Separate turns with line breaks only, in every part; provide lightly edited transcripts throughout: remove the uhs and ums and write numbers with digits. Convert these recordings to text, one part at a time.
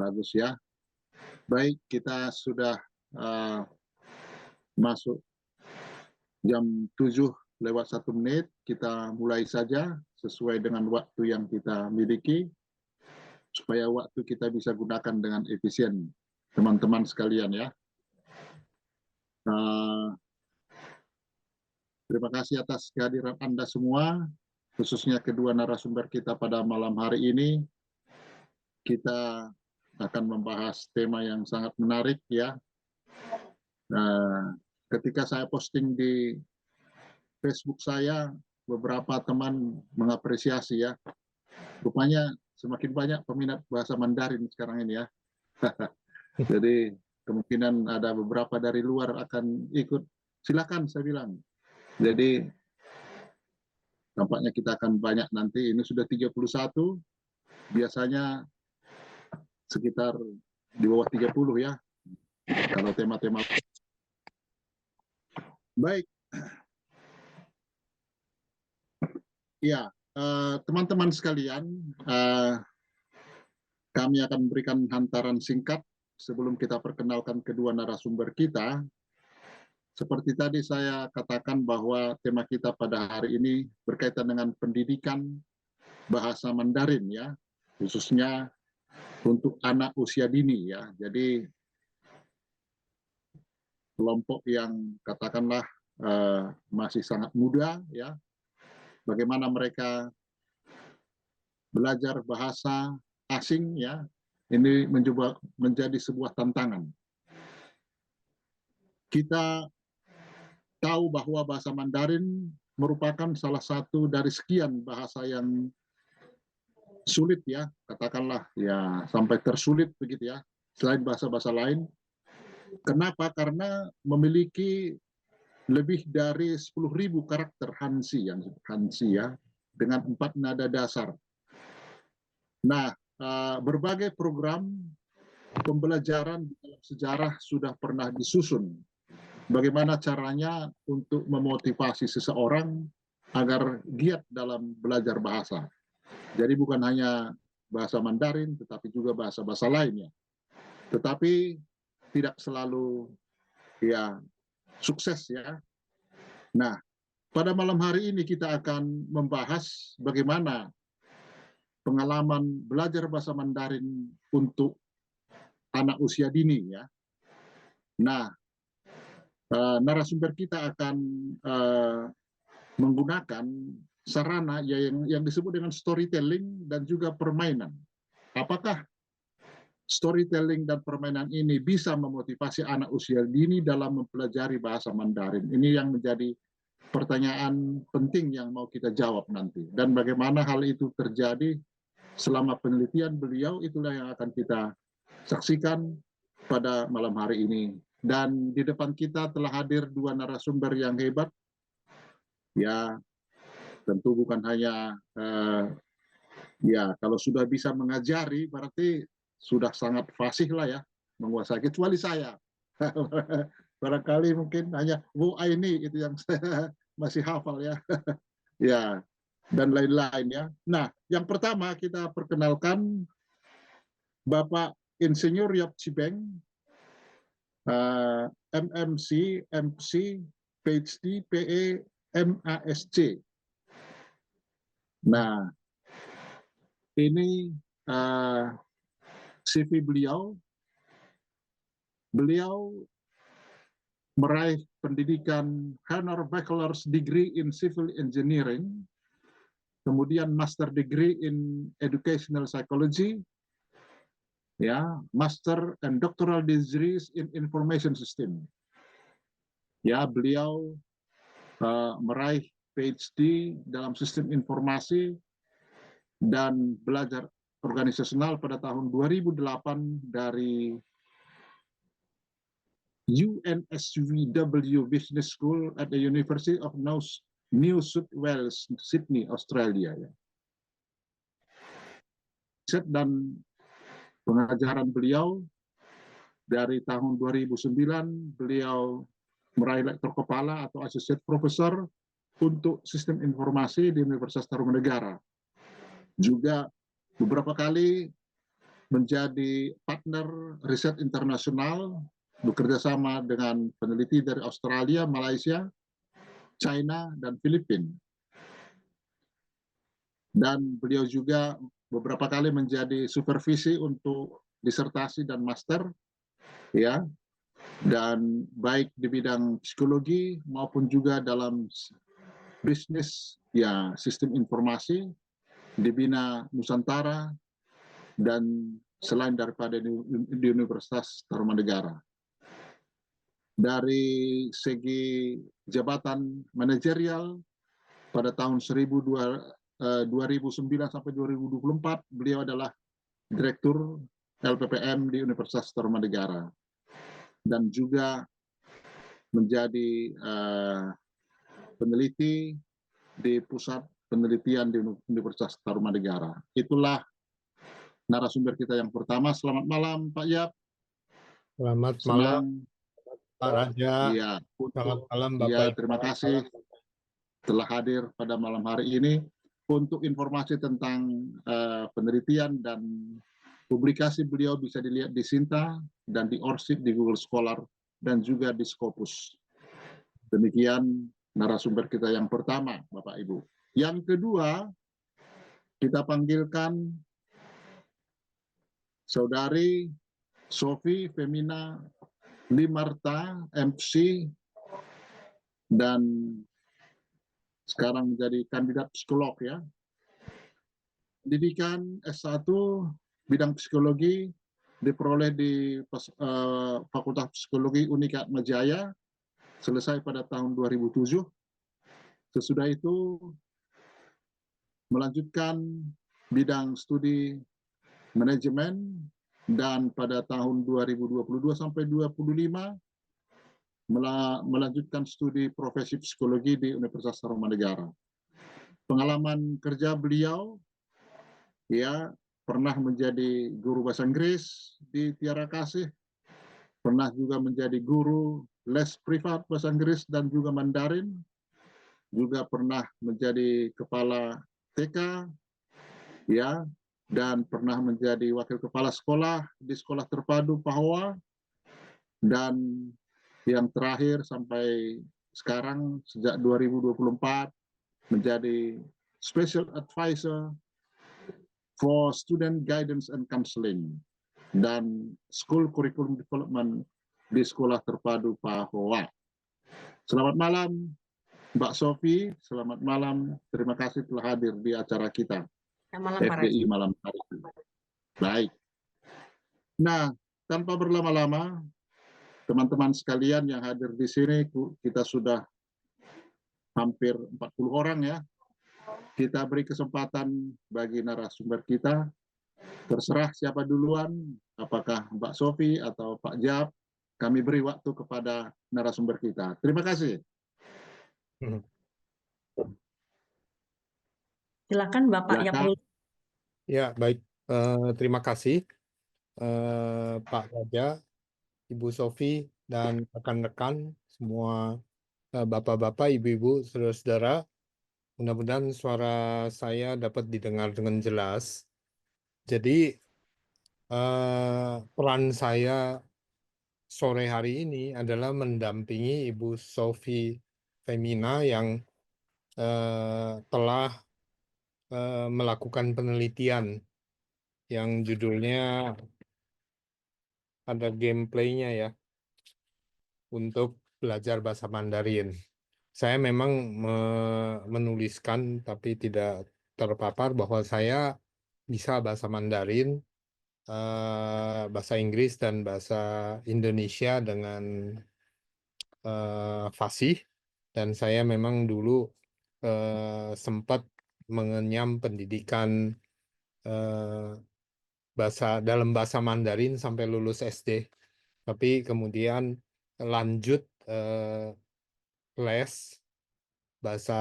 Bagus ya. Baik, kita sudah masuk jam 7:01. Kita mulai saja sesuai dengan waktu yang kita miliki, supaya waktu kita bisa gunakan dengan efisien, teman-teman sekalian ya. Terima kasih atas kehadiran Anda semua, khususnya kedua narasumber kita pada malam hari ini. Kita akan membahas tema yang sangat menarik ya. Ketika saya posting di Facebook saya, beberapa teman mengapresiasi ya. Rupanya semakin banyak peminat bahasa Mandarin sekarang ini ya. Jadi kemungkinan ada beberapa dari luar akan ikut. Silakan saya bilang. Jadi nampaknya kita akan banyak nanti. Ini sudah 31. Biasanya sekitar di bawah 30 ya, kalau tema-tema. Baik. Ya, teman-teman sekalian, kami akan memberikan hantaran singkat sebelum kita perkenalkan kedua narasumber kita. Seperti tadi saya katakan bahwa tema kita pada hari ini berkaitan dengan pendidikan bahasa Mandarin ya, khususnya untuk anak usia dini ya. Jadi kelompok yang katakanlah masih sangat muda ya, bagaimana mereka belajar bahasa asing ya, ini menjadi sebuah tantangan. Kita tahu bahwa bahasa Mandarin merupakan salah satu dari sekian bahasa yang sulit ya, katakanlah ya sampai tersulit begitu ya, selain bahasa-bahasa lain. Kenapa? Karena memiliki lebih dari 10.000 karakter Hansi ya, dengan 4 nada dasar. Nah, berbagai program pembelajaran dalam sejarah sudah pernah disusun. Bagaimana caranya untuk memotivasi seseorang agar giat dalam belajar bahasa. Jadi bukan hanya bahasa Mandarin, tetapi juga bahasa-bahasa lainnya. Tetapi tidak selalu ya sukses ya. Nah, pada malam hari ini kita akan membahas bagaimana pengalaman belajar bahasa Mandarin untuk anak usia dini ya. Nah, narasumber kita akan menggunakan sarana yang disebut dengan storytelling dan juga permainan. Apakah storytelling dan permainan ini bisa memotivasi anak usia dini dalam mempelajari bahasa Mandarin? Ini yang menjadi pertanyaan penting yang mau kita jawab nanti. Dan bagaimana hal itu terjadi selama penelitian beliau, itulah yang akan kita saksikan pada malam hari ini. Dan di depan kita telah hadir dua narasumber yang hebat. Ya, tentu bukan hanya ya kalau sudah bisa mengajari berarti sudah sangat fasih lah ya menguasai, kecuali saya. Barangkali mungkin hanya Bu Aini itu yang saya masih hafal ya. Ya, dan lain-lain ya. Nah, yang pertama kita perkenalkan Bapak Insinyur Yop Cibeng, MMC, MC, PhD, PE, MASC. Nah, ini CV beliau. Beliau meraih pendidikan Honor Bachelor's Degree in Civil Engineering, kemudian Master Degree in Educational Psychology, ya, Master and Doctoral Degrees in Information System. Ya, beliau meraih PhD dalam sistem informasi dan belajar organisasional pada tahun 2008 dari UNSW Business School at the University of New South Wales, Sydney, Australia. Riset dan pengajaran beliau dari tahun 2009, beliau meraih lektor kepala atau associate professor untuk sistem informasi di Universitas Tarumanegara. Juga beberapa kali menjadi partner riset internasional bekerja sama dengan peneliti dari Australia, Malaysia, China, dan Filipina. Dan beliau juga beberapa kali menjadi supervisi untuk disertasi dan master, ya, dan baik di bidang psikologi maupun juga dalam bisnis, ya, sistem informasi di Bina Nusantara dan selain daripada di Universitas Tarumanegara. Dari segi jabatan manajerial pada tahun 2009 sampai 2024 beliau adalah Direktur LPPM di Universitas Tarumanegara dan juga menjadi peneliti di Pusat Penelitian di Universitas Tarumanegara. Itulah narasumber kita yang pertama. Selamat malam Pak Yap.
Selamat
Senang.
malam Pak Raja.
Iya,
Selamat malam Bapak.
Ya, terima kasih telah hadir pada malam hari ini untuk informasi tentang penelitian dan publikasi beliau bisa dilihat di Sinta dan di ORCID, di Google Scholar, dan juga di Scopus. Demikian narasumber kita yang pertama, Bapak Ibu. Yang kedua, kita panggilkan Saudari Sophie Femina Limarta, MC, dan sekarang menjadi kandidat psikolog, ya. Pendidikan S1 bidang psikologi diperoleh di Fakultas Psikologi Unika Atma Jaya, selesai pada tahun 2007. Sesudah itu melanjutkan bidang studi manajemen dan pada tahun 2022 sampai 2025 melanjutkan studi profesi psikologi di Universitas Tarumanegara. Pengalaman kerja beliau, ya, pernah menjadi guru bahasa Inggris di Tiara Kasih, pernah juga menjadi guru les privat bahasa Inggris dan juga Mandarin, juga pernah menjadi kepala TK, ya, dan pernah menjadi wakil kepala sekolah di Sekolah Terpadu Pahoa, dan yang terakhir sampai sekarang sejak 2024 menjadi Special Advisor for Student Guidance and Counseling dan School Curriculum Development di Sekolah Terpadu Pahoa. Selamat malam Mbak Sophie, selamat malam. Terima kasih telah hadir di acara kita.
Malam,
FDI malam hari ini. Baik. Nah, tanpa berlama-lama, teman-teman sekalian yang hadir di sini, kita sudah hampir 40 orang, ya. Kita beri kesempatan bagi narasumber kita. Terserah siapa duluan, apakah Mbak Sophie atau Pak Jab. Kami beri waktu kepada narasumber kita. Terima kasih.
Silakan Bapak Yapul.
Ya, baik. Terima kasih Pak Raja, Ibu Sophie, dan rekan-rekan semua, bapak-bapak, ibu-ibu, saudara-saudara. Mudah-mudahan suara saya dapat didengar dengan jelas. Jadi peran saya sore hari ini adalah mendampingi Ibu Sophie Femina yang telah melakukan penelitian yang judulnya ada gameplaynya, ya, untuk belajar bahasa Mandarin. Saya memang menuliskan tapi tidak terpapar bahwa saya bisa bahasa Mandarin, bahasa Inggris, dan bahasa Indonesia dengan fasih, dan saya memang dulu sempat mengenyam pendidikan dalam bahasa Mandarin sampai lulus SD, tapi kemudian lanjut les bahasa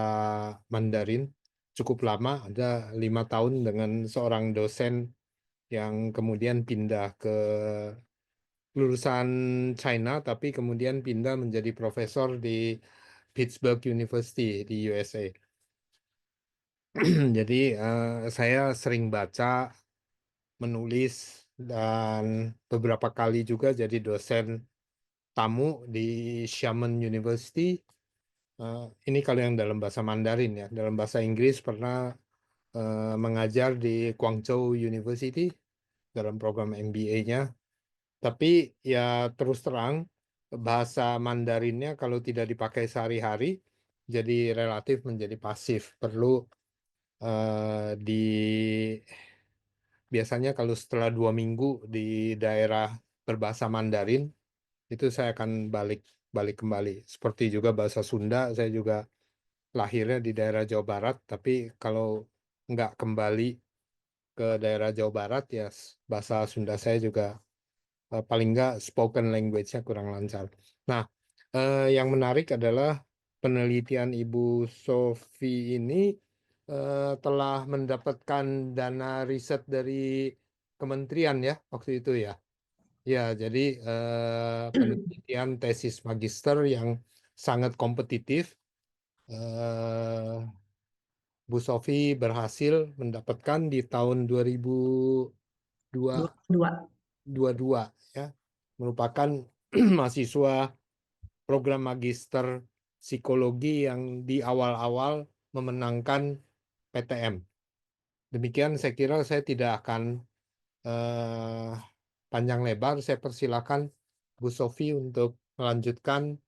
Mandarin cukup lama, ada 5 tahun dengan seorang dosen yang kemudian pindah ke lulusan China, tapi kemudian pindah menjadi profesor di Pittsburgh University di USA. Jadi saya sering baca, menulis, dan beberapa kali juga jadi dosen tamu di Xiamen University. Ini kalau yang dalam bahasa Mandarin ya. Dalam bahasa Inggris pernah mengajar di Guangzhou University dalam program MBA-nya. Tapi ya terus terang bahasa Mandarinnya kalau tidak dipakai sehari-hari jadi relatif menjadi pasif. Perlu biasanya kalau setelah 2 minggu di daerah berbahasa Mandarin itu saya akan balik kembali. Seperti juga bahasa Sunda, saya juga lahirnya di daerah Jawa Barat, tapi kalau nggak kembali ke daerah Jawa Barat ya bahasa Sunda saya juga paling nggak spoken language-nya kurang lancar. Nah, yang menarik adalah penelitian Ibu Sofi ini telah mendapatkan dana riset dari kementerian ya waktu itu ya. Ya, jadi penelitian tesis magister yang sangat kompetitif. Bu Sofi berhasil mendapatkan di tahun 2022
Dua.
ya, merupakan mahasiswa program magister psikologi yang di awal-awal memenangkan PTM. Demikian saya kira saya tidak akan panjang lebar, saya persilakan Bu Sofi untuk melanjutkan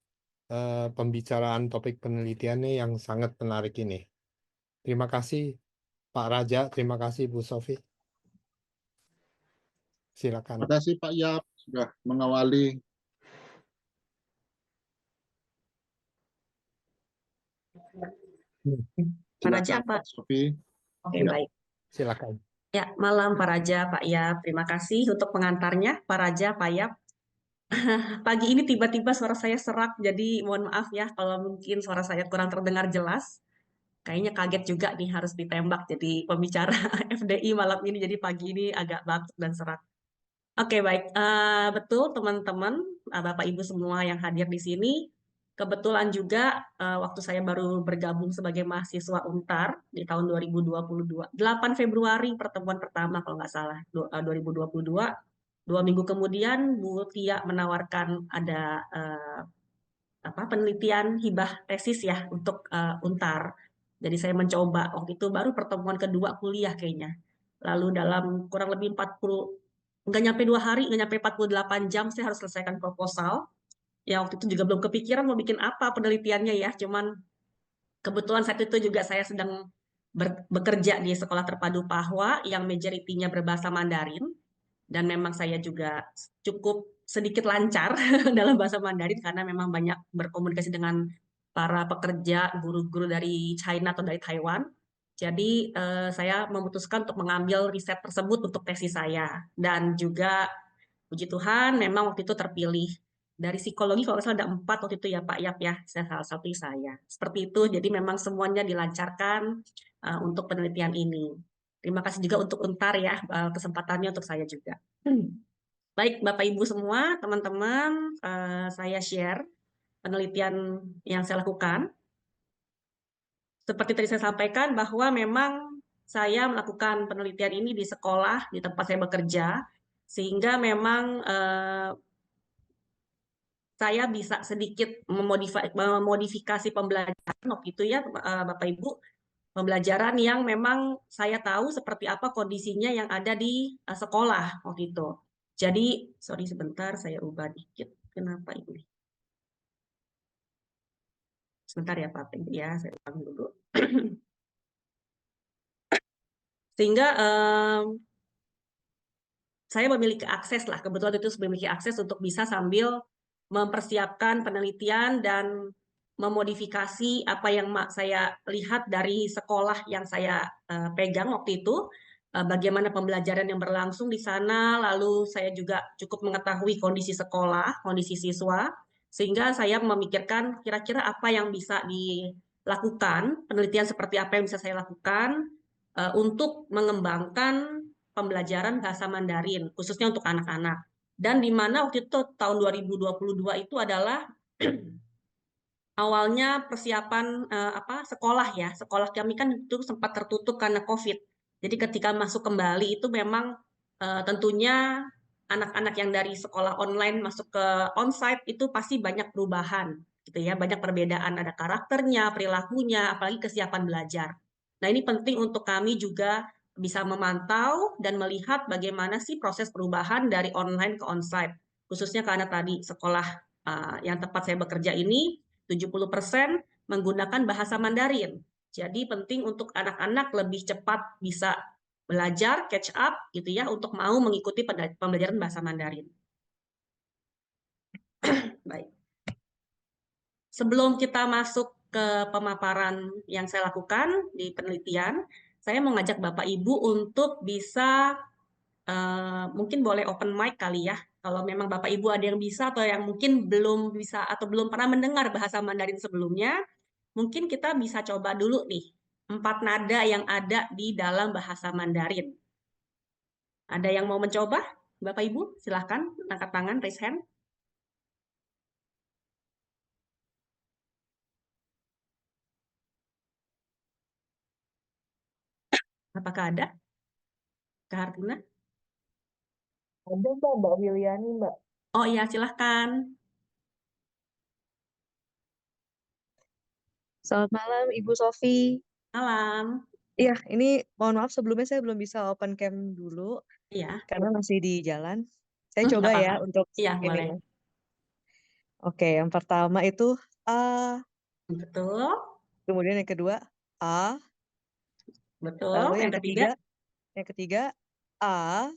pembicaraan topik penelitiannya yang sangat menarik ini. Terima kasih Pak Raja, terima kasih Bu Sofi. Silakan.
Terima kasih Pak Yap sudah mengawali.
Pak Raja
Silakan
apa?
Pak Sofi.
Oke,
Ya.
baik.
Silakan.
Ya, malam Pak Raja, Pak Yap. Terima kasih untuk pengantarnya, Pak Raja, Pak Yap. Pagi ini tiba-tiba suara saya serak, jadi mohon maaf ya kalau mungkin suara saya kurang terdengar jelas. Kayaknya kaget juga nih harus ditembak jadi pembicara FDI malam ini, jadi pagi ini agak batuk dan serak. Oke, baik. Betul teman-teman, Bapak Ibu semua yang hadir di sini. Kebetulan juga waktu saya baru bergabung sebagai mahasiswa UNTAR di tahun 2022. 8 Februari pertemuan pertama kalau nggak salah, 2022. 2 minggu kemudian Bu Tia menawarkan ada penelitian hibah tesis ya untuk UNTAR. Jadi saya mencoba, waktu itu baru pertemuan kedua kuliah kayaknya. Lalu dalam kurang lebih 40, nggak nyampe 2 hari, nggak nyampe 48 jam saya harus selesaikan proposal. Ya waktu itu juga belum kepikiran mau bikin apa penelitiannya ya, cuman kebetulan saat itu juga saya sedang bekerja di Sekolah Terpadu Pahwa yang majority-nya berbahasa Mandarin. Dan memang saya juga cukup sedikit lancar dalam bahasa Mandarin karena memang banyak berkomunikasi dengan para pekerja, guru-guru dari China atau dari Taiwan. Jadi saya memutuskan untuk mengambil riset tersebut untuk tesis saya. Dan juga puji Tuhan memang waktu itu terpilih. Dari psikologi kalau nggak salah ada 4 waktu itu ya Pak Yap ya, salah satu saya. Seperti itu, jadi memang semuanya dilancarkan untuk penelitian ini. Terima kasih juga untuk UNTAR ya, kesempatannya untuk saya juga. Baik Bapak Ibu semua, teman-teman, saya share penelitian yang saya lakukan. Seperti tadi saya sampaikan bahwa memang saya melakukan penelitian ini di sekolah, di tempat saya bekerja, sehingga memang saya bisa sedikit memodifikasi pembelajaran waktu itu ya Bapak Ibu, pembelajaran yang memang saya tahu seperti apa kondisinya yang ada di sekolah waktu itu. Jadi, sorry sebentar saya ubah dikit. Kenapa ini? Sebentar ya Pak ya, saya ulang dulu. Sehingga saya memiliki akses lah, kebetulan itu memiliki akses untuk bisa sambil mempersiapkan penelitian dan memodifikasi apa yang saya lihat dari sekolah yang saya pegang waktu itu, bagaimana pembelajaran yang berlangsung di sana, lalu saya juga cukup mengetahui kondisi sekolah, kondisi siswa, sehingga saya memikirkan kira-kira apa yang bisa dilakukan, penelitian seperti apa yang bisa saya lakukan untuk mengembangkan pembelajaran bahasa Mandarin, khususnya untuk anak-anak. Dan di mana waktu itu tahun 2022 itu adalah awalnya persiapan sekolah ya. Sekolah kami kan itu sempat tertutup karena COVID. Jadi ketika masuk kembali itu memang tentunya anak-anak yang dari sekolah online masuk ke onsite itu pasti banyak perubahan, gitu ya, banyak perbedaan, ada karakternya, perilakunya, apalagi kesiapan belajar. Nah, ini penting untuk kami juga bisa memantau dan melihat bagaimana sih proses perubahan dari online ke onsite, khususnya karena tadi sekolah yang tempat saya bekerja ini 70% menggunakan bahasa Mandarin. Jadi penting untuk anak-anak lebih cepat bisa belajar, catch up gitu ya, untuk mau mengikuti pembelajaran bahasa Mandarin. Baik. Sebelum kita masuk ke pemaparan yang saya lakukan di penelitian, saya mau ngajak Bapak Ibu untuk bisa mungkin boleh open mic kali ya. Kalau memang Bapak Ibu ada yang bisa atau yang mungkin belum bisa atau belum pernah mendengar bahasa Mandarin sebelumnya, mungkin kita bisa coba dulu nih 4 nada yang ada di dalam bahasa Mandarin. Ada yang mau mencoba? Bapak Ibu, silahkan angkat tangan, raise hand. Apakah ada? Kak Hartina?
Ada Mbak Wiliani, Mbak.
Oh iya, silahkan.
Selamat malam, Ibu Sofi.
Malam.
Iya, ini mohon maaf sebelumnya saya belum bisa open cam dulu
Iya.
karena masih di jalan. Saya
Nggak
coba ya
apa-apa.
untuk
Iya,
ini
boleh.
ya. Oke, yang pertama itu A,
Betul.
kemudian yang kedua A,
Betul.
lalu
Yang ketiga?
yang ketiga A,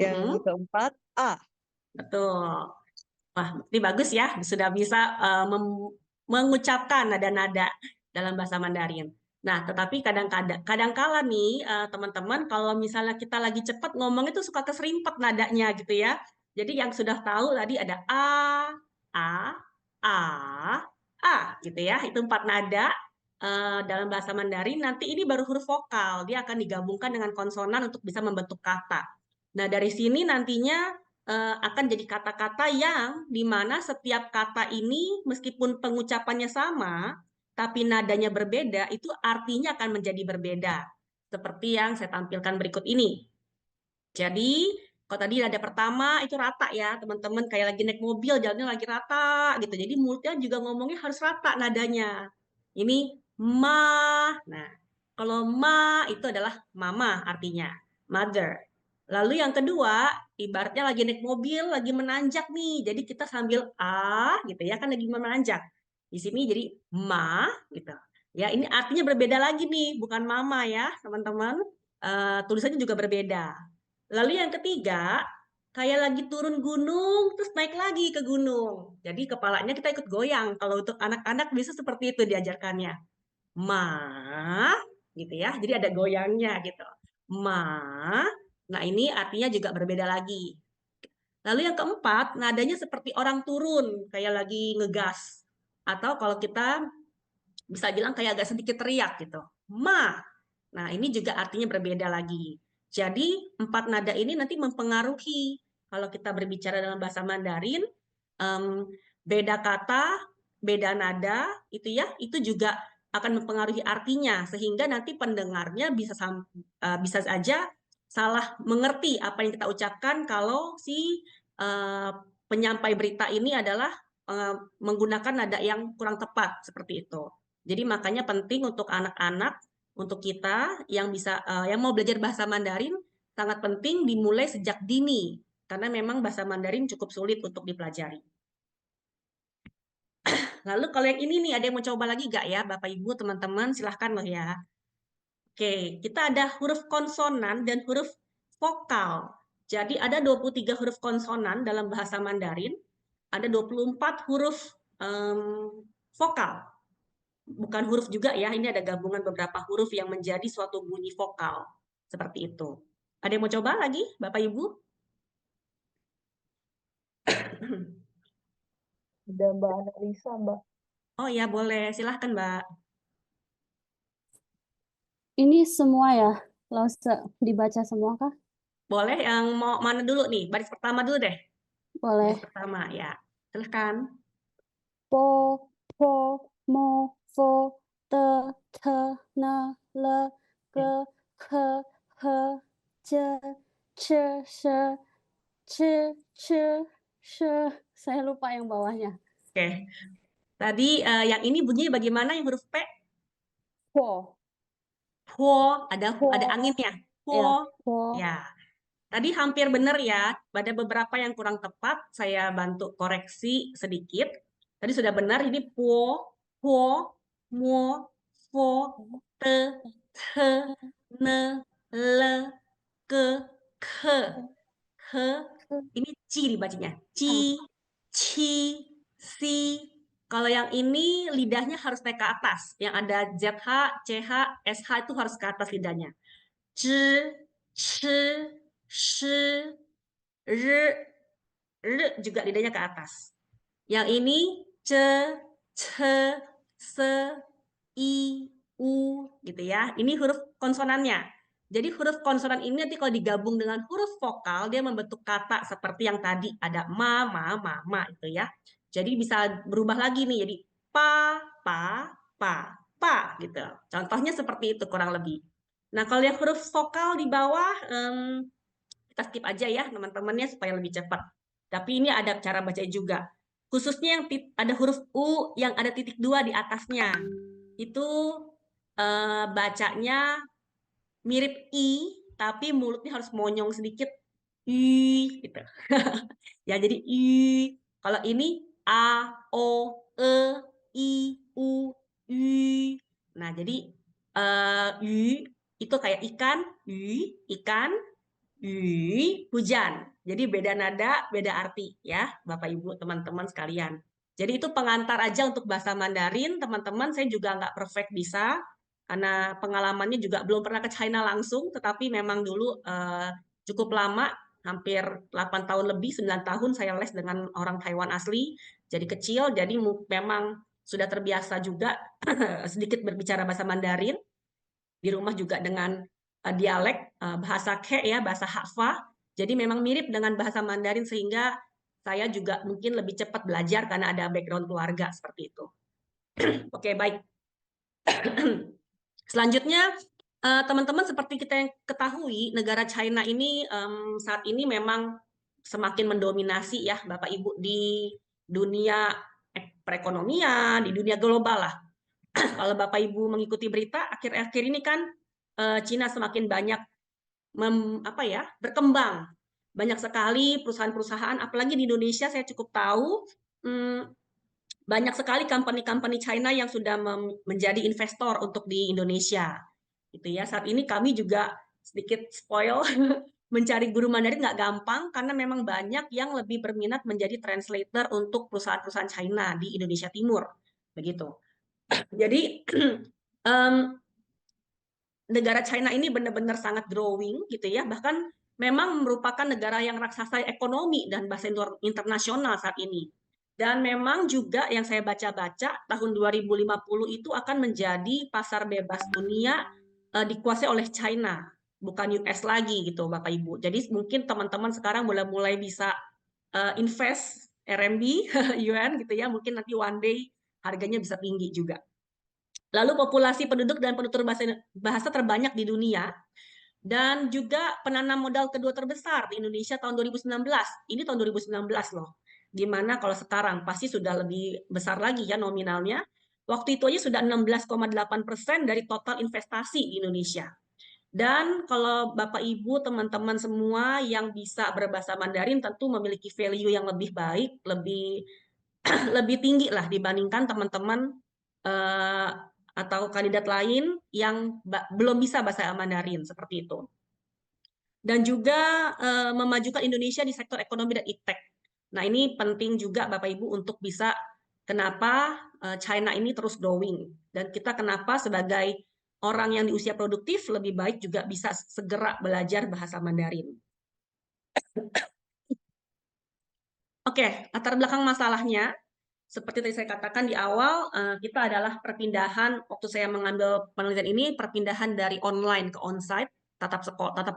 yang
Mm-mm.
keempat A.
Betul. Wah, ini bagus ya. Sudah bisa mengucapkan nada-nada dalam bahasa Mandarin. Nah, tetapi kadang-kala nih teman-teman, kalau misalnya kita lagi cepat ngomong itu suka keserimpet nadanya gitu ya. Jadi yang sudah tahu tadi ada a, a, a gitu ya. Itu 4 nada dalam bahasa Mandarin. Nanti ini baru huruf vokal. Dia akan digabungkan dengan konsonan untuk bisa membentuk kata. Nah, dari sini nantinya akan jadi kata-kata yang dimana setiap kata ini meskipun pengucapannya sama, tapi nadanya berbeda, itu artinya akan menjadi berbeda. Seperti yang saya tampilkan berikut ini. Jadi, kalau tadi nada pertama itu rata ya, teman-teman, kayak lagi naik mobil, jalannya lagi rata gitu. Jadi mulutnya juga ngomongnya harus rata nadanya. Ini ma. Nah, kalau ma itu adalah mama artinya, mother. Lalu yang kedua, ibaratnya lagi naik mobil, lagi menanjak nih. Jadi kita sambil gitu ya, kan lagi menanjak. Di sini jadi ma gitu. Ya, ini artinya berbeda lagi nih, bukan mama ya, teman-teman. Tulisannya juga berbeda. Lalu yang ketiga, kayak lagi turun gunung, terus naik lagi ke gunung. Jadi kepalanya kita ikut goyang. Kalau untuk anak-anak bisa seperti itu diajarkannya. Ma, gitu ya. Jadi ada goyangnya gitu. Ma. Nah, ini artinya juga berbeda lagi. Lalu yang keempat, nadanya seperti orang turun, kayak lagi ngegas. Atau kalau kita bisa bilang kayak agak sedikit teriak gitu. Ma. Nah, ini juga artinya berbeda lagi. Jadi, 4 nada ini nanti mempengaruhi kalau kita berbicara dalam bahasa Mandarin, beda kata, beda nada, itu ya, itu juga akan mempengaruhi artinya sehingga nanti pendengarnya bisa saja salah mengerti apa yang kita ucapkan kalau si penyampai berita ini adalah menggunakan nada yang kurang tepat seperti itu. Jadi makanya penting untuk anak-anak, untuk kita yang yang mau belajar bahasa Mandarin sangat penting dimulai sejak dini karena memang bahasa Mandarin cukup sulit untuk dipelajari. Lalu kalau yang ini nih, ada yang mau coba lagi nggak ya, Bapak Ibu, teman-teman, silahkan loh ya. Oke, kita ada huruf konsonan dan huruf vokal. Jadi ada 23 huruf konsonan dalam bahasa Mandarin, ada 24 huruf vokal. Bukan huruf juga ya, ini ada gabungan beberapa huruf yang menjadi suatu bunyi vokal. Seperti itu. Ada yang mau coba lagi, Bapak Ibu?
Ada Mbak Analisa, Mbak.
Oh ya, boleh. Silahkan, Mbak.
Ini semua ya? Dibaca semua kah?
Boleh, yang mau mana dulu nih? Baris pertama dulu deh.
Boleh.
Baris pertama, ya. Silahkan.
Po, po, mo, fo, te, na, le, ke, he, Saya lupa yang bawahnya.
Oke. Tadi yang ini bunyinya bagaimana yang huruf P?
Po.
Po, ada
Po.
anginnya. Po.
Ya, po.
Ya. Tadi hampir benar ya. Ada beberapa yang kurang tepat, saya bantu koreksi sedikit. Tadi sudah benar, ini po, mo, fo, te, ne, le, ke. Ini ci dibacanya. Ci, si. Kalau yang ini lidahnya harus naik ke atas. Yang ada ZH, CH, SH itu harus ke atas lidahnya. C, shi, r juga lidahnya ke atas. Yang ini se, i, u gitu ya. Ini huruf konsonannya. Jadi huruf konsonan ini nanti kalau digabung dengan huruf vokal dia membentuk kata seperti yang tadi ada ma itu ya. Jadi bisa berubah lagi nih jadi pa gitu. Contohnya seperti itu kurang lebih. Nah, kalau yang huruf vokal di bawah kita skip aja ya teman-temannya supaya lebih cepat. Tapi ini ada cara baca juga. Khususnya yang ada huruf U yang ada titik 2 di atasnya. Itu bacanya mirip I, tapi mulutnya harus monyong sedikit. I, gitu. Ya, jadi I. Kalau ini A, O, E, I, U, I. Nah, jadi I itu kayak ikan, ikan, hujan. Jadi beda nada, beda arti ya, Bapak Ibu, teman-teman sekalian. Jadi itu pengantar aja untuk bahasa Mandarin, teman-teman. Saya juga nggak perfect bisa, karena pengalamannya juga belum pernah ke China langsung, tetapi memang dulu cukup lama, hampir 8 tahun lebih, 9 tahun saya les dengan orang Taiwan asli. Jadi kecil, jadi memang sudah terbiasa juga sedikit berbicara bahasa Mandarin. Di rumah juga dengan dialek bahasa Ke ya, bahasa Hakfa. Jadi memang mirip dengan bahasa Mandarin sehingga saya juga mungkin lebih cepat belajar karena ada background keluarga seperti itu. Oke, baik. Selanjutnya, teman-teman seperti kita yang ketahui, negara China ini saat ini memang semakin mendominasi ya Bapak Ibu di dunia perekonomian, di dunia global lah. Kalau Bapak Ibu mengikuti berita, akhir-akhir ini kan Cina semakin banyak berkembang. Banyak sekali perusahaan-perusahaan, apalagi di Indonesia saya cukup tahu, banyak sekali company-company China yang sudah menjadi investor untuk di Indonesia. Gitu ya. Saat ini kami juga sedikit spoil mencari guru Mandarin nggak gampang karena memang banyak yang lebih berminat menjadi translator untuk perusahaan-perusahaan China di Indonesia Timur. Begitu. Jadi negara China ini benar-benar sangat growing gitu ya, bahkan memang merupakan negara yang raksasa ekonomi dan bahasa internasional saat ini. Dan memang juga yang saya baca-baca tahun 2050 itu akan menjadi pasar bebas dunia dikuasai oleh China, bukan US lagi gitu Bapak Ibu. Jadi mungkin teman-teman sekarang mulai bisa invest RMB, yuan gitu ya, mungkin nanti one day harganya bisa tinggi juga. Lalu populasi penduduk dan penutur bahasa terbanyak di dunia, dan juga penanam modal kedua terbesar di Indonesia tahun 2019. Ini tahun 2019 loh. Dimana kalau sekarang pasti sudah lebih besar lagi ya nominalnya. Waktu itu aja sudah 16,8% dari total investasi di Indonesia. Dan kalau Bapak Ibu, teman-teman semua yang bisa berbahasa Mandarin tentu memiliki value yang lebih baik, lebih tinggi lah dibandingkan teman-teman atau kandidat lain yang belum bisa bahasa Mandarin seperti itu. Dan juga memajukan Indonesia di sektor ekonomi dan iptek. Nah, ini penting juga Bapak Ibu untuk bisa kenapa China ini terus growing, dan kita kenapa sebagai orang yang di usia produktif lebih baik juga bisa segera belajar bahasa Mandarin. Oke, latar belakang masalahnya seperti tadi saya katakan di awal, kita adalah perpindahan, waktu saya mengambil penelitian ini, perpindahan dari online ke onsite, tatap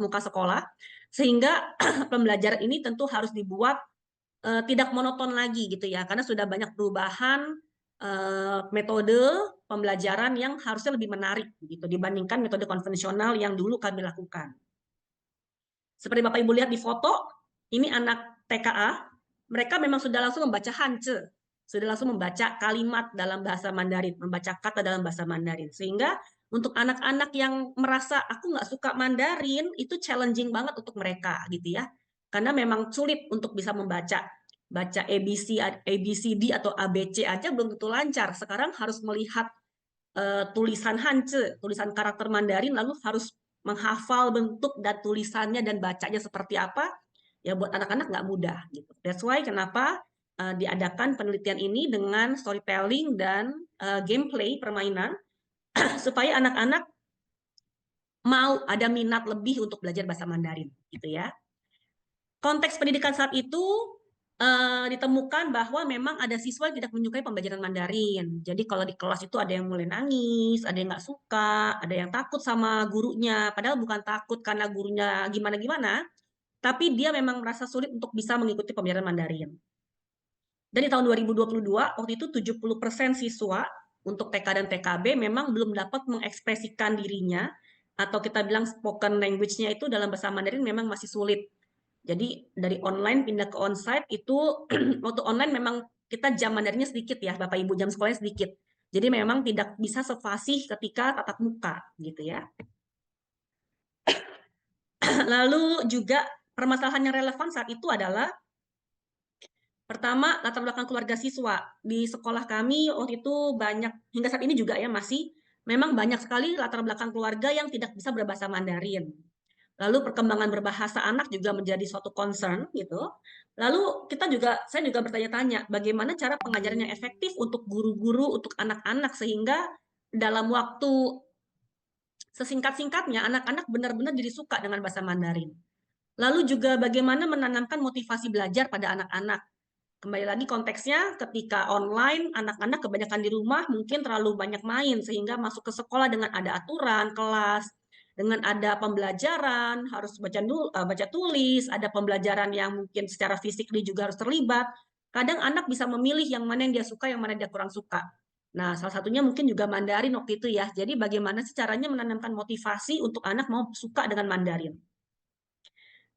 muka sekolah, sehingga pembelajaran ini tentu harus dibuat tidak monoton lagi gitu ya, karena sudah banyak perubahan metode pembelajaran yang harusnya lebih menarik gitu dibandingkan metode konvensional yang dulu kami lakukan. Seperti Bapak Ibu lihat di foto, ini anak TKA, mereka memang sudah langsung membaca Hanje, sudah langsung membaca kalimat dalam bahasa Mandarin, membaca kata dalam bahasa Mandarin. Sehingga untuk anak-anak yang merasa aku nggak suka Mandarin, itu challenging banget untuk mereka gitu ya. Karena memang sulit untuk bisa membaca ABCD atau ABC aja belum tentu lancar. Sekarang harus melihat tulisan Hanje, tulisan karakter Mandarin, lalu harus menghafal bentuk dan tulisannya dan bacanya seperti apa, ya buat anak-anak nggak mudah gitu. That's why kenapa diadakan penelitian ini dengan storytelling dan gameplay permainan supaya anak-anak mau ada minat lebih untuk belajar bahasa Mandarin gitu ya. Konteks pendidikan saat itu ditemukan bahwa memang ada siswa yang tidak menyukai pembelajaran Mandarin. Jadi kalau di kelas itu ada yang mulai nangis, ada yang nggak suka, ada yang takut sama gurunya. Padahal bukan takut karena gurunya gimana-gimana, tapi dia memang merasa sulit untuk bisa mengikuti pembelajaran Mandarin. Dan di tahun 2022, waktu itu 70% siswa untuk TK dan TKB memang belum dapat mengekspresikan dirinya, atau kita bilang spoken language-nya itu dalam bahasa Mandarin memang masih sulit. Jadi dari online pindah ke onsite itu waktu online memang kita jam Mandarinnya sedikit ya, Bapak Ibu, jam sekolahnya sedikit. Jadi memang tidak bisa sefasih ketika tatap muka gitu ya. Lalu juga permasalahan yang relevan saat itu adalah pertama latar belakang keluarga siswa. Di sekolah kami waktu itu banyak, hingga saat ini juga ya masih, memang banyak sekali latar belakang keluarga yang tidak bisa berbahasa Mandarin. Lalu perkembangan berbahasa anak juga menjadi suatu concern gitu. Lalu saya juga bertanya-tanya bagaimana cara pengajaran yang efektif untuk guru-guru, untuk anak-anak sehingga dalam waktu sesingkat-singkatnya anak-anak benar-benar jadi suka dengan bahasa Mandarin. Lalu juga bagaimana menanamkan motivasi belajar pada anak-anak. Kembali lagi konteksnya ketika online, anak-anak kebanyakan di rumah mungkin terlalu banyak main sehingga masuk ke sekolah dengan ada aturan, kelas, dengan ada pembelajaran, harus baca tulis, ada pembelajaran yang mungkin secara fisik juga harus terlibat. Kadang anak bisa memilih yang mana yang dia suka, yang mana dia kurang suka. Nah, salah satunya mungkin juga Mandarin waktu itu ya. Jadi bagaimana sih caranya menanamkan motivasi untuk anak mau suka dengan Mandarin.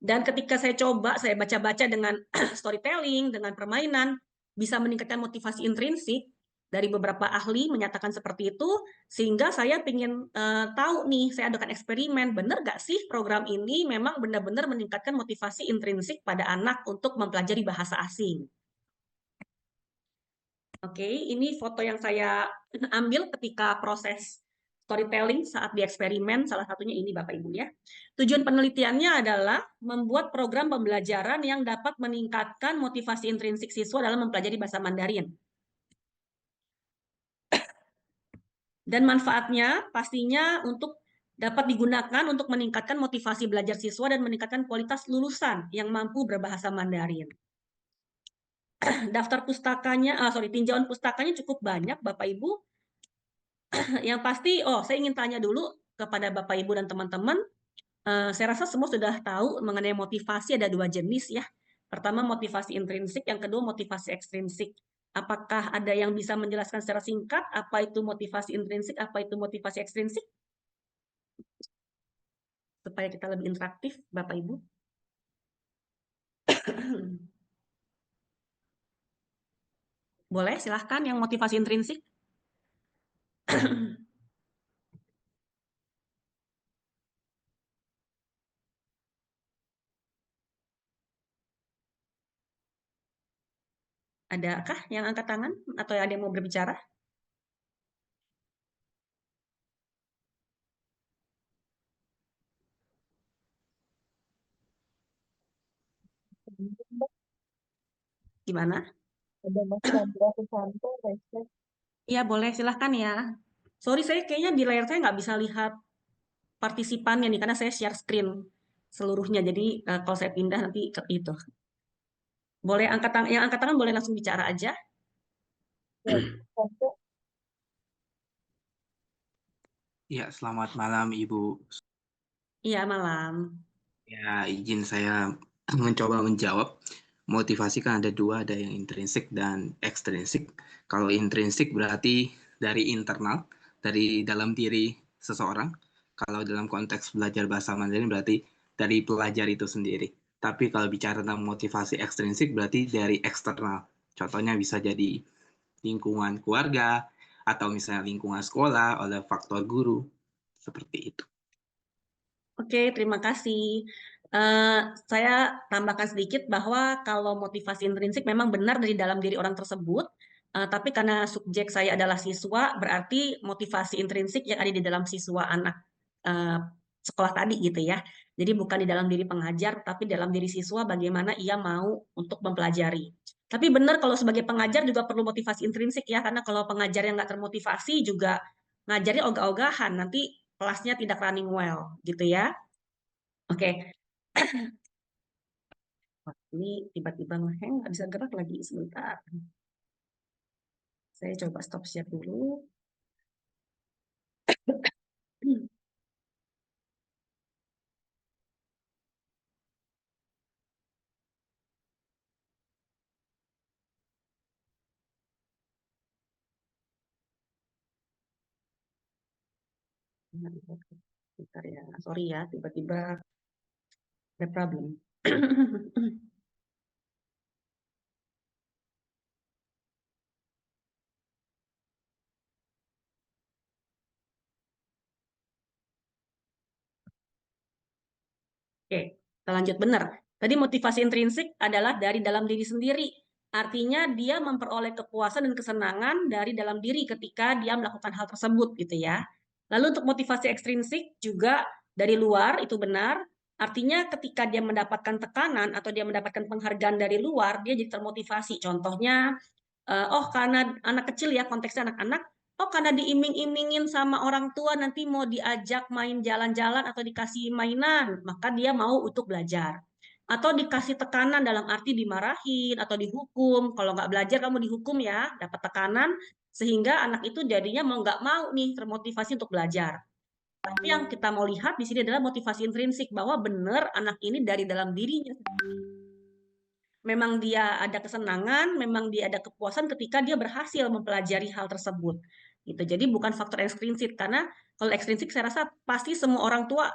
Dan ketika saya coba, saya baca-baca dengan storytelling, dengan permainan, bisa meningkatkan motivasi intrinsik, dari beberapa ahli menyatakan seperti itu, sehingga saya ingin tahu nih, saya adakan eksperimen, benar nggak sih program ini memang benar-benar meningkatkan motivasi intrinsik pada anak untuk mempelajari bahasa asing. Oke, ini foto yang saya ambil ketika proses storytelling saat di eksperimen, salah satunya ini Bapak Ibu ya. Tujuan penelitiannya adalah membuat program pembelajaran yang dapat meningkatkan motivasi intrinsik siswa dalam mempelajari bahasa Mandarin. Dan manfaatnya pastinya untuk dapat digunakan untuk meningkatkan motivasi belajar siswa dan meningkatkan kualitas lulusan yang mampu berbahasa Mandarin. Daftar pustakanya, tinjauan pustakanya cukup banyak Bapak Ibu. Yang pasti, saya ingin tanya dulu kepada Bapak Ibu dan teman-teman. Saya rasa semua sudah tahu mengenai motivasi ada 2 jenis ya. Pertama motivasi intrinsik, yang kedua motivasi ekstrinsik. Apakah ada yang bisa menjelaskan secara singkat apa itu motivasi intrinsik, apa itu motivasi ekstrinsik? Supaya kita lebih interaktif, Bapak Ibu. Boleh, silahkan yang motivasi intrinsik. Adakah yang angkat tangan atau ada yang mau berbicara? Gimana?
Ada Mas Chandra Susanto, Reses.
Iya, boleh, silahkan ya. Sorry, saya kayaknya di layar saya nggak bisa lihat partisipannya nih, karena saya share screen seluruhnya. Jadi kalau saya pindah nanti ke itu. Boleh yang angkat tangan boleh langsung bicara aja.
Ya, Santo.
Ya, selamat malam Ibu.
Iya, malam.
Ya, izin saya mencoba menjawab. Motivasi kan ada 2, ada yang intrinsik dan ekstrinsik. Kalau intrinsik berarti dari internal, dari dalam diri seseorang. Kalau dalam konteks belajar bahasa Mandarin berarti dari pelajar itu sendiri. Tapi kalau bicara tentang motivasi ekstrinsik berarti dari eksternal. Contohnya bisa jadi lingkungan keluarga atau misalnya lingkungan sekolah oleh faktor guru seperti itu.
Oke, terima kasih. Saya tambahkan sedikit bahwa kalau motivasi intrinsik memang benar dari dalam diri orang tersebut, tapi karena subjek saya adalah siswa, berarti motivasi intrinsik yang ada di dalam siswa anak sekolah tadi gitu ya. Jadi bukan di dalam diri pengajar, tapi dalam diri siswa bagaimana ia mau untuk mempelajari. Tapi benar kalau sebagai pengajar juga perlu motivasi intrinsik ya, karena kalau pengajar yang nggak termotivasi juga ngajarnya ogah-ogahan, nanti kelasnya tidak running well gitu ya. Oke. Ini tiba-tiba ngeheng, nggak bisa gerak lagi sebentar. Saya coba stop share dulu. Bentar ya, sorry ya, tiba-tiba ada problem. Oke, kita lanjut benar. Tadi motivasi intrinsik adalah dari dalam diri sendiri. Artinya dia memperoleh kepuasan dan kesenangan dari dalam diri ketika dia melakukan hal tersebut gitu ya. Lalu untuk motivasi ekstrinsik juga dari luar itu benar. Artinya ketika dia mendapatkan tekanan atau dia mendapatkan penghargaan dari luar, dia jadi termotivasi. Contohnya, oh karena anak kecil ya, konteksnya anak-anak, oh karena diiming-imingin sama orang tua nanti mau diajak main jalan-jalan atau dikasih mainan, maka dia mau untuk belajar. Atau dikasih tekanan dalam arti dimarahin atau dihukum. Kalau nggak belajar kamu dihukum ya, dapat tekanan, sehingga anak itu jadinya mau nggak mau nih termotivasi untuk belajar. Tapi yang kita mau lihat di sini adalah motivasi intrinsik, bahwa benar anak ini dari dalam dirinya. Memang dia ada kesenangan, memang dia ada kepuasan ketika dia berhasil mempelajari hal tersebut. Gitu. Jadi bukan faktor ekstrinsik, karena kalau ekstrinsik saya rasa pasti semua orang tua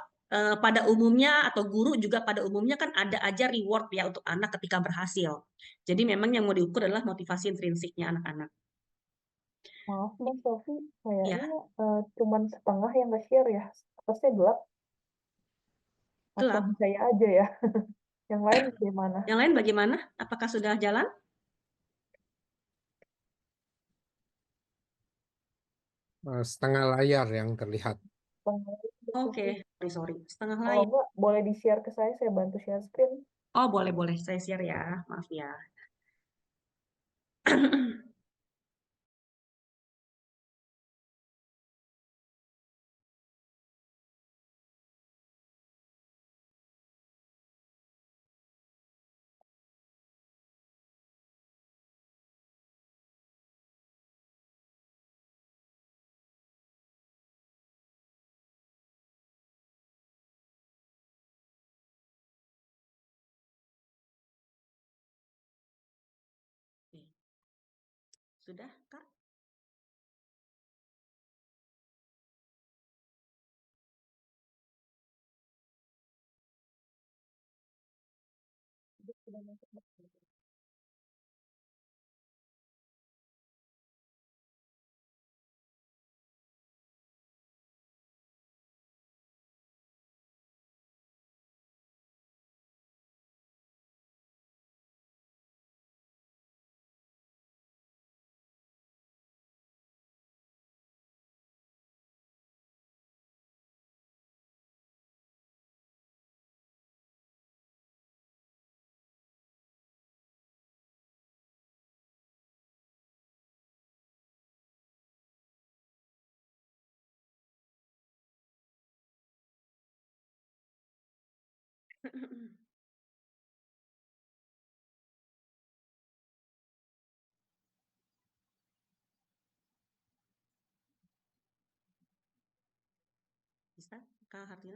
pada umumnya atau guru juga pada umumnya kan ada aja reward ya untuk anak ketika berhasil. Jadi memang yang mau diukur adalah motivasi intrinsiknya anak-anak.
Maaf Mbak Sofi,
Ya,
kayaknya cuman setengah yang nge-share ya. Atasnya gelap atau
gelap.
di saya aja ya. Yang lain gimana?
Yang lain bagaimana? Apakah sudah jalan?
Setengah layar yang terlihat.
Setengah itu Mbak
Oke,
Sofi.
sorry. Setengah
Kalau
lain.
enggak, boleh di-share ke saya bantu share screen.
Oh, boleh. Saya share ya. Maaf ya. Oke. Sudah, Kak?
Sudah masuk, Mbak. Bisa, Kak Hartina?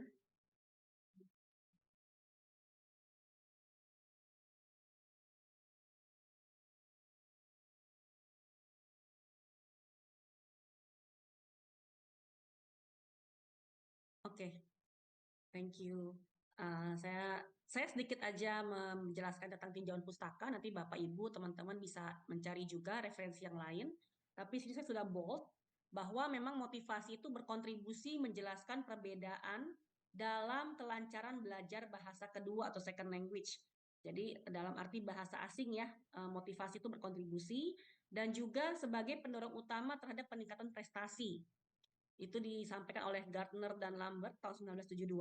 Oke, thank you.
Saya sedikit aja menjelaskan tentang tinjauan pustaka, nanti Bapak Ibu teman-teman bisa mencari juga referensi yang lain. Tapi sini saya sudah bold bahwa memang motivasi itu berkontribusi menjelaskan perbedaan dalam kelancaran belajar bahasa kedua atau second language. Jadi dalam arti bahasa asing ya, motivasi itu berkontribusi dan juga sebagai pendorong utama terhadap peningkatan prestasi. Itu disampaikan oleh Gardner dan Lambert tahun 1972.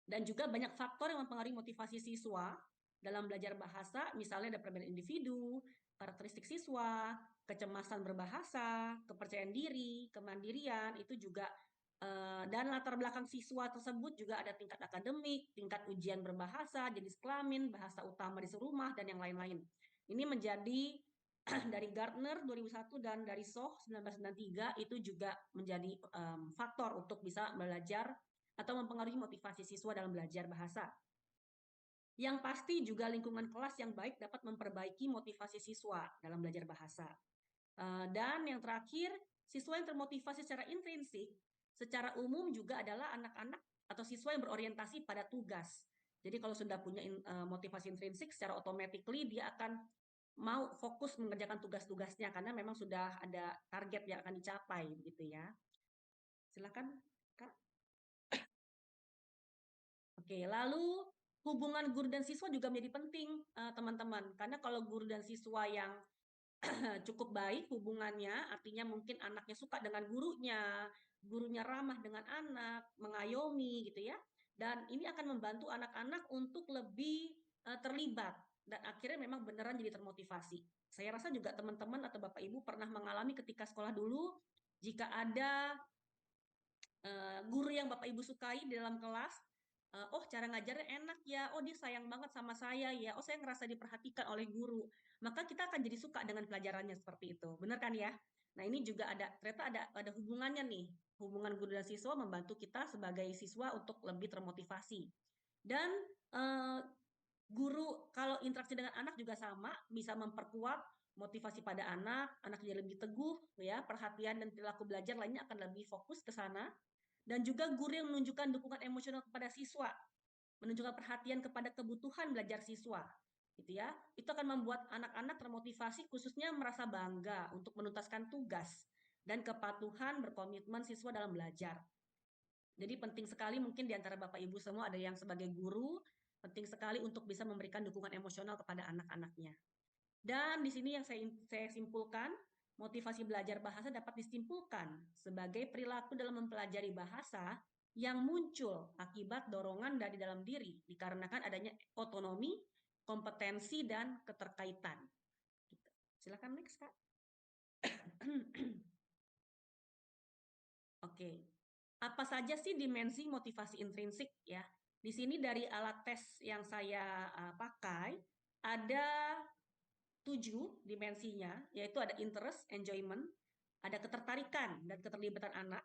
Dan juga banyak faktor yang mempengaruhi motivasi siswa dalam belajar bahasa, misalnya ada perbedaan individu, karakteristik siswa, kecemasan berbahasa, kepercayaan diri, kemandirian, itu juga dan latar belakang siswa tersebut juga ada tingkat akademik, tingkat ujian berbahasa, jenis kelamin, bahasa utama di serumah, dan yang lain-lain. Ini menjadi dari Gardner 2001 dan dari Soh 1993 itu juga menjadi faktor untuk bisa belajar atau mempengaruhi motivasi siswa dalam belajar bahasa. Yang pasti juga lingkungan kelas yang baik dapat memperbaiki motivasi siswa dalam belajar bahasa. Dan yang terakhir, siswa yang termotivasi secara intrinsik, secara umum juga adalah anak-anak atau siswa yang berorientasi pada tugas. Jadi kalau sudah punya motivasi intrinsik, secara automatically dia akan mau fokus mengerjakan tugas-tugasnya karena memang sudah ada target yang akan dicapai, gitu ya. Silakan, Kak. Oke, lalu hubungan guru dan siswa juga menjadi penting, teman-teman. Karena kalau guru dan siswa yang cukup baik hubungannya, artinya mungkin anaknya suka dengan gurunya, gurunya ramah dengan anak, mengayomi gitu ya. Dan ini akan membantu anak-anak untuk lebih terlibat dan akhirnya memang beneran jadi termotivasi. Saya rasa juga teman-teman atau Bapak Ibu pernah mengalami ketika sekolah dulu, jika ada guru yang Bapak Ibu sukai di dalam kelas, oh cara ngajarnya enak ya, oh dia sayang banget sama saya ya, oh saya ngerasa diperhatikan oleh guru, maka kita akan jadi suka dengan pelajarannya seperti itu, benar kan ya? Nah ini juga ternyata ada hubungannya nih, hubungan guru dan siswa membantu kita sebagai siswa untuk lebih termotivasi. Dan guru kalau interaksi dengan anak juga sama, bisa memperkuat motivasi pada anak jadi lebih teguh, ya perhatian dan perilaku belajar lainnya akan lebih fokus ke sana. Dan juga guru yang menunjukkan dukungan emosional kepada siswa, menunjukkan perhatian kepada kebutuhan belajar siswa, gitu ya. Itu akan membuat anak-anak termotivasi, khususnya merasa bangga untuk menuntaskan tugas dan kepatuhan berkomitmen siswa dalam belajar. Jadi penting sekali mungkin di antara Bapak Ibu semua ada yang sebagai guru, penting sekali untuk bisa memberikan dukungan emosional kepada anak-anaknya. Dan di sini yang saya simpulkan, motivasi belajar bahasa dapat disimpulkan sebagai perilaku dalam mempelajari bahasa yang muncul akibat dorongan dari dalam diri, dikarenakan adanya otonomi, kompetensi, dan keterkaitan. Silakan next, Kak. Oke. Apa saja sih dimensi motivasi intrinsik ya? Di sini dari alat tes yang saya pakai, ada 7 dimensinya, yaitu ada interest, enjoyment, ada ketertarikan dan keterlibatan anak,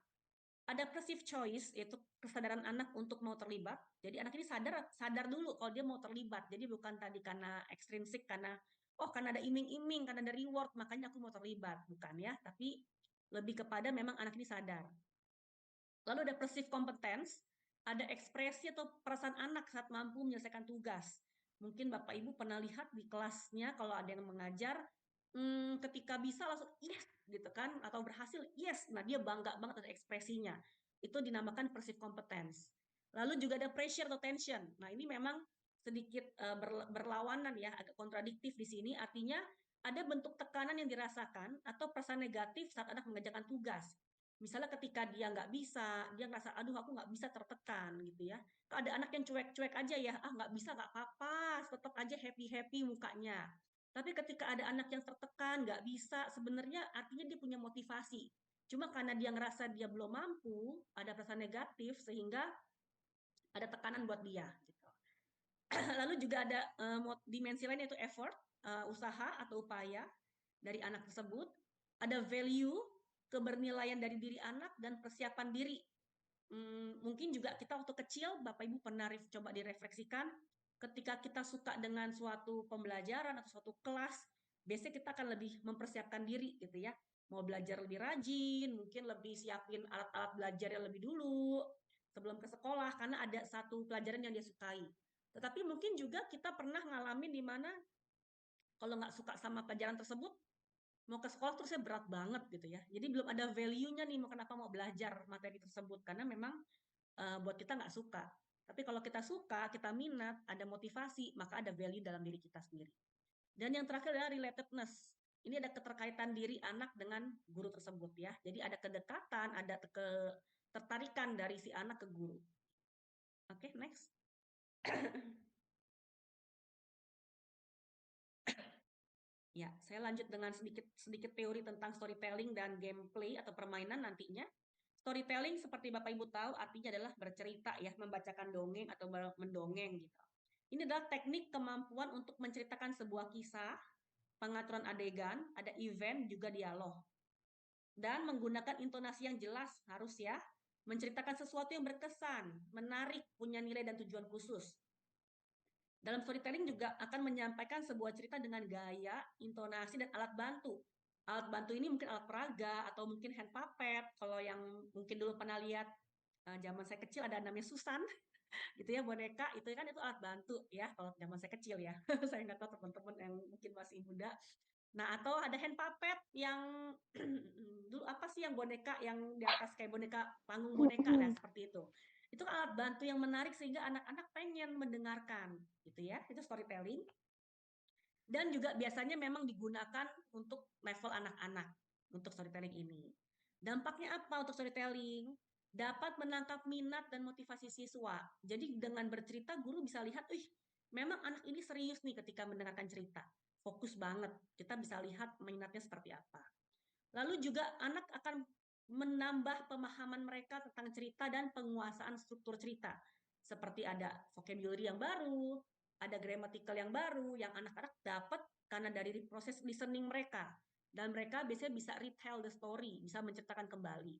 ada perceived choice, yaitu kesadaran anak untuk mau terlibat. Jadi anak ini sadar dulu kalau dia mau terlibat. Jadi bukan tadi karena ekstrinsik, karena karena ada iming-iming, karena ada reward, makanya aku mau terlibat. Bukan ya, tapi lebih kepada memang anak ini sadar. Lalu ada perceived competence, ada ekspresi atau perasaan anak saat mampu menyelesaikan tugas. Mungkin Bapak Ibu pernah lihat di kelasnya kalau ada yang mengajar, ketika bisa langsung yes gitu kan, atau berhasil yes, nah dia bangga banget ada ekspresinya. Itu dinamakan perceived competence. Lalu juga ada pressure atau tension. Nah ini memang sedikit berlawanan ya, agak kontradiktif di sini. Artinya ada bentuk tekanan yang dirasakan atau perasaan negatif saat anak mengerjakan tugas. Misalnya ketika dia nggak bisa, dia ngerasa, aduh aku nggak bisa, tertekan gitu ya. Kalau ada anak yang cuek-cuek aja ya, nggak bisa nggak apa-apa, tetap aja happy-happy mukanya. Tapi ketika ada anak yang tertekan, nggak bisa, sebenarnya artinya dia punya motivasi. Cuma karena dia ngerasa dia belum mampu, ada perasaan negatif, sehingga ada tekanan buat dia. Gitu. Lalu juga ada dimensi lain yaitu effort, usaha atau upaya dari anak tersebut. Ada value, kebernilaian dari diri anak, dan persiapan diri. Mungkin juga kita waktu kecil, Bapak Ibu pernah coba direfleksikan, ketika kita suka dengan suatu pembelajaran atau suatu kelas, biasanya kita akan lebih mempersiapkan diri gitu ya. Mau belajar lebih rajin, mungkin lebih siapin alat-alat belajar yang lebih dulu, sebelum ke sekolah karena ada satu pelajaran yang dia sukai. Tetapi mungkin juga kita pernah ngalamin di mana kalau nggak suka sama pelajaran tersebut, mau ke sekolah terusnya berat banget gitu ya. Jadi belum ada value-nya nih mau kenapa mau belajar materi tersebut karena memang buat kita nggak suka. Tapi kalau kita suka, kita minat, ada motivasi, maka ada value dalam diri kita sendiri. Dan yang terakhir adalah relatedness. Ini ada keterkaitan diri anak dengan guru tersebut ya. Jadi ada kedekatan, ada ketertarikan dari si anak ke guru. Oke, next. Ya, saya lanjut dengan sedikit teori tentang storytelling dan gameplay atau permainan nantinya. Storytelling seperti Bapak Ibu tahu artinya adalah bercerita ya, membacakan dongeng atau mendongeng gitu. Ini adalah teknik kemampuan untuk menceritakan sebuah kisah, pengaturan adegan, ada event, juga dialog. Dan menggunakan intonasi yang jelas harus ya, menceritakan sesuatu yang berkesan, menarik, punya nilai dan tujuan khusus. Dalam storytelling juga akan menyampaikan sebuah cerita dengan gaya, intonasi, dan alat bantu. Alat bantu ini mungkin alat peraga atau mungkin hand puppet. Kalau yang mungkin dulu pernah lihat zaman saya kecil ada namanya Susan, gitu ya, boneka itu kan itu alat bantu ya kalau zaman saya kecil ya. Saya nggak tahu teman-teman yang mungkin masih muda. Nah, atau ada hand puppet yang dulu apa sih yang boneka yang di atas kayak boneka panggung boneka lah seperti itu. Itu alat bantu yang menarik sehingga anak-anak pengen mendengarkan gitu ya. Itu storytelling. Dan juga biasanya memang digunakan untuk level anak-anak untuk storytelling ini. Dampaknya apa untuk storytelling? Dapat menangkap minat dan motivasi siswa. Jadi dengan bercerita guru bisa lihat, memang anak ini serius nih ketika mendengarkan cerita. Fokus banget. Kita bisa lihat minatnya seperti apa. Lalu juga anak akan menambah pemahaman mereka tentang cerita dan penguasaan struktur cerita. Seperti ada vocabulary yang baru, ada grammatical yang baru, yang anak-anak dapat karena dari proses listening mereka. Dan mereka biasanya bisa retell the story, bisa menceritakan kembali.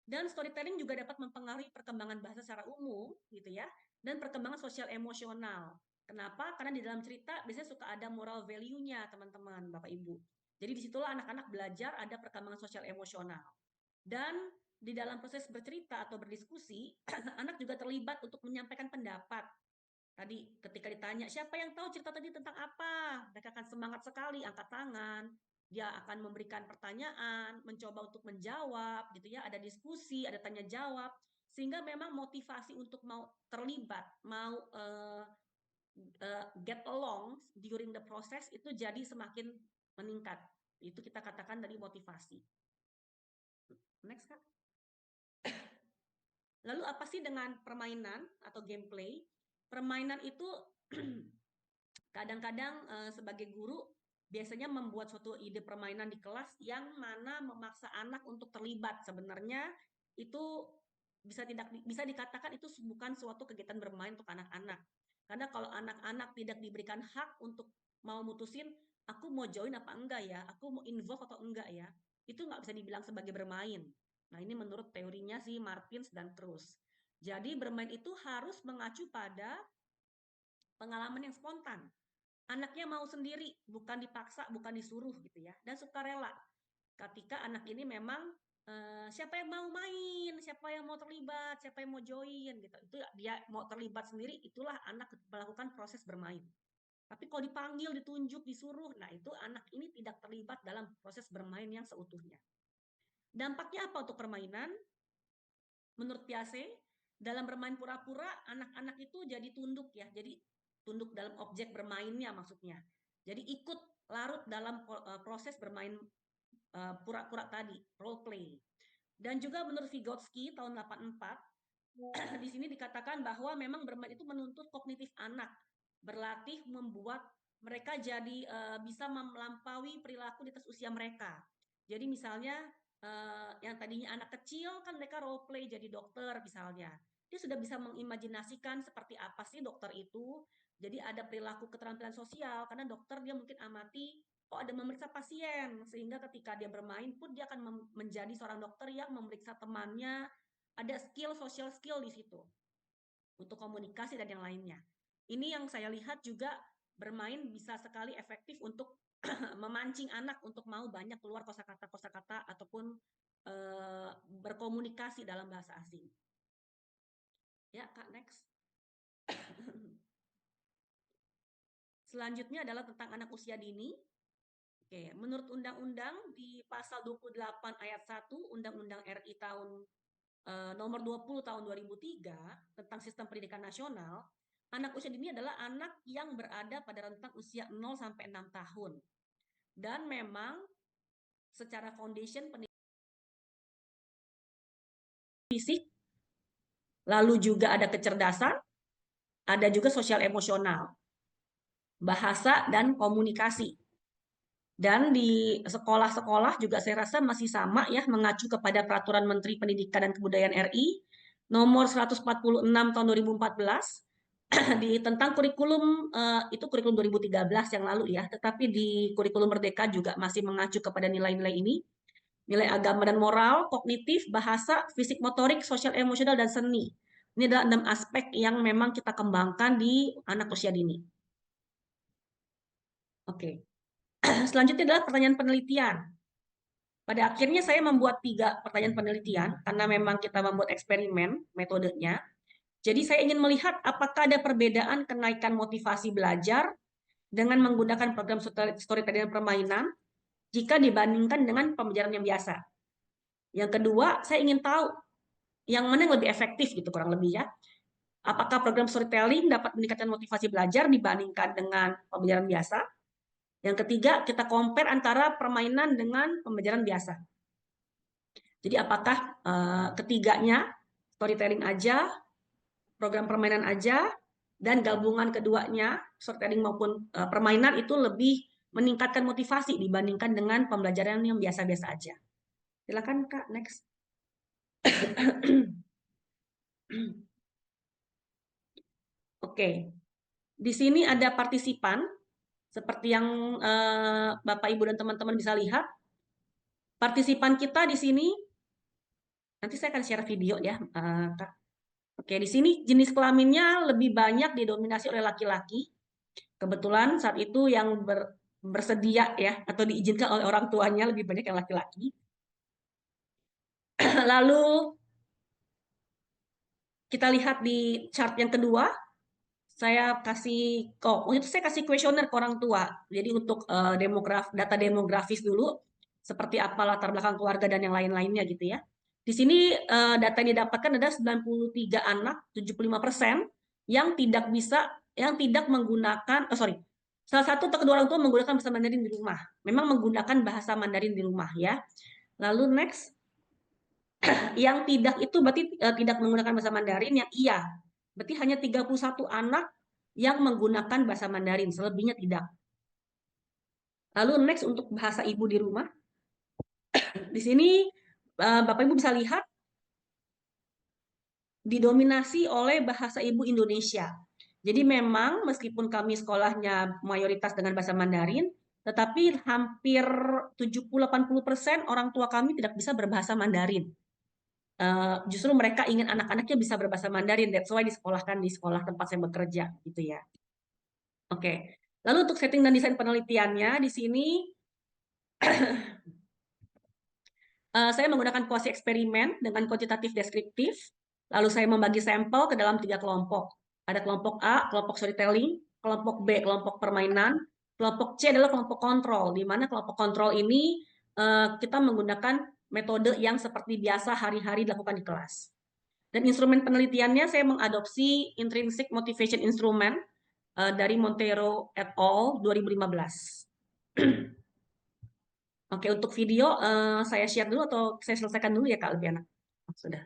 Dan storytelling juga dapat mempengaruhi perkembangan bahasa secara umum, gitu ya, dan perkembangan sosial emosional. Kenapa? Karena di dalam cerita biasanya suka ada moral value-nya, teman-teman, Bapak Ibu. Jadi disitulah anak-anak belajar ada perkembangan sosial emosional. Dan di dalam proses bercerita atau berdiskusi, anak juga terlibat untuk menyampaikan pendapat. Tadi ketika ditanya, siapa yang tahu cerita tadi tentang apa? Mereka akan semangat sekali, angkat tangan. Dia akan memberikan pertanyaan, mencoba untuk menjawab, gitu ya. Ada diskusi, ada tanya jawab, sehingga memang motivasi untuk mau terlibat, mau get along during the process itu jadi semakin meningkat. Itu kita katakan dari motivasi. Next, Kak. Lalu apa sih dengan permainan atau gameplay? Permainan itu kadang-kadang sebagai guru biasanya membuat suatu ide permainan di kelas yang mana memaksa anak untuk terlibat. Sebenarnya itu bisa dikatakan itu bukan suatu kegiatan bermain untuk anak-anak. Karena kalau anak-anak tidak diberikan hak untuk mau mutusin, aku mau join apa enggak ya, aku mau involve atau enggak ya, itu nggak bisa dibilang sebagai bermain. Nah, ini menurut teorinya si Martins dan Cruz. Jadi bermain itu harus mengacu pada pengalaman yang spontan. Anaknya mau sendiri, bukan dipaksa, bukan disuruh gitu ya, dan sukarela. Ketika anak ini memang siapa yang mau main, siapa yang mau terlibat, siapa yang mau join gitu. Itu dia mau terlibat sendiri, itulah anak melakukan proses bermain. Tapi kalau dipanggil, ditunjuk, disuruh, nah itu anak ini tidak terlibat dalam proses bermain yang seutuhnya. Dampaknya apa untuk permainan? Menurut Piaget, dalam bermain pura-pura, anak-anak itu jadi tunduk ya, jadi tunduk dalam objek bermainnya maksudnya. Jadi ikut larut dalam proses bermain pura-pura tadi, role play. Dan juga menurut Vygotsky tahun 84, di sini dikatakan bahwa memang bermain itu menuntut kognitif anak, berlatih membuat mereka jadi bisa melampaui perilaku di atas usia mereka. Jadi misalnya yang tadinya anak kecil kan mereka role play jadi dokter misalnya. Dia sudah bisa mengimajinasikan seperti apa sih dokter itu. Jadi ada perilaku keterampilan sosial karena dokter dia mungkin amati ada memeriksa pasien sehingga ketika dia bermain pun dia akan menjadi seorang dokter yang memeriksa temannya, ada social skill di situ untuk komunikasi dan yang lainnya. Ini yang saya lihat juga bermain bisa sekali efektif untuk memancing anak untuk mau banyak keluar kosakata ataupun berkomunikasi dalam bahasa asing. Ya, Kak, next. Selanjutnya adalah tentang anak usia dini. Oke, menurut undang-undang di pasal 28 ayat 1 Undang-Undang RI tahun nomor 20 tahun 2003 tentang sistem pendidikan nasional, anak usia dini adalah anak yang berada pada rentang usia 0 sampai 6 tahun. Dan memang secara foundation pendidikan fisik, lalu juga ada kecerdasan, ada juga sosial emosional, bahasa dan komunikasi. Dan di sekolah-sekolah juga saya rasa masih sama ya, mengacu kepada Peraturan Menteri Pendidikan dan Kebudayaan RI nomor 146 tahun 2014 tentang kurikulum, itu kurikulum 2013 yang lalu ya, tetapi di kurikulum Merdeka juga masih mengacu kepada nilai-nilai ini, nilai agama dan moral, kognitif, bahasa, fisik motorik, sosial emosional, dan seni. Ini adalah 6 aspek yang memang kita kembangkan di anak usia dini. Oke. Selanjutnya adalah pertanyaan penelitian. Pada akhirnya saya membuat 3 pertanyaan penelitian karena memang kita membuat eksperimen metodenya. Jadi saya ingin melihat apakah ada perbedaan kenaikan motivasi belajar dengan menggunakan program storytelling dan permainan jika dibandingkan dengan pembelajaran yang biasa. Yang kedua, saya ingin tahu yang mana yang lebih efektif gitu kurang lebih ya. Apakah program storytelling dapat meningkatkan motivasi belajar dibandingkan dengan pembelajaran biasa? Yang ketiga, kita compare antara permainan dengan pembelajaran biasa. Jadi apakah ketiganya, storytelling aja, program permainan aja, dan gabungan keduanya, storytelling maupun permainan itu lebih meningkatkan motivasi dibandingkan dengan pembelajaran yang biasa-biasa aja. Silakan Kak, next. Oke, di sini ada partisipan, seperti yang Bapak, Ibu, dan teman-teman bisa lihat. Partisipan kita di sini, nanti saya akan share video ya, Kak. Oke, di sini jenis kelaminnya lebih banyak didominasi oleh laki-laki. Kebetulan saat itu yang bersedia ya, atau diizinkan oleh orang tuanya lebih banyak yang laki-laki. Lalu kita lihat di chart yang kedua, saya kasih itu saya kasih kuesioner ke orang tua. Jadi untuk data demografis dulu, seperti apa latar belakang keluarga dan yang lain-lainnya gitu ya. Di sini data yang didapatkan ada 93 anak, 75% yang tidak menggunakan, salah satu atau kedua orang tua menggunakan bahasa Mandarin di rumah. Memang menggunakan bahasa Mandarin di rumah ya. Lalu next, yang tidak itu berarti tidak menggunakan bahasa Mandarin, yang iya berarti hanya 31 anak yang menggunakan bahasa Mandarin, selebihnya tidak. Lalu next untuk bahasa ibu di rumah. Di sini Bapak Ibu bisa lihat didominasi oleh bahasa ibu Indonesia. Jadi memang meskipun kami sekolahnya mayoritas dengan bahasa Mandarin, tetapi hampir 70-80% orang tua kami tidak bisa berbahasa Mandarin. Justru mereka ingin anak-anaknya bisa berbahasa Mandarin, that's why disekolahkan di sekolah tempat saya bekerja gitu ya. Oke. Lalu untuk setting dan desain penelitiannya di sini saya menggunakan kuasi eksperimen dengan kuantitatif deskriptif. Lalu saya membagi sampel ke dalam 3 kelompok. Ada kelompok A, kelompok storytelling, kelompok B, kelompok permainan, kelompok C adalah kelompok kontrol, di mana kelompok kontrol ini kita menggunakan metode yang seperti biasa hari-hari dilakukan di kelas. Dan instrumen penelitiannya saya mengadopsi Intrinsic Motivation Instrument dari Monteiro et al. 2015. Oke, untuk video saya share dulu atau saya selesaikan dulu ya Kak, lebih enak? Sudah.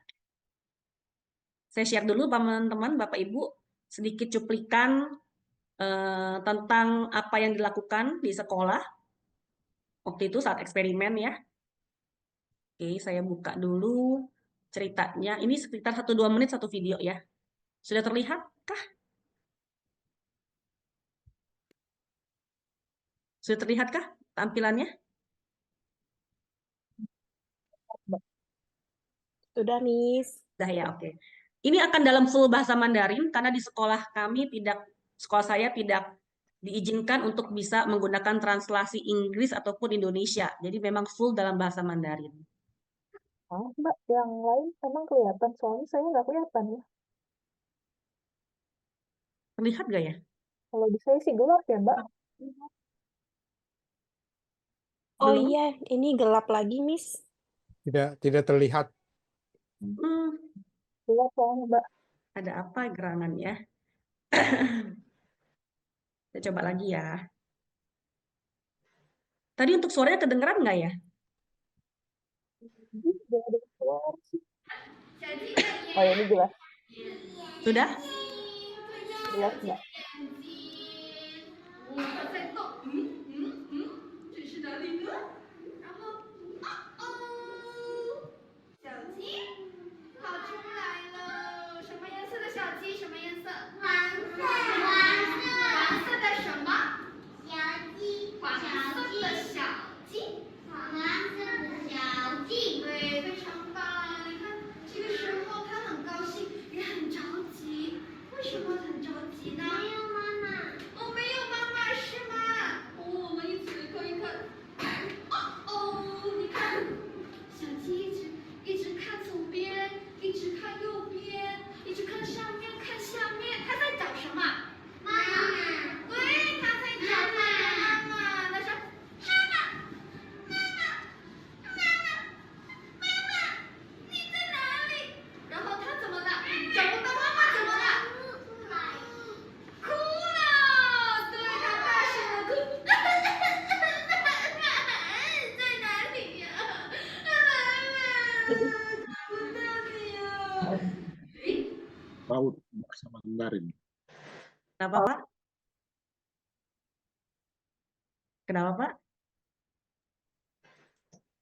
Saya share dulu teman-teman, Bapak Ibu, sedikit cuplikan tentang apa yang dilakukan di sekolah waktu itu saat eksperimen ya. Oke, saya buka dulu ceritanya. Ini sekitar 1-2 menit satu video ya. Sudah terlihat kah? Sudah terlihatkah tampilannya?
Sudah, Miss.
Sudah ya, oke. Ini akan dalam full bahasa Mandarin karena di sekolah saya tidak diizinkan untuk bisa menggunakan translasi Inggris ataupun Indonesia. Jadi memang full dalam bahasa Mandarin.
Mbak, yang lain memang kelihatan, soalnya saya nggak kelihatan ya.
Terlihat nggak ya?
Kalau di saya sih gelap ya, Mbak.
Oh
Belum?
iya, ini gelap lagi, Miss.
Tidak terlihat.
Hmm,
Gelap soalnya, Mbak.
ada apa gerangan ya? Kita coba lagi ya. Tadi untuk suaranya kedengeran nggak ya?
Nggak ada suara sih. Oh ya, ini jelas.
Sudah?
Jelas, Mbak.
它在动，这是哪里呢？然后，小鸡跑出来了，什么颜色的小鸡？什么颜色？黄色。黄色的什么？小鸡。黄色的小鸡。黄色的小鸡。对，非常棒。你看，这个时候它很高兴，也很着急。为什么很着急呢？没有妈妈。哦，没有妈妈是吗？哦，我们一起来看一看。你看，小鸡一直看左边，一直看右边，一直看上面看下面，它在找什么？妈妈。对，它在找它的妈妈。它说：“妈妈，妈妈，妈妈，妈妈，你在哪里？”然后它怎么了？找不到妈妈怎么了？哭了。对，它大声的哭。在哪里呀？不到你呀。
PAUD bahasa Mandarin.
Kenapa, Pak? Kenapa, Pak?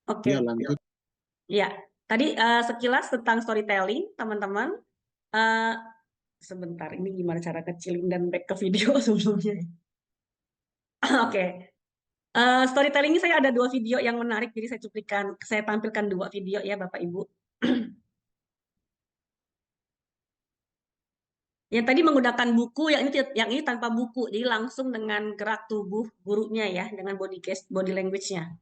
Oke.
Ya, lanjut.
Ya, tadi sekilas tentang storytelling, teman-teman. Sebentar, ini gimana cara kecilin dan back ke video sebelumnya? Oke. Storytelling ini saya ada 2 video yang menarik, jadi saya tampilkan 2 video ya, Bapak Ibu. Yang tadi menggunakan buku, yang ini tanpa buku, jadi langsung dengan gerak tubuh gurunya ya, dengan body language-nya.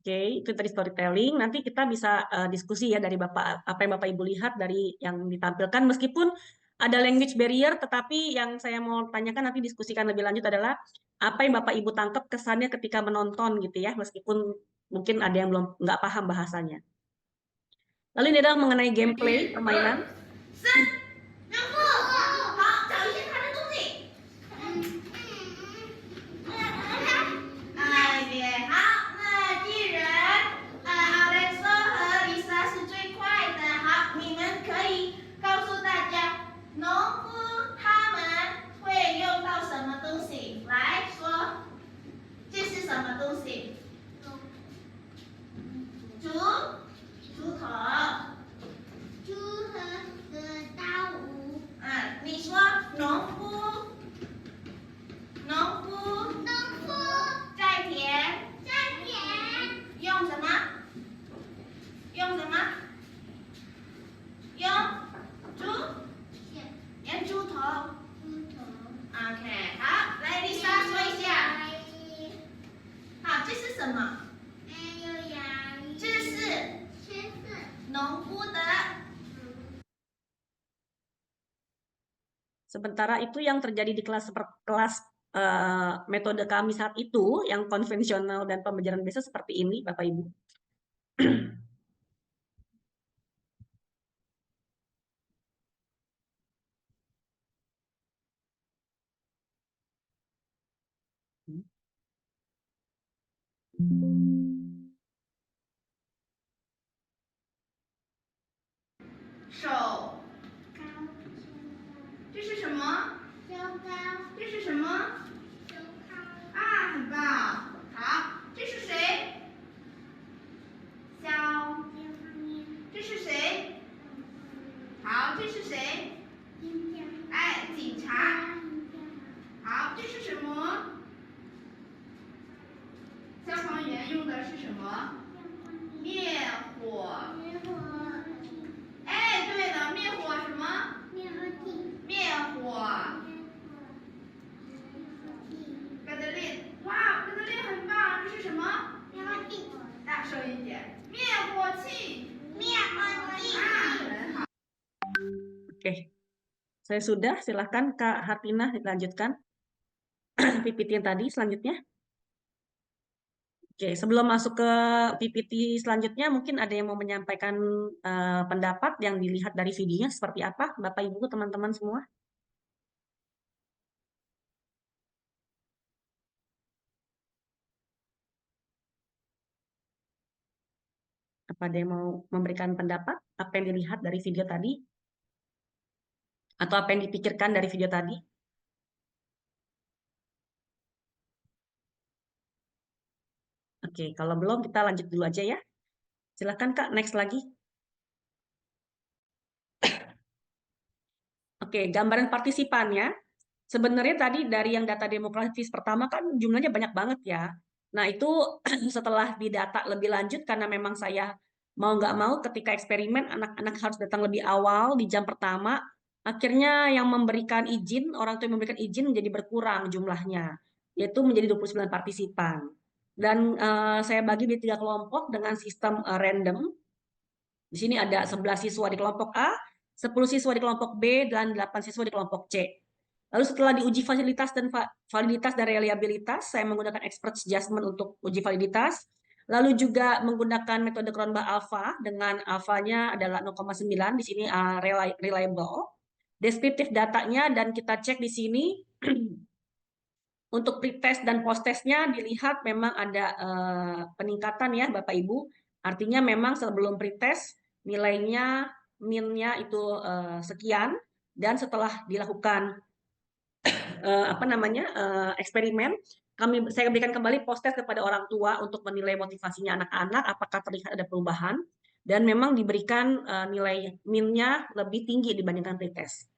3 itu tadi storytelling. Nanti kita bisa diskusi ya dari Bapak, apa yang Bapak Ibu lihat dari yang ditampilkan. Meskipun ada language barrier, tetapi yang saya mau tanyakan nanti diskusikan lebih lanjut adalah apa yang Bapak Ibu tangkap kesannya ketika menonton gitu ya, meskipun mungkin ada yang belum nggak paham bahasanya. Lalu ini adalah mengenai gameplay permainan.
这是什么？这是农夫的。
Sementara itu yang terjadi di kelas metode kami saat itu, yang konvensional dan pembelajaran biasa seperti ini, Bapak Ibu.
手，这是什么？这是什么？啊，很棒。好，这是谁？这是谁？好，这是谁？哎，警察。好，这是什么？消防员用的是什么？灭火。哎，对了，灭火什么？灭火。盖德利，哇，盖德利很棒，这是什么？大声一点，灭火器。啊，很好。
Oke, saya sudah. Silahkan Kak Hartina dilanjutkan. PPT yang tadi selanjutnya. Oke, sebelum masuk ke PPT selanjutnya, mungkin ada yang mau menyampaikan pendapat yang dilihat dari videonya seperti apa, Bapak Ibu, teman-teman semua? Apa ada yang mau memberikan pendapat? Apa yang dilihat dari video tadi? Atau apa yang dipikirkan dari video tadi? Oke, kalau belum kita lanjut dulu aja ya. Silahkan Kak, next lagi. Oke, gambaran partisipannya. Sebenarnya tadi dari yang data demografis pertama kan jumlahnya banyak banget ya. Nah itu setelah didata lebih lanjut karena memang saya mau nggak mau ketika eksperimen anak-anak harus datang lebih awal di jam pertama. Akhirnya yang memberikan izin, orang tua yang memberikan izin menjadi berkurang jumlahnya. Yaitu menjadi 29 partisipan. Dan saya bagi di 3 kelompok dengan sistem random. Di sini ada 11 siswa di kelompok A, 10 siswa di kelompok B, dan 8 siswa di kelompok C. Lalu setelah diuji fasilitas dan validitas dan reliabilitas, saya menggunakan expert judgment untuk uji validitas. Lalu juga menggunakan metode Cronbach alpha dengan alfanya adalah 0,9, di sini reliable. Deskriptif datanya dan kita cek di sini untuk pretest dan post-testnya dilihat memang ada peningkatan ya Bapak Ibu. Artinya memang sebelum pretest nilainya min-nya itu sekian, dan setelah dilakukan eksperimen, saya berikan kembali post-test kepada orang tua untuk menilai motivasinya anak-anak apakah terlihat ada perubahan, dan memang diberikan nilai min-nya lebih tinggi dibandingkan pretest.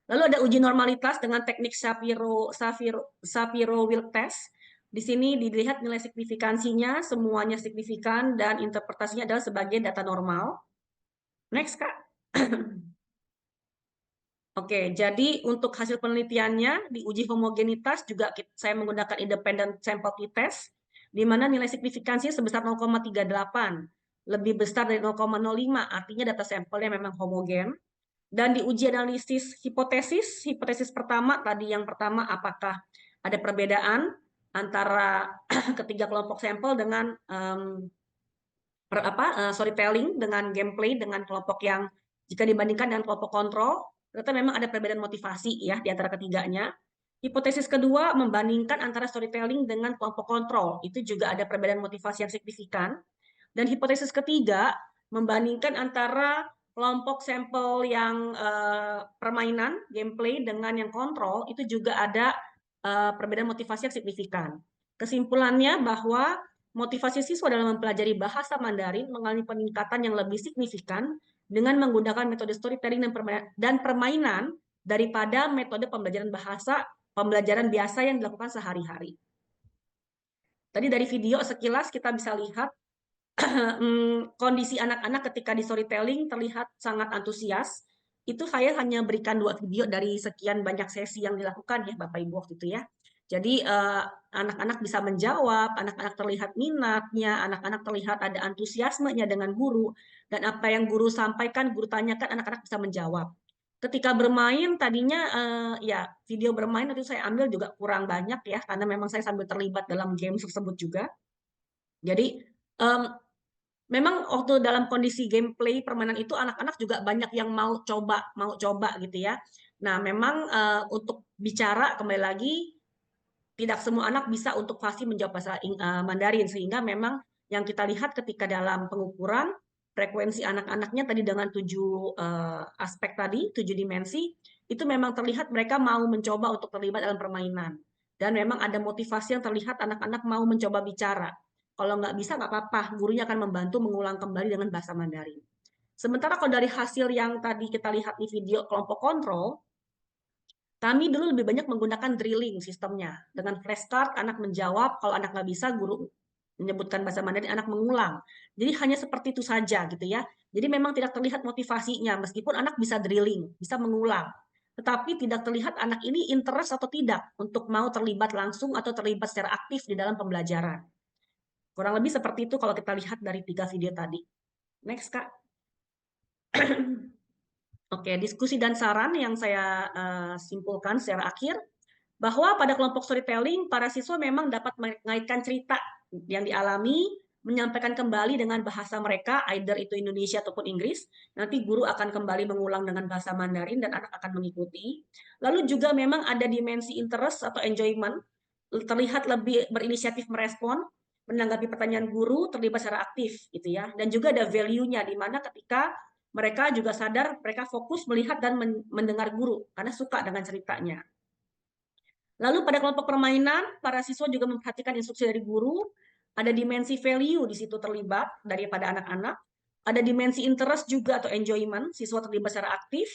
Lalu ada uji normalitas dengan teknik Shapiro-Wilk test. Di sini dilihat nilai signifikansinya, semuanya signifikan, dan interpretasinya adalah sebagai data normal. Next, Kak. Oke, jadi untuk hasil penelitiannya, di uji homogenitas juga saya menggunakan independent sample t-test, di mana nilai signifikansinya sebesar 0,38, lebih besar dari 0,05, artinya data sampelnya memang homogen. Dan di uji analisis hipotesis pertama, tadi yang pertama apakah ada perbedaan antara ketiga kelompok sampel dengan storytelling, dengan gameplay, dengan kelompok yang jika dibandingkan dengan kelompok kontrol, ternyata memang ada perbedaan motivasi ya di antara ketiganya. Hipotesis kedua membandingkan antara storytelling dengan kelompok kontrol, itu juga ada perbedaan motivasi yang signifikan. Dan hipotesis ketiga membandingkan antara kelompok sampel yang permainan, gameplay, dengan yang kontrol, itu juga ada perbedaan motivasi yang signifikan. Kesimpulannya bahwa motivasi siswa dalam mempelajari bahasa Mandarin mengalami peningkatan yang lebih signifikan dengan menggunakan metode storytelling dan permainan daripada metode pembelajaran biasa yang dilakukan sehari-hari. Tadi dari video sekilas kita bisa lihat kondisi anak-anak ketika di storytelling terlihat sangat antusias. Itu saya hanya berikan 2 video dari sekian banyak sesi yang dilakukan ya Bapak Ibu waktu itu ya. Jadi anak-anak bisa menjawab, anak-anak terlihat minatnya, anak-anak terlihat ada antusiasmenya dengan guru, dan apa yang guru sampaikan, guru tanyakan, anak-anak bisa menjawab. Ketika bermain tadinya ya video bermain itu saya ambil juga kurang banyak ya, karena memang saya sambil terlibat dalam game tersebut juga. Jadi memang waktu dalam kondisi gameplay permainan itu anak-anak juga banyak yang mau coba gitu ya. Nah, memang untuk bicara kembali lagi tidak semua anak bisa untuk fasih menjawab bahasa Mandarin, sehingga memang yang kita lihat ketika dalam pengukuran frekuensi anak-anaknya tadi dengan 7 aspek tadi, 7 dimensi, itu memang terlihat mereka mau mencoba untuk terlibat dalam permainan. Dan memang ada motivasi yang terlihat anak-anak mau mencoba bicara. Kalau nggak bisa nggak apa-apa, gurunya akan membantu mengulang kembali dengan bahasa Mandarin. Sementara kalau dari hasil yang tadi kita lihat di video kelompok kontrol, kami dulu lebih banyak menggunakan drilling sistemnya. Dengan flashcard, anak menjawab, kalau anak nggak bisa, guru menyebutkan bahasa Mandarin, anak mengulang. Jadi hanya seperti itu saja gitu ya. Jadi memang tidak terlihat motivasinya, meskipun anak bisa drilling, bisa mengulang. Tetapi tidak terlihat anak ini interest atau tidak untuk mau terlibat langsung atau terlibat secara aktif di dalam pembelajaran. Kurang lebih seperti itu kalau kita lihat dari 3 video tadi. Next, Kak. Oke, diskusi dan saran yang saya simpulkan secara akhir, bahwa pada kelompok storytelling, para siswa memang dapat mengaitkan cerita yang dialami, menyampaikan kembali dengan bahasa mereka, either itu Indonesia ataupun Inggris. Nanti guru akan kembali mengulang dengan bahasa Mandarin dan anak akan mengikuti. Lalu juga memang ada dimensi interest atau enjoyment, terlihat lebih berinisiatif merespon, menanggapi pertanyaan guru, terlibat secara aktif gitu ya. Dan juga ada value-nya, di mana ketika mereka juga sadar, mereka fokus melihat dan mendengar guru karena suka dengan ceritanya. Lalu pada kelompok permainan, para siswa juga memperhatikan instruksi dari guru, ada dimensi value di situ terlibat daripada anak-anak, ada dimensi interest juga atau enjoyment, siswa terlibat secara aktif,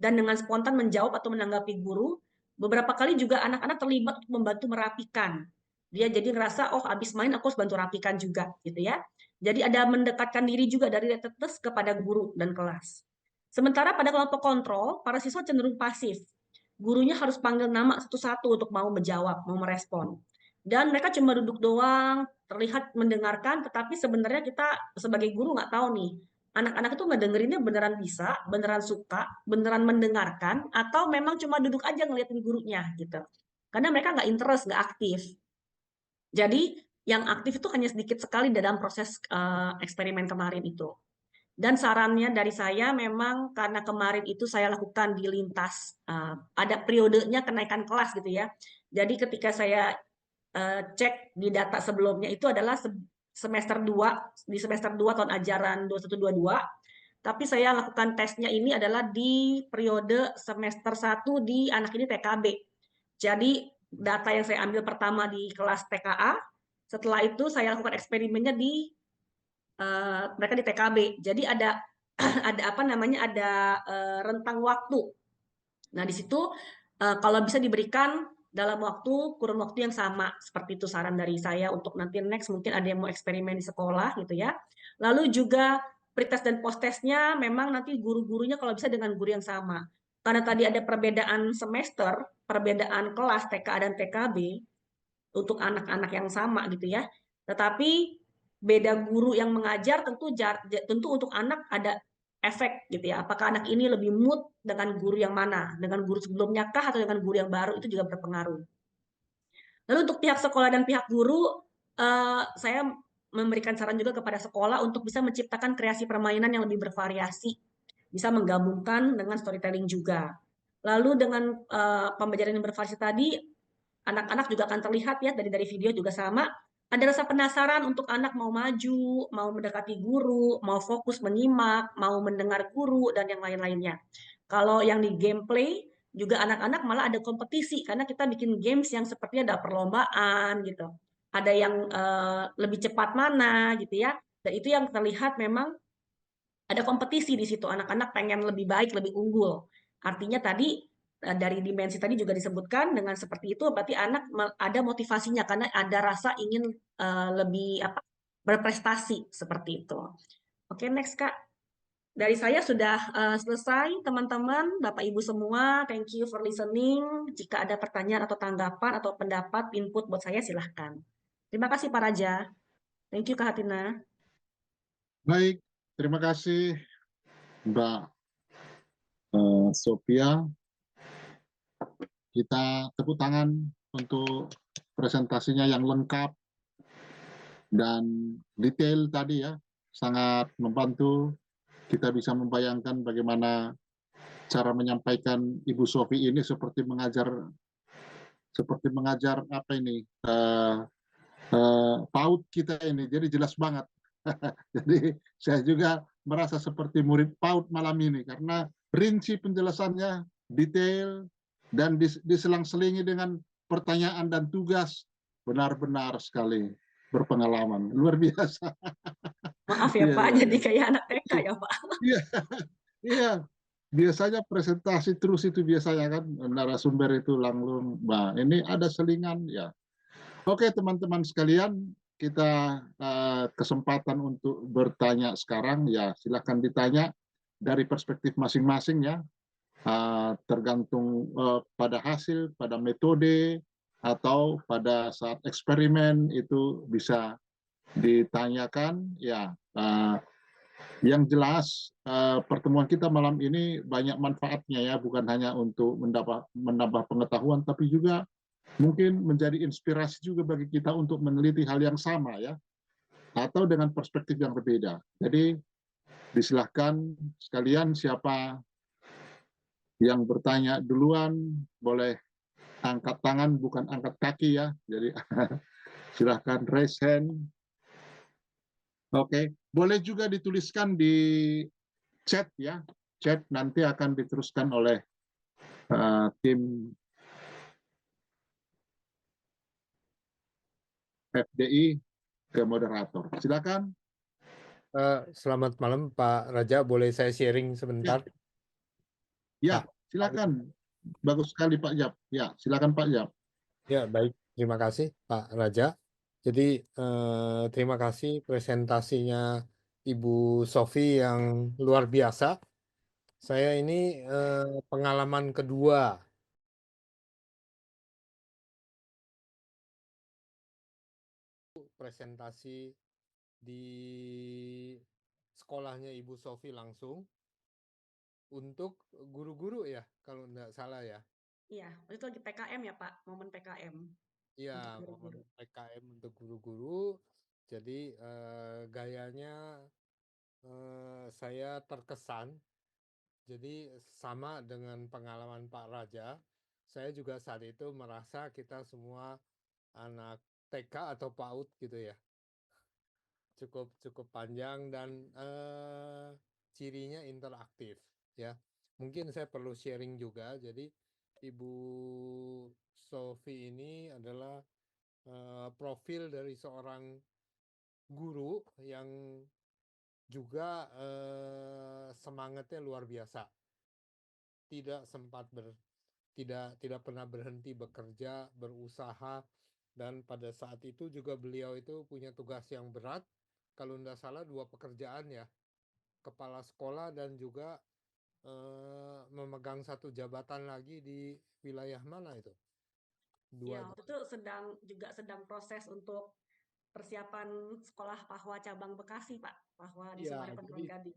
dan dengan spontan menjawab atau menanggapi guru. Beberapa kali juga anak-anak terlibat untuk membantu merapikan. Dia jadi ngerasa, oh habis main aku harus bantu rapikan juga, gitu ya. Jadi ada mendekatkan diri juga dari tetes kepada guru dan kelas. Sementara pada kelompok kontrol, para siswa cenderung pasif. Gurunya harus panggil nama satu-satu untuk mau menjawab, mau merespon. Dan mereka cuma duduk doang, terlihat mendengarkan, tetapi sebenarnya kita sebagai guru nggak tahu nih, anak-anak itu ngedengerinnya beneran bisa, beneran suka, beneran mendengarkan, atau memang cuma duduk aja ngeliatin gurunya gitu. Karena mereka nggak interest, nggak aktif. Jadi yang aktif itu hanya sedikit sekali dalam proses eksperimen kemarin itu. Dan sarannya dari saya memang karena kemarin itu saya lakukan di lintas, ada periodenya kenaikan kelas gitu ya. Jadi ketika saya cek di data sebelumnya itu adalah semester 2, di semester 2 tahun ajaran 21-22, tapi saya lakukan tesnya ini adalah di periode semester 1 di anak ini TKB. Jadi data yang saya ambil pertama di kelas TKA, setelah itu saya lakukan eksperimennya di mereka di TKB. Jadi ada apa namanya, ada rentang waktu. Nah, di situ kalau bisa diberikan dalam kurun waktu yang sama, seperti itu saran dari saya untuk nanti next mungkin ada yang mau eksperimen di sekolah gitu ya. Lalu juga pretest dan post-testnya memang nanti guru-gurunya kalau bisa dengan guru yang sama. Karena tadi ada perbedaan semester, perbedaan kelas TK dan TKB untuk anak-anak yang sama gitu ya. Tetapi beda guru yang mengajar tentu untuk anak ada efek gitu ya. Apakah anak ini lebih mood dengan guru yang mana? Dengan guru sebelumnya kah atau dengan guru yang baru, itu juga berpengaruh. Lalu untuk pihak sekolah dan pihak guru, saya memberikan saran juga kepada sekolah untuk bisa menciptakan kreasi permainan yang lebih bervariasi, bisa menggabungkan dengan storytelling juga. Lalu dengan pembelajaran yang bervariasi tadi, anak-anak juga akan terlihat ya dari video juga sama, ada rasa penasaran untuk anak mau maju, mau mendekati guru, mau fokus menyimak, mau mendengar guru, dan yang lain-lainnya. Kalau yang di gameplay, juga anak-anak malah ada kompetisi, karena kita bikin games yang sepertinya ada perlombaan gitu. Ada yang lebih cepat mana gitu ya, dan itu yang terlihat memang ada kompetisi di situ, anak-anak pengen lebih baik, lebih unggul. Artinya tadi dari dimensi tadi juga disebutkan dengan seperti itu berarti anak ada motivasinya karena ada rasa ingin lebih berprestasi seperti itu. Oke, next Kak. Dari saya sudah selesai, teman-teman, Bapak Ibu semua. Thank you for listening. Jika ada pertanyaan atau tanggapan atau pendapat, input buat saya silahkan. Terima kasih Pak Raja. Thank you Kak Hatina.
Baik, terima kasih Mbak Sophia. Kita tepuk tangan untuk presentasinya yang lengkap dan detail tadi ya, sangat membantu. Kita bisa membayangkan bagaimana cara menyampaikan Ibu Sofi ini seperti mengajar apa ini PAUD kita ini, jadi jelas banget. Jadi saya juga merasa seperti murid PAUD malam ini karena rinci penjelasannya, detail, dan diselang-selingi dengan pertanyaan dan tugas, benar-benar sekali berpengalaman, luar biasa.
Maaf ya
Iya,
Pak,
iya,
jadi
iya.
kayak anak TK ya Pak.
Iya, iya. Biasanya presentasi terus itu biasanya kan narasumber itu langsung, bah ini ada selingan ya. Oke teman-teman sekalian, kita kesempatan untuk bertanya sekarang ya, silahkan ditanya dari perspektif masing-masing ya, tergantung pada hasil, pada metode, atau pada saat eksperimen itu bisa ditanyakan ya. Yang jelas pertemuan kita malam ini banyak manfaatnya ya, bukan hanya untuk menambah pengetahuan, tapi juga mungkin menjadi inspirasi juga bagi kita untuk meneliti hal yang sama ya, atau dengan perspektif yang berbeda. Jadi disilahkan sekalian, siapa yang bertanya duluan boleh angkat tangan, bukan angkat kaki ya. Jadi silahkan raise hand. Oke, boleh juga dituliskan di chat ya. Chat nanti akan diteruskan oleh tim FDI ke moderator. Silakan.
Selamat malam Pak Raja, boleh saya sharing sebentar?
Ya,
Pak.
silakan. Bagus sekali Pak Jab. Ya, silakan Pak Jab.
Ya, baik. Terima kasih Pak Raja. Jadi terima kasih presentasinya Ibu Sofi yang luar biasa. Saya ini pengalaman kedua presentasi di sekolahnya Ibu Sofi langsung untuk guru-guru ya, kalau tidak salah ya.
Iya, itu lagi PKM ya Pak, momen PKM.
Iya,
Untuk
momen
guru-guru.
PKM untuk guru-guru. Jadi gayanya saya terkesan. Jadi sama dengan pengalaman Pak Raja, saya juga saat itu merasa kita semua anak TK atau PAUD gitu ya. Cukup panjang dan cirinya interaktif ya. Mungkin saya perlu sharing juga. Jadi Ibu Sofi ini adalah profil dari seorang guru yang juga semangatnya luar biasa. Tidak pernah berhenti bekerja, berusaha, dan pada saat itu juga beliau itu punya tugas yang berat. Kalau tidak salah 2 pekerjaan ya, kepala sekolah dan juga memegang 1 jabatan lagi di wilayah mana itu?
Ya, waktu itu sedang proses untuk persiapan sekolah Pahwa cabang Bekasi Pak, Pahwa di
Ya,
Summarecon
jadi
Gading.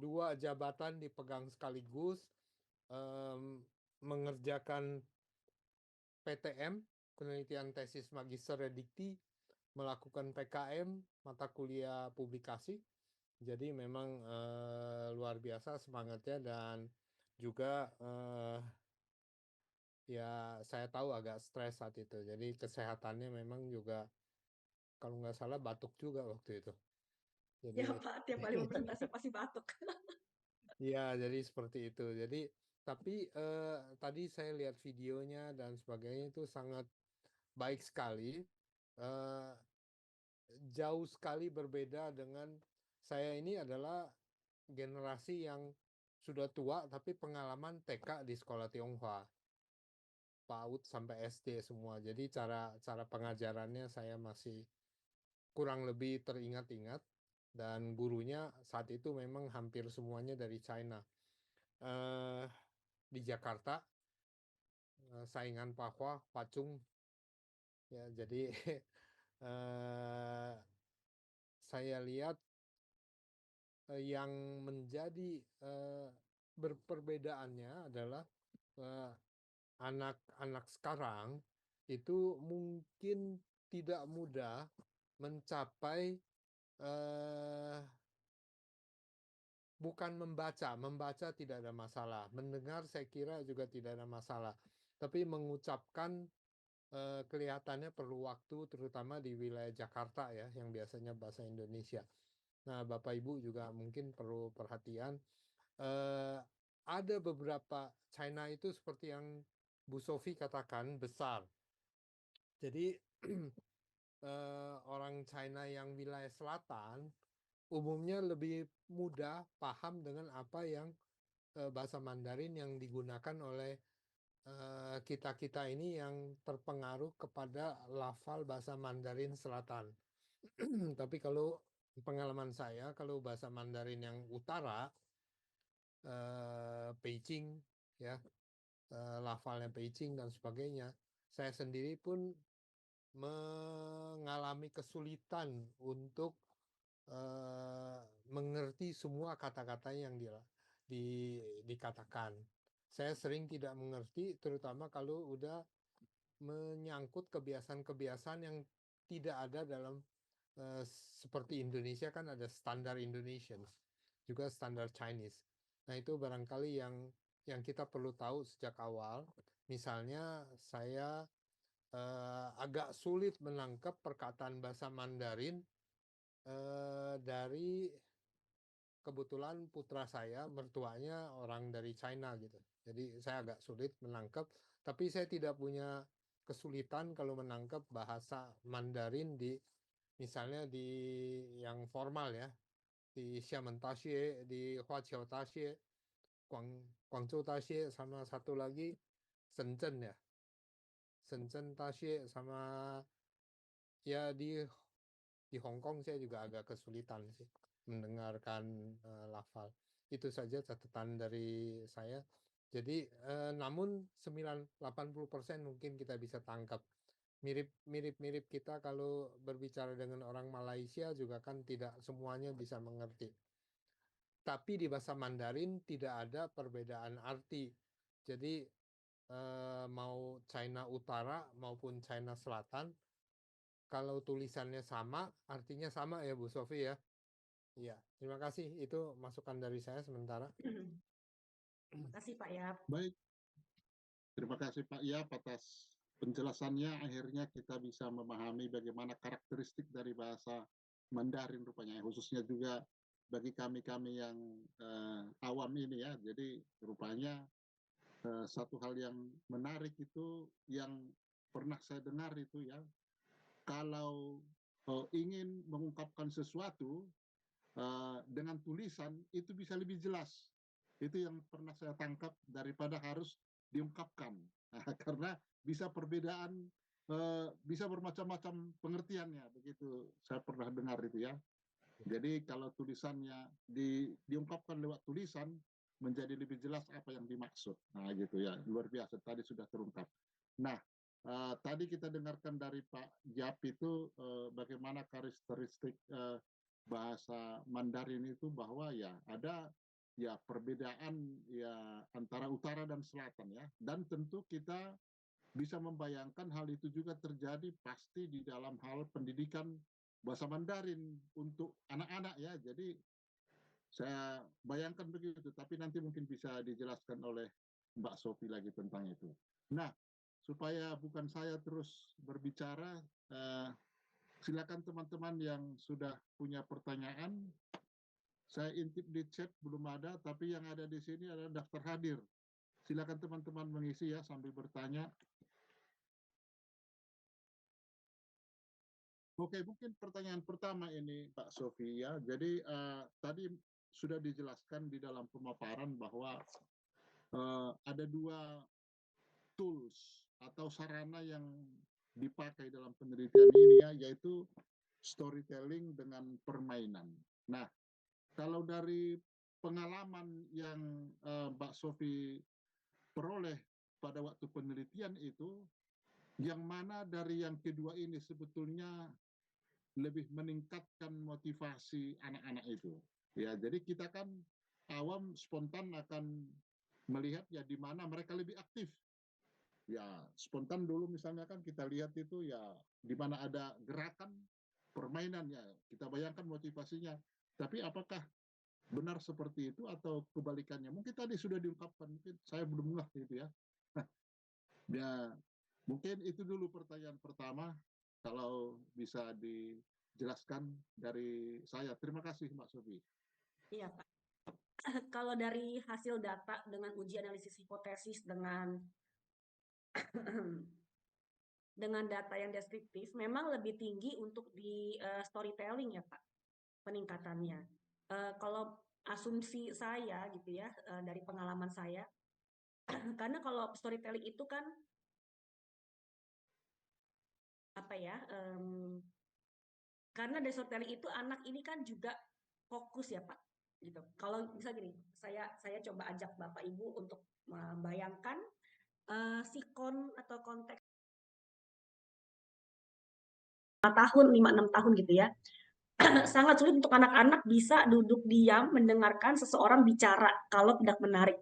dua jabatan dipegang sekaligus, mengerjakan PTM, penelitian tesis magister dikti, melakukan PKM, mata kuliah publikasi. Jadi memang luar biasa semangatnya, dan juga ya saya tahu agak stres saat itu. Jadi kesehatannya memang juga kalau nggak salah batuk juga waktu itu. Jadi,
Ya Pak, tiap kali mau presentasi pasti batuk.
ya, jadi seperti itu. Jadi tapi tadi saya lihat videonya dan sebagainya itu sangat baik sekali. Jauh sekali berbeda dengan saya. Ini adalah generasi yang sudah tua tapi pengalaman TK di sekolah Tionghoa, PAUD sampai SD semua. Jadi cara pengajarannya saya masih kurang lebih teringat-ingat. dan gurunya saat itu memang hampir semuanya dari China. Di Jakarta saingan Pak Hua, Pak Chung, ya jadi saya lihat yang menjadi perbedaannya adalah anak-anak sekarang itu mungkin tidak mudah mencapai bukan membaca tidak ada masalah, mendengar saya kira juga tidak ada masalah, tapi mengucapkan kelihatannya perlu waktu, terutama di wilayah Jakarta ya, yang biasanya bahasa Indonesia. Nah, Bapak Ibu juga mungkin perlu perhatian. Ada beberapa China itu seperti yang Bu Sofi katakan besar. Jadi orang China yang wilayah selatan umumnya lebih mudah paham dengan apa yang bahasa Mandarin yang digunakan oleh kita-kita ini yang terpengaruh kepada lafal bahasa Mandarin selatan. Tapi kalau pengalaman saya, kalau bahasa Mandarin yang utara, Beijing, ya, lafalnya Beijing dan sebagainya, saya sendiri pun mengalami kesulitan untuk mengerti semua kata-kata yang dikatakan. Saya sering tidak mengerti, terutama kalau udah menyangkut kebiasaan-kebiasaan yang tidak ada dalam seperti Indonesia kan ada standar Indonesian, juga standar Chinese. Nah itu barangkali yang kita perlu tahu sejak awal. Misalnya saya agak sulit menangkap perkataan bahasa Mandarin dari kebetulan putra saya mertuanya orang dari China gitu. Jadi saya agak sulit menangkap, tapi saya tidak punya kesulitan kalau menangkap bahasa Mandarin di misalnya di yang formal ya, di Xiamen Daxue, di Huaqiao Daxue, Guangzhou Daxue, sama satu lagi Shenzhen ya. Shenzhen Daxue, sama ya di Hong Kong saya juga agak kesulitan sih mendengarkan lafal. Itu saja catatan dari saya. Jadi namun 80% mungkin kita bisa tangkap. Mirip kita kalau berbicara dengan orang Malaysia juga kan tidak semuanya bisa mengerti. Tapi di bahasa Mandarin tidak ada perbedaan arti. Jadi mau China Utara maupun China Selatan, kalau tulisannya sama, artinya sama ya Bu Sofi ya. Iya, terima kasih. Itu masukan dari saya sementara.
Terima kasih Pak Yap.
Baik, terima kasih Pak Yap atas penjelasannya. Akhirnya kita bisa memahami bagaimana karakteristik dari bahasa Mandarin rupanya, khususnya juga bagi kami-kami yang awam ini ya. Jadi rupanya satu hal yang menarik itu yang pernah saya dengar itu ya, kalau ingin mengungkapkan sesuatu dengan tulisan itu bisa lebih jelas. Itu yang pernah saya tangkap daripada harus diungkapkan. Nah, karena bisa perbedaan, bisa bermacam-macam pengertiannya. Begitu saya pernah dengar itu ya. Jadi kalau tulisannya diungkapkan lewat tulisan, menjadi lebih jelas apa yang dimaksud. Nah gitu ya, luar biasa. Tadi sudah terungkap. Nah, tadi kita dengarkan dari Pak Yap itu bagaimana karakteristik bahasa Mandarin itu, bahwa ya ada ya perbedaan ya antara utara dan selatan ya. Dan tentu kita bisa membayangkan hal itu juga terjadi pasti di dalam hal pendidikan bahasa Mandarin untuk anak-anak ya. Jadi saya bayangkan begitu, tapi nanti mungkin bisa dijelaskan oleh Mbak Sofi lagi tentang itu. Nah, supaya bukan saya terus berbicara, silakan teman-teman yang sudah punya pertanyaan. Saya intip di chat belum ada, tapi yang ada di sini adalah daftar hadir. Silakan teman-teman mengisi ya sambil bertanya. Oke, mungkin pertanyaan pertama ini Pak Sofi ya. Jadi tadi sudah dijelaskan di dalam pemaparan bahwa ada dua tools atau sarana yang dipakai dalam penelitian ini ya, yaitu storytelling dengan permainan. Nah, kalau dari pengalaman yang Mbak Sofi peroleh pada waktu penelitian itu, yang mana dari yang kedua ini sebetulnya lebih meningkatkan motivasi anak-anak itu? Ya, jadi kita kan awam spontan akan melihat ya di mana mereka lebih aktif. Ya, spontan dulu misalnya kan kita lihat itu ya di mana ada gerakan permainan ya, kita bayangkan motivasinya. Tapi apakah benar seperti itu atau kebalikannya? Mungkin tadi sudah diungkapkan, mungkin saya belum ngeh gitu ya. Ya, mungkin itu dulu pertanyaan pertama, kalau bisa dijelaskan dari saya. Terima kasih Mbak Sofi.
Iya, Pak. Kalau dari hasil data dengan uji analisis hipotesis dengan dengan data yang deskriptif, memang lebih tinggi untuk di storytelling ya Pak, peningkatannya. Kalau asumsi saya gitu ya, dari pengalaman saya, karena kalau storytelling itu kan apa ya, karena dari storytelling itu anak ini kan juga fokus ya Pak, gitu. Kalau bisa gini, saya coba ajak Bapak Ibu untuk membayangkan sikon atau konteks 5 tahun, 5-6 tahun gitu ya. Sangat sulit untuk anak-anak bisa duduk diam mendengarkan seseorang bicara kalau tidak menarik.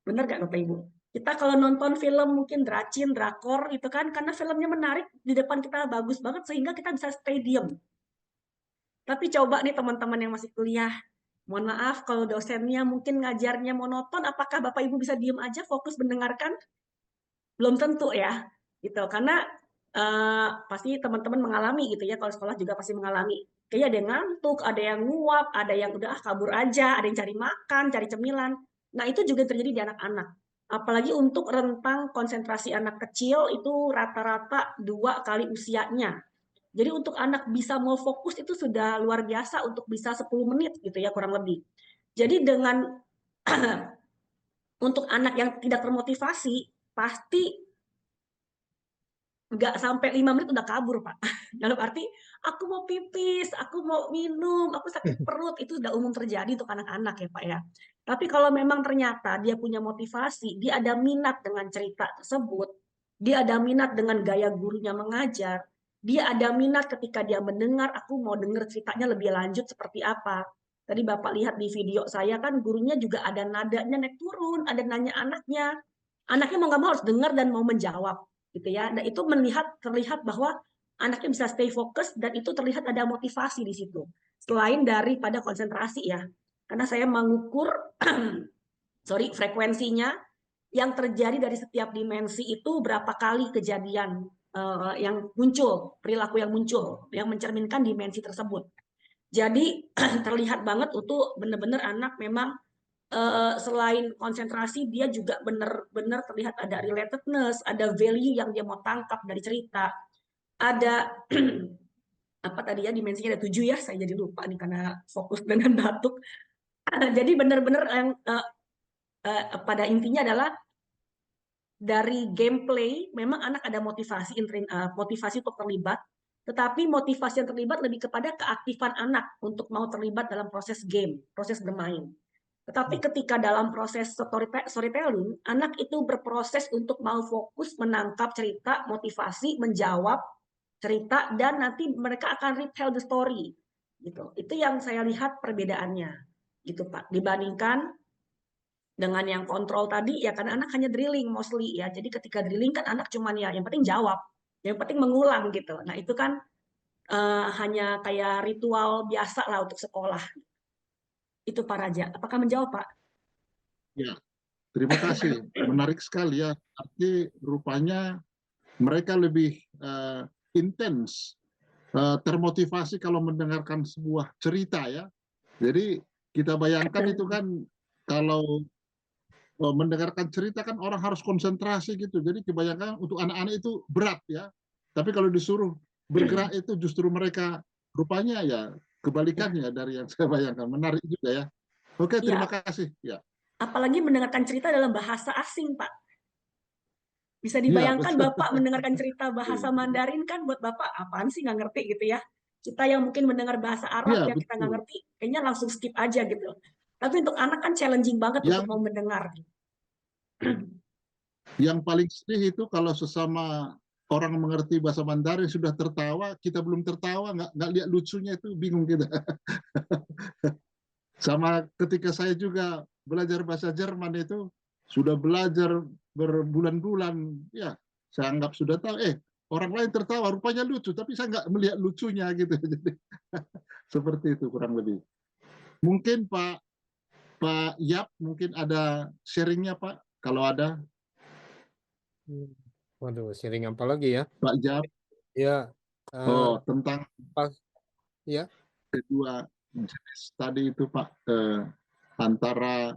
Benar nggak Bapak Ibu? Kita kalau nonton film mungkin drakor itu kan karena filmnya menarik, di depan kita bagus banget sehingga kita bisa stay diam. Tapi coba nih teman-teman yang masih kuliah, mohon maaf kalau dosennya mungkin ngajarnya monoton, apakah Bapak Ibu bisa diam aja fokus mendengarkan? Belum tentu ya, gitu. Karena pasti teman-teman mengalami gitu ya, kalau sekolah juga pasti mengalami. Kayaknya ada yang ngantuk, ada yang nguap, ada yang udah kabur aja, ada yang cari makan, cari cemilan. Nah itu juga terjadi di anak-anak. Apalagi untuk rentang konsentrasi anak kecil itu rata-rata 2 kali usianya. Jadi untuk anak bisa mau fokus itu sudah luar biasa untuk bisa 10 menit gitu ya kurang lebih. Jadi dengan untuk anak yang tidak termotivasi pasti nggak sampai 5 menit udah kabur Pak. Dalam arti aku mau pipis, aku mau minum, aku sakit perut, itu udah umum terjadi untuk anak-anak ya Pak ya. Tapi kalau memang ternyata dia punya motivasi, dia ada minat dengan cerita tersebut, dia ada minat dengan gaya gurunya mengajar, dia ada minat ketika dia mendengar, aku mau dengar ceritanya lebih lanjut seperti apa. Tadi Bapak lihat di video saya kan gurunya juga ada nadanya naik turun, ada nanya anaknya. Anaknya mau nggak mau harus dengar dan mau menjawab gitu ya. Dan itu terlihat bahwa anaknya bisa stay fokus dan itu terlihat ada motivasi di situ. Selain daripada konsentrasi ya. Karena saya mengukur frekuensinya yang terjadi dari setiap dimensi itu berapa kali kejadian yang muncul, perilaku yang muncul yang mencerminkan dimensi tersebut. Jadi terlihat banget itu benar-benar anak memang selain konsentrasi dia juga benar-benar terlihat ada relatedness, ada value yang dia mau tangkap dari cerita, ada apa tadi ya dimensinya ada 7 ya, saya jadi lupa nih karena fokus dengan batuk. Jadi benar-benar yang pada intinya adalah dari gameplay memang anak ada motivasi untuk terlibat, tetapi motivasi yang terlibat lebih kepada keaktifan anak untuk mau terlibat dalam proses game, proses bermain. Tetapi ketika dalam proses storytelling, anak itu berproses untuk mau fokus menangkap cerita, motivasi, menjawab cerita, dan nanti mereka akan retell the story. Gitu. Itu yang saya lihat perbedaannya, gitu Pak. Dibandingkan dengan yang kontrol tadi, ya karena anak hanya drilling mostly ya. Jadi ketika drilling kan anak cuman ya yang penting jawab, yang penting mengulang gitu. Nah itu kan hanya kayak ritual biasa lah untuk sekolah. Itu Pak Raja. Apakah menjawab Pak?
Ya, terima kasih. Menarik sekali ya. Arti rupanya mereka lebih intens, termotivasi kalau mendengarkan sebuah cerita ya. Jadi kita bayangkan itu kan kalau mendengarkan cerita kan orang harus konsentrasi gitu. Jadi kebayangkan untuk anak-anak itu berat ya. Tapi kalau disuruh bergerak itu justru mereka rupanya ya kebalikannya dari yang saya bayangkan. Menarik juga ya. Oke, terima kasih. Ya.
Apalagi mendengarkan cerita dalam bahasa asing, Pak. Bisa dibayangkan Bapak mendengarkan cerita bahasa Mandarin kan buat Bapak apaan sih nggak ngerti gitu ya. Kita yang mungkin mendengar bahasa Arab
Iya,
yang kita nggak
betul.
ngerti, kayaknya langsung skip aja gitu. Tapi untuk anak kan challenging banget untuk
Yang
mau mendengar.
yang paling sedih itu kalau sesama orang mengerti bahasa Mandarin sudah tertawa, kita belum tertawa, nggak lihat lucunya, itu bingung kita. Sama ketika saya juga belajar bahasa Jerman itu, sudah belajar berbulan-bulan, ya saya anggap sudah tahu, orang lain tertawa, rupanya lucu, tapi saya nggak melihat lucunya gitu. Jadi seperti itu kurang lebih. Mungkin Pak Yap, mungkin ada sharingnya Pak, kalau ada.
Waduh, sharing apa lagi ya?
Pak Yap,
Ya,
tentang
ya.
kedua jenis tadi itu Pak, antara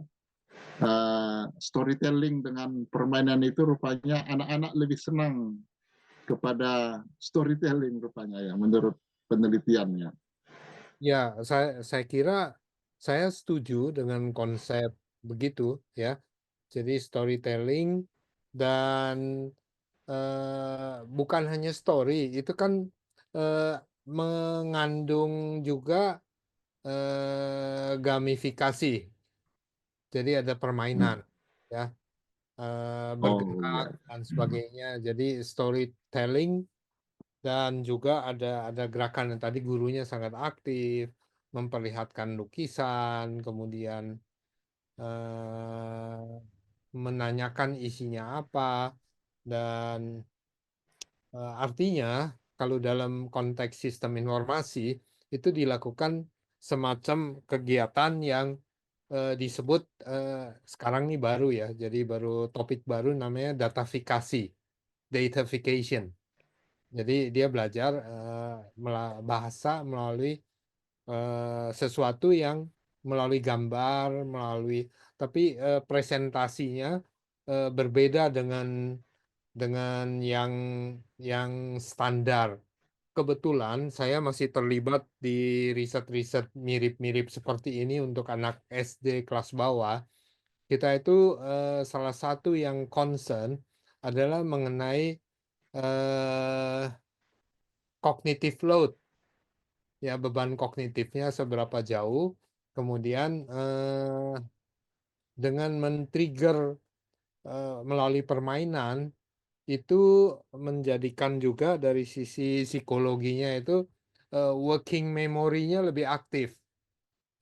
storytelling dengan permainan itu rupanya anak-anak lebih senang kepada storytelling rupanya ya, menurut penelitiannya.
Ya, saya kira saya setuju dengan konsep begitu ya. Jadi storytelling dan bukan hanya story, itu kan mengandung juga gamifikasi. Jadi ada permainan ya, bergerak dan sebagainya. Jadi storytelling dan juga ada gerakan yang tadi gurunya sangat aktif, memperlihatkan lukisan, kemudian menanyakan isinya apa, dan artinya kalau dalam konteks sistem informasi itu dilakukan semacam kegiatan yang disebut sekarang ini baru ya, jadi baru topik baru namanya datafication. Jadi dia belajar bahasa melalui sesuatu yang melalui gambar, tapi presentasinya berbeda dengan yang standar. Kebetulan saya masih terlibat di riset-riset mirip-mirip seperti ini untuk anak SD kelas bawah. Kita itu salah satu yang concern adalah mengenai cognitive load, ya, beban kognitifnya seberapa jauh, kemudian dengan men-trigger melalui permainan itu menjadikan juga dari sisi psikologinya itu working memory-nya lebih aktif.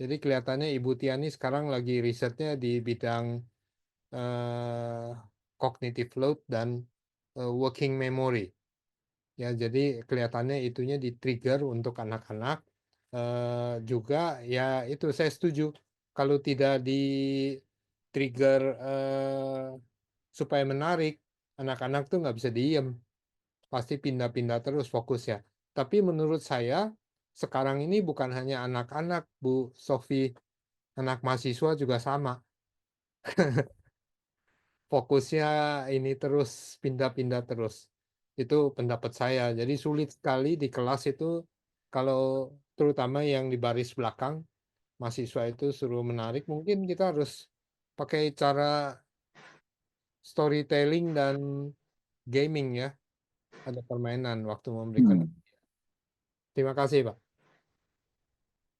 Jadi kelihatannya Ibu Tiani sekarang lagi risetnya di bidang cognitive load dan working memory. Ya, jadi kelihatannya itunya di-trigger untuk anak-anak. Juga ya itu saya setuju. Kalau tidak di-trigger supaya menarik, anak-anak tuh nggak bisa diem. Pasti pindah-pindah terus fokusnya. Tapi menurut saya, sekarang ini bukan hanya anak-anak, Bu Sofi, anak mahasiswa juga sama. Fokusnya ini terus, pindah-pindah terus. Itu pendapat saya. Jadi sulit sekali di kelas itu, kalau terutama yang di baris belakang, mahasiswa itu suruh menarik, mungkin kita harus pakai cara storytelling dan gaming ya. Ada permainan waktu memberikan. Terima kasih, Pak.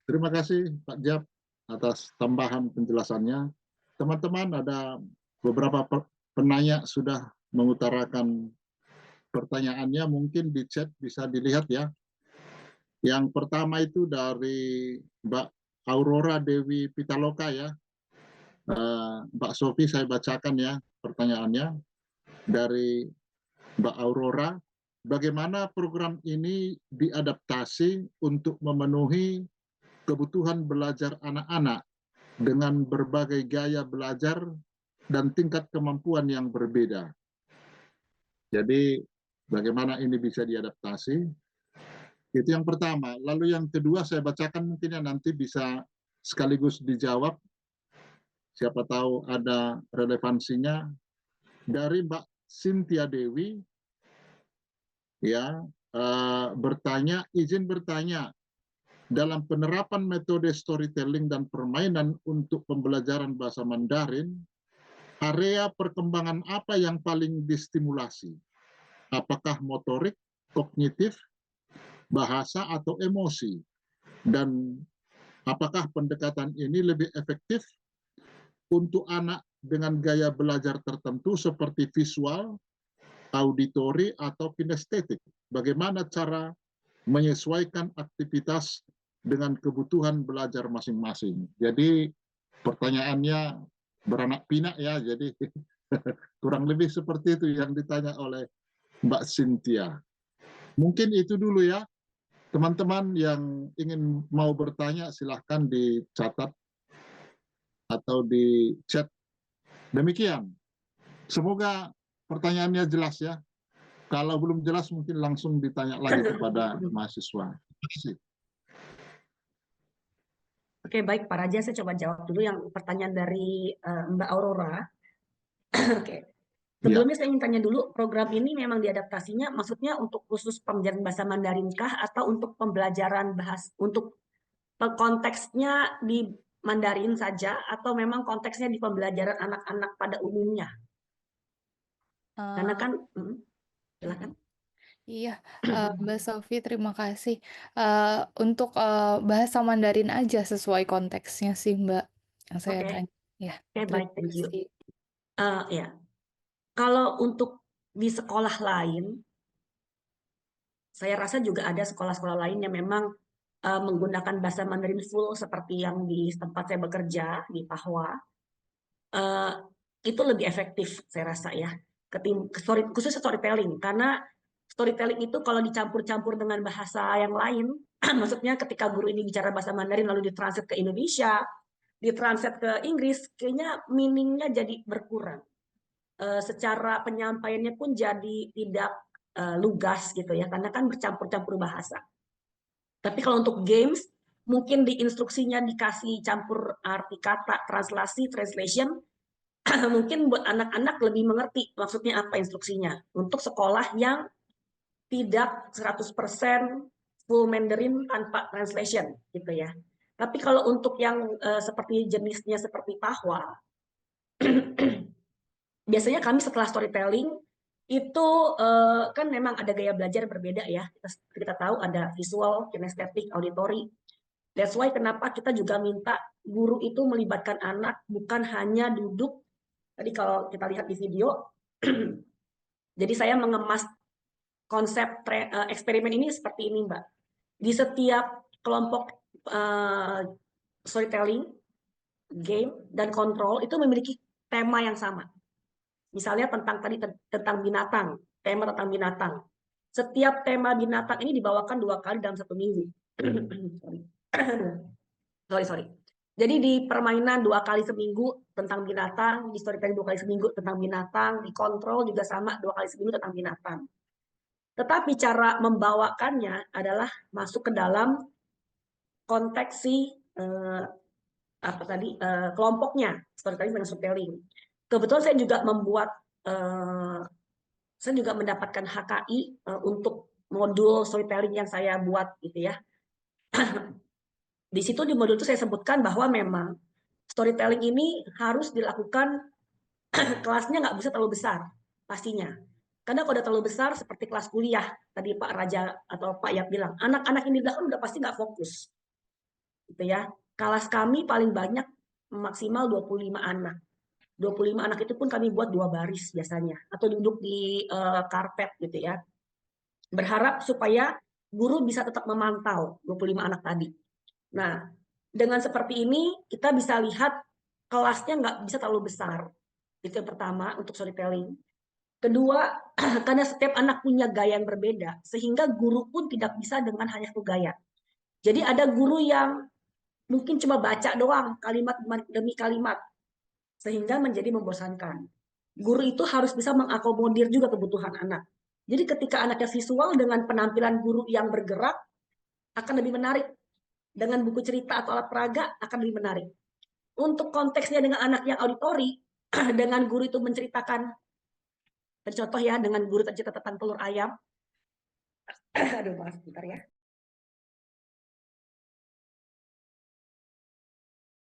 Terima kasih Pak Jab atas tambahan penjelasannya. Teman-teman, ada beberapa penanya sudah mengutarakan pertanyaannya, mungkin di chat bisa dilihat ya. Yang pertama itu dari Mbak Aurora Dewi Pitaloka ya. Mbak Sofi, saya bacakan ya pertanyaannya dari Mbak Aurora. Bagaimana program ini diadaptasi untuk memenuhi kebutuhan belajar anak-anak dengan berbagai gaya belajar dan tingkat kemampuan yang berbeda? Jadi bagaimana ini bisa diadaptasi? Itu yang pertama. Lalu yang kedua saya bacakan, mungkin yang nanti bisa sekaligus dijawab. Siapa tahu ada relevansinya. Dari Mbak Cynthia Dewi, ya, izin bertanya, dalam penerapan metode storytelling dan permainan untuk pembelajaran bahasa Mandarin, area perkembangan apa yang paling distimulasi? Apakah motorik, kognitif, bahasa atau emosi, dan apakah pendekatan ini lebih efektif untuk anak dengan gaya belajar tertentu seperti visual, auditori, atau kinestetik. Bagaimana cara menyesuaikan aktivitas dengan kebutuhan belajar masing-masing. Jadi pertanyaannya beranak pinak ya, jadi kurang lebih seperti itu yang ditanya oleh Mbak Cynthia. Mungkin itu dulu ya. Teman-teman yang ingin mau bertanya silahkan dicatat atau di chat. Demikian. Semoga pertanyaannya jelas ya. Kalau belum jelas mungkin langsung ditanya lagi kepada mahasiswa. Terima kasih.
Oke, baik Pak Raja, saya coba jawab dulu yang pertanyaan dari Mbak Aurora. Oke. Sebelumnya saya ingin tanya dulu, program ini memang diadaptasinya maksudnya untuk khusus pembelajaran bahasa Mandarin kah atau untuk pembelajaran untuk konteksnya di Mandarin saja atau memang konteksnya di pembelajaran anak-anak pada umumnya? Karena kan, silakan.
Iya, Mbak Sofi, terima kasih. Untuk bahasa Mandarin aja sesuai konteksnya sih, Mbak, yang saya
Oke.
tanya. Ya,
Oke, baik,
terima
thank you.
kasih.
Ya, kalau untuk di sekolah lain, saya rasa juga ada sekolah-sekolah lain yang memang menggunakan bahasa Mandarin full seperti yang di tempat saya bekerja di Pahwa. Itu lebih efektif saya rasa ya, khusus storytelling, karena storytelling itu kalau dicampur-campur dengan bahasa yang lain, maksudnya ketika guru ini bicara bahasa Mandarin lalu ditranslate ke Indonesia, ditranslate ke Inggris, kayaknya meaning-nya jadi berkurang. Secara penyampaiannya pun jadi tidak lugas gitu ya, karena kan bercampur-campur bahasa. Tapi kalau untuk games, mungkin di instruksinya dikasih campur arti kata, translation, mungkin buat anak-anak lebih mengerti maksudnya apa instruksinya. Untuk sekolah yang tidak 100% full Mandarin tanpa translation gitu ya. Tapi kalau untuk yang seperti jenisnya seperti Pahwa, biasanya kami setelah storytelling itu kan memang ada gaya belajar berbeda ya. Kita tahu ada visual, kinestetik, auditori. That's why kenapa kita juga minta guru itu melibatkan anak, bukan hanya duduk. Tadi kalau kita lihat di video, jadi saya mengemas konsep eksperimen ini seperti ini, Mbak. Di setiap kelompok storytelling, game, dan kontrol itu memiliki tema yang sama. Misalnya tentang binatang, tema tentang binatang. Setiap tema binatang ini dibawakan 2 kali dalam 1 minggu. sorry. Jadi di permainan 2 kali seminggu tentang binatang, di storytelling 2 kali seminggu tentang binatang, di kontrol juga sama 2 kali seminggu tentang binatang. Tetapi cara membawakannya adalah masuk ke dalam konteks kelompoknya, storytelling dan storytelling. Kebetulan saya juga saya juga mendapatkan HKI untuk modul storytelling yang saya buat gitu ya. Di situ di modul itu saya sebutkan bahwa memang storytelling ini harus dilakukan kelasnya nggak bisa terlalu besar pastinya. Karena kalau udah terlalu besar seperti kelas kuliah, tadi Pak Raja atau Pak Yap bilang, anak-anak ini udah pasti nggak fokus. Gitu ya. Kelas kami paling banyak maksimal 25 anak. 25 anak itu pun kami buat 2 baris biasanya, atau duduk di karpet gitu ya. Berharap supaya guru bisa tetap memantau 25 anak tadi. Nah, dengan seperti ini kita bisa lihat kelasnya nggak bisa terlalu besar. Itu yang pertama untuk storytelling. Kedua, karena setiap anak punya gaya yang berbeda, sehingga guru pun tidak bisa dengan hanya satu gaya. Jadi ada guru yang mungkin cuma baca doang, kalimat demi kalimat, sehingga menjadi membosankan. Guru itu harus bisa mengakomodir juga kebutuhan anak. Jadi ketika anaknya visual dengan penampilan guru yang bergerak, akan lebih menarik. Dengan buku cerita atau alat peraga, akan lebih menarik. Untuk konteksnya dengan anak yang auditori, dengan guru itu menceritakan, contoh ya, dengan guru cerita tentang telur ayam. Aduh, maaf, sebentar ya.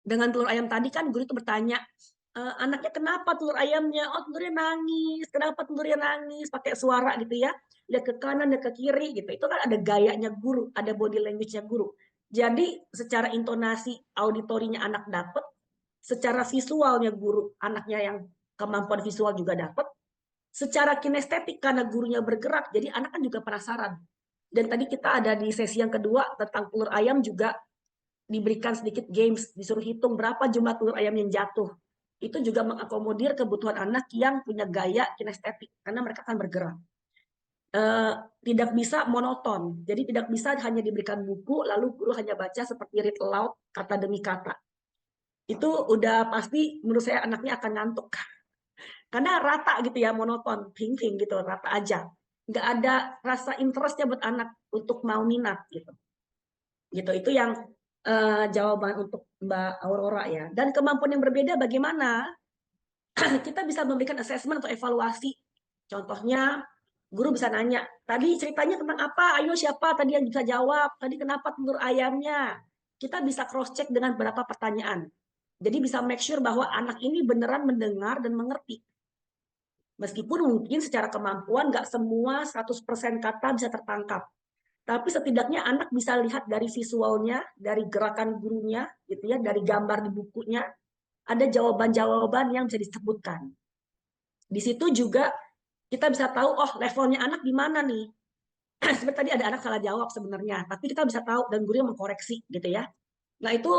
Dengan telur ayam tadi kan guru itu bertanya, anaknya kenapa telur ayamnya? Oh, telurnya nangis. Kenapa telurnya nangis? Pakai suara gitu ya. Lihat ke kanan, lihat ke kiri gitu. Itu kan ada gayanya guru, ada body language-nya guru. Jadi secara intonasi auditorinya anak dapat, secara visualnya guru, anaknya yang kemampuan visual juga dapat. Secara kinestetik karena gurunya bergerak, jadi anak kan juga penasaran. Dan tadi kita ada di sesi yang kedua tentang telur ayam juga diberikan sedikit games, disuruh hitung berapa jumlah telur ayam yang jatuh. Itu juga mengakomodir kebutuhan anak yang punya gaya kinestetik, karena mereka akan bergerak. Tidak bisa monoton, jadi tidak bisa hanya diberikan buku, lalu guru hanya baca seperti read aloud, kata demi kata. Itu udah pasti menurut saya anaknya akan ngantuk. Karena rata gitu ya, monoton, ping-ping gitu, rata aja. Nggak ada rasa interestnya buat anak untuk mau minat gitu. Itu yang jawaban untuk Mbak Aurora ya. Dan kemampuan yang berbeda bagaimana? Kita bisa memberikan assessment atau evaluasi. Contohnya, guru bisa nanya, tadi ceritanya tentang apa? Ayo siapa tadi yang bisa jawab? Tadi kenapa telur ayamnya? Kita bisa cross-check dengan beberapa pertanyaan. Jadi bisa make sure bahwa anak ini beneran mendengar dan mengerti. Meskipun mungkin secara kemampuan nggak semua 100% kata bisa tertangkap. Tapi setidaknya anak bisa lihat dari visualnya, dari gerakan gurunya, gitu ya, dari gambar di bukunya, ada jawaban-jawaban yang bisa disebutkan. Di situ juga kita bisa tahu, oh levelnya anak di mana nih. Seperti tadi ada anak salah jawab sebenarnya, tapi kita bisa tahu dan gurunya mengkoreksi gitu ya. Nah itu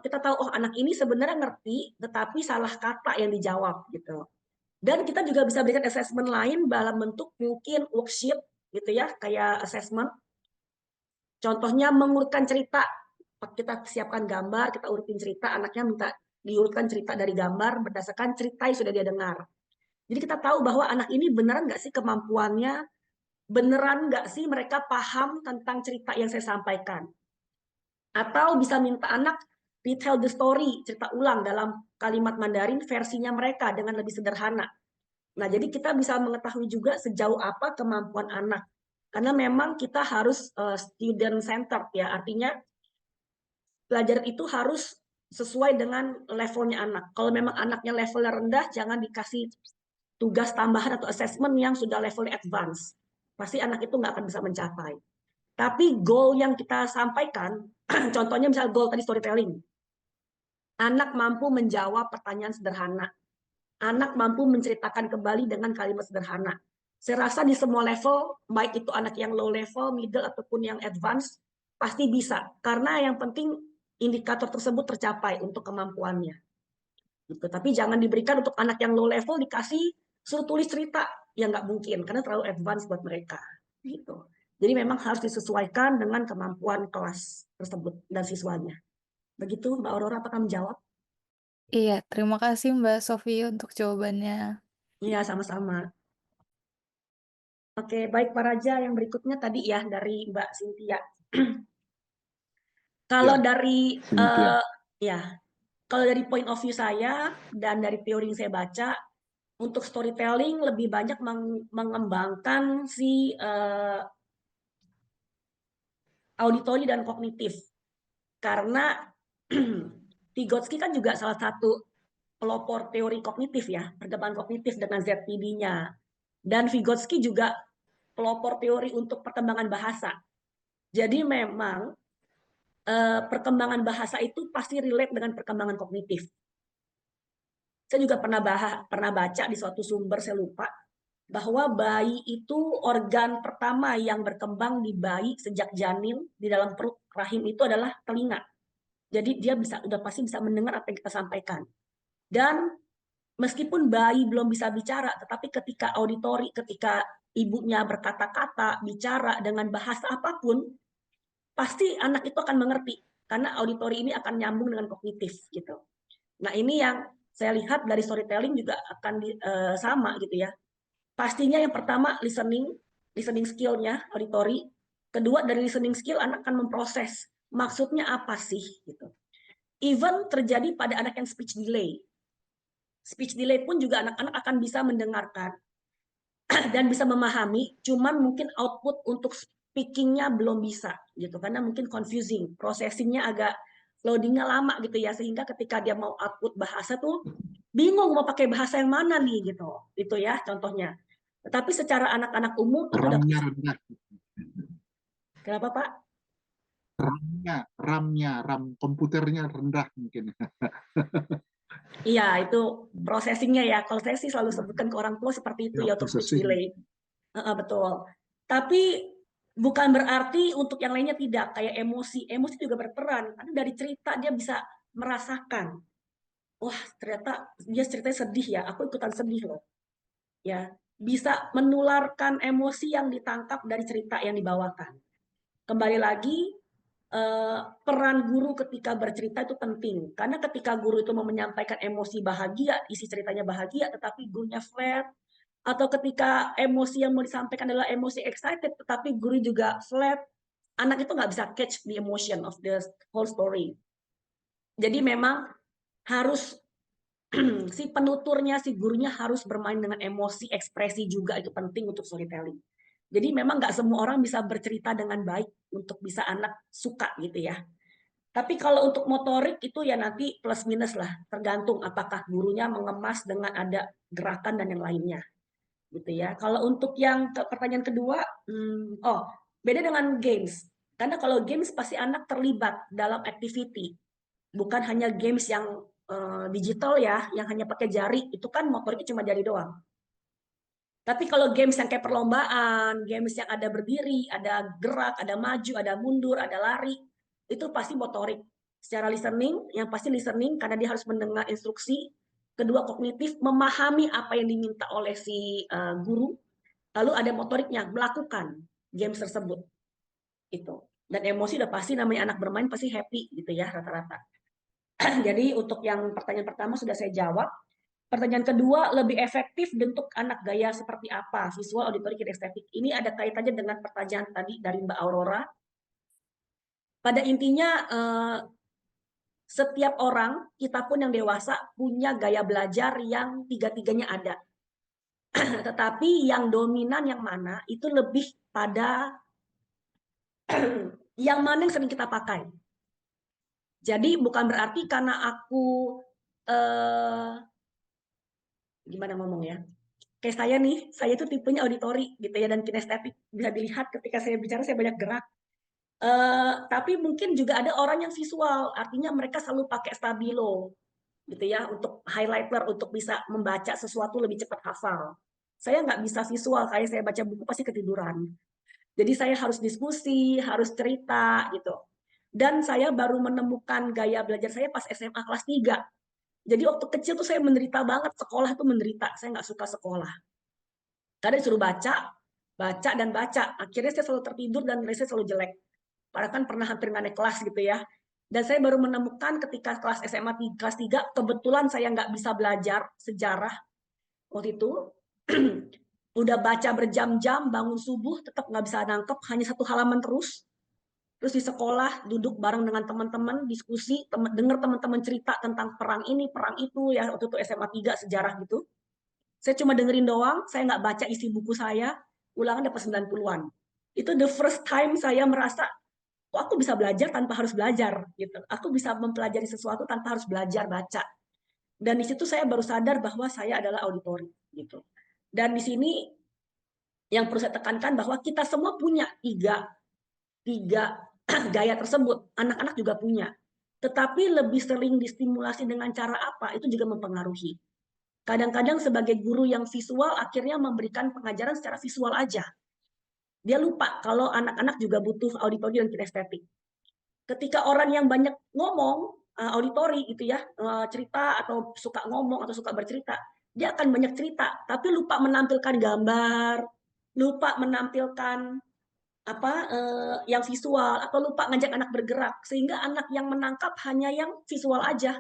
kita tahu, oh anak ini sebenarnya ngerti, tetapi salah kata yang dijawab gitu. Dan kita juga bisa berikan assessment lain dalam bentuk mungkin worksheet gitu ya, kayak assessment. Contohnya mengurutkan cerita. Kita siapkan gambar, kita urutin cerita, anaknya minta diurutkan cerita dari gambar berdasarkan cerita yang sudah dia dengar. Jadi kita tahu bahwa anak ini beneran nggak sih kemampuannya, beneran nggak sih mereka paham tentang cerita yang saya sampaikan. Atau bisa minta anak retell the story, cerita ulang dalam kalimat Mandarin versinya mereka dengan lebih sederhana. Nah, jadi kita bisa mengetahui juga sejauh apa kemampuan anak. Karena memang kita harus student centered ya, artinya pelajaran itu harus sesuai dengan levelnya anak. Kalau memang anaknya levelnya rendah, jangan dikasih tugas tambahan atau assessment yang sudah levelnya advance. Pasti anak itu nggak akan bisa mencapai. Tapi goal yang kita sampaikan, contohnya misalnya goal tadi storytelling. Anak mampu menjawab pertanyaan sederhana. Anak mampu menceritakan kembali dengan kalimat sederhana. Saya rasa di semua level, baik itu anak yang low level, middle, ataupun yang advance, pasti bisa. Karena yang penting indikator tersebut tercapai untuk kemampuannya. Gitu. Tapi jangan diberikan untuk anak yang low level dikasih suruh tulis cerita. Ya nggak mungkin, karena terlalu advance buat mereka. Gitu. Jadi memang harus disesuaikan dengan kemampuan kelas tersebut dan siswanya. Begitu, Mbak Aurora, apakah menjawab?
Iya, terima kasih Mbak Sofi untuk jawabannya.
Iya, sama-sama. Oke, baik Pak Raja, yang berikutnya tadi ya dari Mbak Cynthia. Kalau dari kalau dari point of view saya dan dari teori yang saya baca, untuk storytelling lebih banyak mengembangkan si auditori dan kognitif. Karena Vygotsky kan juga salah satu pelopor teori kognitif ya, perkembangan kognitif dengan ZPD-nya. Dan Vygotsky juga pelopor teori untuk perkembangan bahasa. Jadi memang perkembangan bahasa itu pasti relate dengan perkembangan kognitif. Saya juga pernah baca di suatu sumber, saya lupa, bahwa bayi itu organ pertama yang berkembang di bayi sejak janin di dalam perut rahim itu adalah telinga. Jadi dia udah pasti bisa mendengar apa yang kita sampaikan. Dan meskipun bayi belum bisa bicara, tetapi ketika auditori, ketika ibunya berkata-kata, bicara dengan bahasa apapun, pasti anak itu akan mengerti. Karena auditori ini akan nyambung dengan kognitif gitu. Nah ini yang saya lihat dari storytelling juga akan sama gitu ya. Pastinya yang pertama listening skill-nya, auditori. Kedua dari listening skill anak akan memproses maksudnya apa sih gitu. Even terjadi pada anak yang speech delay. Speech delay pun juga anak-anak akan bisa mendengarkan dan bisa memahami, cuman mungkin output untuk speaking-nya belum bisa gitu karena mungkin confusing, processing-nya agak loadingnya lama gitu ya, sehingga ketika dia mau output bahasa tuh bingung mau pakai bahasa yang mana nih gitu. Itu ya contohnya. Tetapi secara anak-anak umum itu udah
RAM-nya rendah.
kenapa Pak?
RAM komputernya rendah mungkin.
Iya, itu processingnya ya. Kalau saya sih selalu sebutkan ke orang tua seperti itu ya, untuk speech
Processing.
delay. Betul. Tapi bukan berarti untuk yang lainnya tidak. Kayak emosi. Emosi juga berperan. Karena dari cerita dia bisa merasakan. Wah, ternyata dia ceritanya sedih ya. Aku ikutan sedih loh. Ya, bisa menularkan emosi yang ditangkap dari cerita yang dibawakan. Kembali lagi, peran guru ketika bercerita itu penting. Karena ketika guru itu mau menyampaikan emosi bahagia, isi ceritanya bahagia, tetapi gurunya flat, atau ketika emosi yang mau disampaikan adalah emosi excited, tetapi guru juga flat, anak itu nggak bisa catch the emotion of the whole story. Jadi memang harus si penuturnya, si gurunya harus bermain dengan emosi, ekspresi juga, itu penting untuk storytelling. Jadi memang nggak semua orang bisa bercerita dengan baik untuk bisa anak suka gitu ya. Tapi kalau untuk motorik itu ya nanti plus minus lah, tergantung apakah gurunya mengemas dengan ada gerakan dan yang lainnya. Gitu ya. Kalau untuk yang pertanyaan kedua, beda dengan games. Karena kalau games pasti anak terlibat dalam activity. Bukan hanya games yang digital ya, yang hanya pakai jari, itu kan motoriknya cuma jari doang. Tapi kalau games yang kayak perlombaan, games yang ada berdiri, ada gerak, ada maju, ada mundur, ada lari, itu pasti motorik. Secara listening, yang pasti listening karena dia harus mendengar instruksi. Kedua, kognitif, memahami apa yang diminta oleh si guru. Lalu ada motoriknya, melakukan games tersebut. Itu. Dan emosi udah pasti, namanya anak bermain pasti happy gitu ya rata-rata. Jadi untuk yang pertanyaan pertama sudah saya jawab. Pertanyaan kedua, lebih efektif bentuk anak gaya seperti apa? Visual, auditory, kinestetik. Ini ada kaitannya dengan pertanyaan tadi dari Mbak Aurora. Pada intinya, setiap orang, kita pun yang dewasa, punya gaya belajar yang tiga-tiganya ada. Tetapi yang dominan yang mana, itu lebih pada yang mana yang sering kita pakai. Jadi bukan berarti karena aku gimana ngomongnya, kayak saya nih, saya itu tipenya auditori gitu ya, dan kinestetik. Bisa dilihat ketika saya bicara saya banyak gerak. Tapi mungkin juga ada orang yang visual, artinya mereka selalu pakai stabilo gitu ya, untuk highlighter, untuk bisa membaca sesuatu lebih cepat hafal. Saya nggak bisa visual, kayak saya baca buku pasti ketiduran. Jadi saya harus diskusi, harus cerita gitu. Dan saya baru menemukan gaya belajar saya pas SMA kelas 3. Jadi waktu kecil tuh saya menderita banget, sekolah tuh menderita, saya nggak suka sekolah. Karena disuruh baca, baca, dan baca. Akhirnya saya selalu tertidur dan nilai saya selalu jelek. Padahal kan pernah hampir nggak naik kelas gitu ya. Dan saya baru menemukan ketika kelas SMA kelas 3, kebetulan saya nggak bisa belajar sejarah waktu itu. Udah baca berjam-jam, bangun subuh, tetap nggak bisa nangkep, hanya satu halaman terus. Terus di sekolah, duduk bareng dengan teman-teman, diskusi, dengar teman-teman cerita tentang perang ini, perang itu, ya waktu itu SMA 3 sejarah gitu. Saya cuma dengerin doang, saya nggak baca isi buku saya, ulangan dapat 90-an. Itu the first time saya merasa, kok aku bisa belajar tanpa harus belajar, gitu. Aku bisa mempelajari sesuatu tanpa harus belajar baca. Dan di situ saya baru sadar bahwa saya adalah auditori, gitu. Dan di sini yang perlu saya tekankan bahwa kita semua punya tiga gaya tersebut, anak-anak juga punya. Tetapi lebih sering distimulasi dengan cara apa, itu juga mempengaruhi. Kadang-kadang sebagai guru yang visual, akhirnya memberikan pengajaran secara visual aja. Dia lupa kalau anak-anak juga butuh auditori dan kinestetik. Ketika orang yang banyak ngomong, auditori gitu ya, cerita atau suka ngomong atau suka bercerita, dia akan banyak cerita, tapi lupa menampilkan gambar, lupa menampilkan yang visual, atau lupa ngajak anak bergerak, sehingga anak yang menangkap hanya yang visual aja,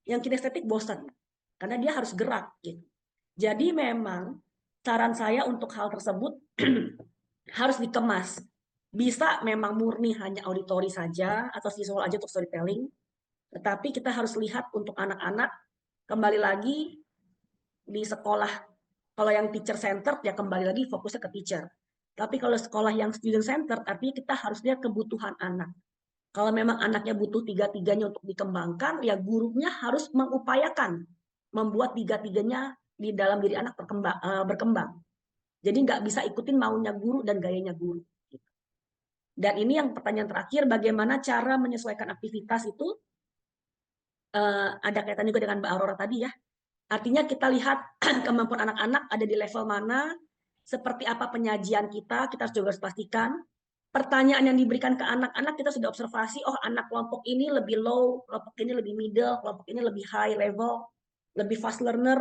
yang kinestetik bosan karena dia harus gerak gitu. Jadi memang saran saya untuk hal tersebut harus dikemas. Bisa memang murni hanya auditori saja atau visual aja untuk storytelling, tetapi kita harus lihat untuk anak-anak, kembali lagi di sekolah, kalau yang teacher center ya kembali lagi fokusnya ke teacher. Tapi kalau sekolah yang student center, artinya kita harus lihat kebutuhan anak. Kalau memang anaknya butuh tiga-tiganya untuk dikembangkan, ya gurunya harus mengupayakan membuat tiga-tiganya di dalam diri anak berkembang. Jadi nggak bisa ikutin maunya guru dan gayanya guru. Dan ini yang pertanyaan terakhir, bagaimana cara menyesuaikan aktivitas itu? Ada kaitan juga dengan Mbak Aurora tadi ya. Artinya kita lihat kemampuan anak-anak ada di level mana, seperti apa penyajian kita harus juga harus pastikan. Pertanyaan yang diberikan ke anak-anak kita sudah observasi, oh anak kelompok ini lebih low, kelompok ini lebih middle, kelompok ini lebih high level, lebih fast learner.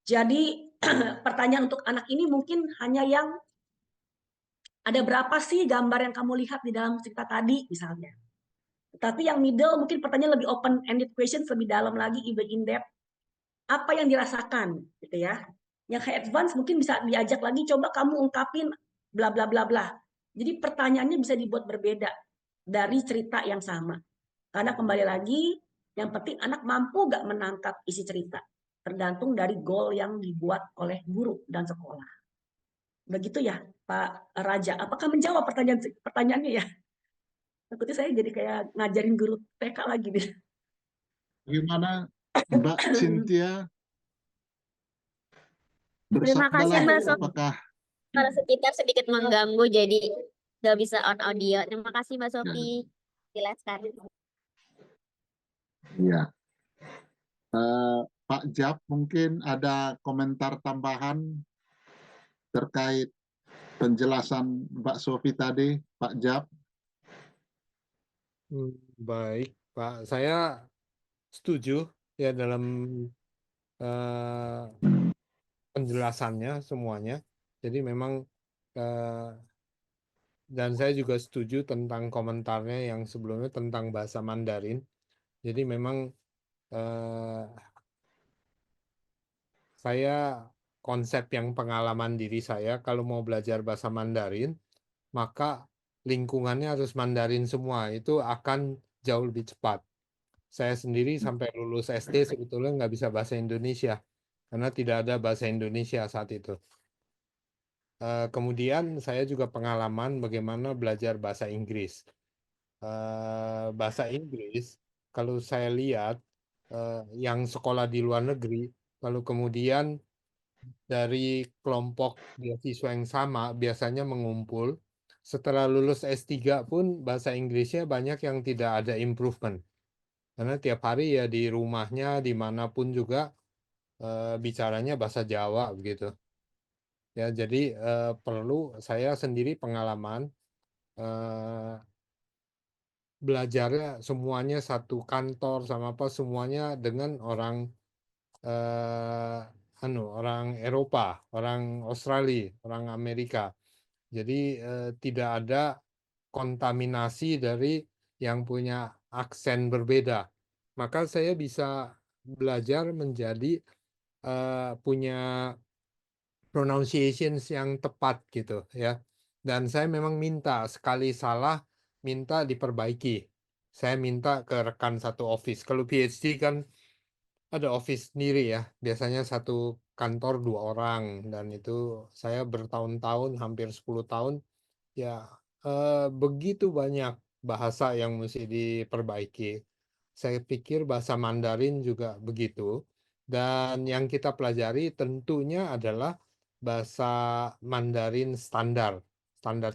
Jadi pertanyaan untuk anak ini mungkin hanya yang ada berapa sih gambar yang kamu lihat di dalam cerita tadi misalnya. Tapi yang middle mungkin pertanyaan lebih open-ended questions, lebih dalam lagi, even in-depth. Apa yang dirasakan gitu ya. Yang high advance mungkin bisa diajak lagi, coba kamu ungkapin bla bla bla bla. Jadi pertanyaannya bisa dibuat berbeda dari cerita yang sama. Karena kembali lagi, yang penting anak mampu gak menangkap isi cerita. Tergantung dari goal yang dibuat oleh guru dan sekolah. Begitu ya Pak Raja. Apakah menjawab pertanyaannya ya? Takutnya saya jadi kayak ngajarin guru TK lagi nih.
Bagaimana Mbak Cynthia?
Terima kasih
Bersabdalah,
Mbak Sofi.
apakah
Para sekitar sedikit mengganggu jadi nggak bisa on audio. Terima kasih Mbak Sofi. Jelaskan.
ya. Pak Jab mungkin ada komentar tambahan terkait penjelasan Mbak Sofi tadi, Pak Jab?
Baik, Pak. Saya setuju ya dalam penjelasannya semuanya. Jadi memang dan saya juga setuju tentang komentarnya yang sebelumnya tentang bahasa Mandarin. Jadi memang saya konsep yang pengalaman diri saya kalau mau belajar bahasa Mandarin, maka lingkungannya harus Mandarin semua. Itu akan jauh lebih cepat. Saya sendiri sampai lulus SD sebetulnya nggak bisa bahasa Indonesia karena tidak ada bahasa Indonesia saat itu. Kemudian saya juga pengalaman bagaimana belajar bahasa Inggris. Bahasa Inggris, kalau saya lihat yang sekolah di luar negeri, lalu kemudian dari kelompok beasiswa yang sama biasanya mengumpul. Setelah lulus S3 pun bahasa Inggrisnya banyak yang tidak ada improvement. Karena tiap hari ya di rumahnya, dimanapun juga bicaranya bahasa Jawa begitu. Ya, jadi perlu saya sendiri pengalaman belajarnya semuanya satu kantor sama apa semuanya dengan orang orang Eropa, orang Australia, orang Amerika. Jadi tidak ada kontaminasi dari yang punya aksen berbeda. Maka saya bisa belajar menjadi punya pronunciations yang tepat gitu ya. Dan saya memang minta sekali salah minta diperbaiki. Saya minta ke rekan satu office. Kalau PhD kan ada office sendiri ya. Biasanya satu kantor 2 orang dan itu saya bertahun-tahun hampir 10 tahun ya begitu banyak bahasa yang mesti diperbaiki. Saya pikir bahasa Mandarin juga begitu. Dan yang kita pelajari tentunya adalah bahasa Mandarin standar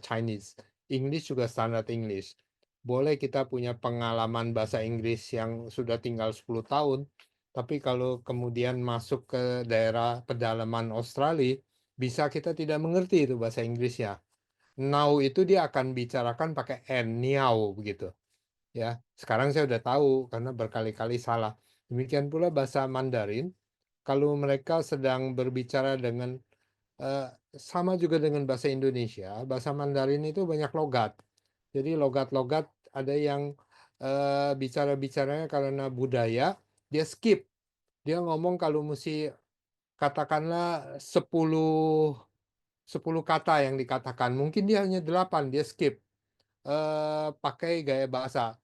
Chinese. English juga standar English. Boleh kita punya pengalaman bahasa Inggris yang sudah tinggal 10 tahun, tapi kalau kemudian masuk ke daerah pedalaman Australia, bisa kita tidak mengerti itu bahasa Inggrisnya. Now itu dia akan bicarakan pakai N, niao begitu. Ya, sekarang saya udah tahu karena berkali-kali salah. Demikian pula bahasa Mandarin, kalau mereka sedang berbicara dengan sama juga dengan bahasa Indonesia, bahasa Mandarin itu banyak logat. Jadi logat-logat ada yang bicara-bicaranya karena budaya, dia skip. Dia ngomong kalau mesti katakanlah 10 kata yang dikatakan, mungkin dia hanya 8, dia skip. Pakai gaya bahasa.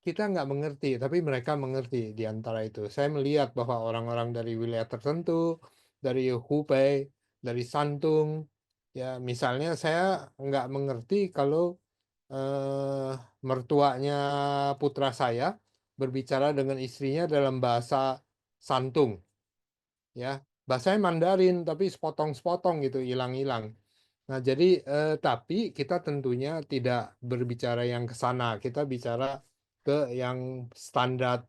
Kita nggak mengerti, tapi mereka mengerti di antara itu. Saya melihat bahwa orang-orang dari wilayah tertentu, dari Hubei, dari Santung, ya misalnya saya nggak mengerti kalau mertuanya putra saya berbicara dengan istrinya dalam bahasa Santung, ya bahasanya Mandarin tapi sepotong-sepotong gitu, hilang-hilang. Nah jadi tapi kita tentunya tidak berbicara yang ke sana, kita bicara ke yang standar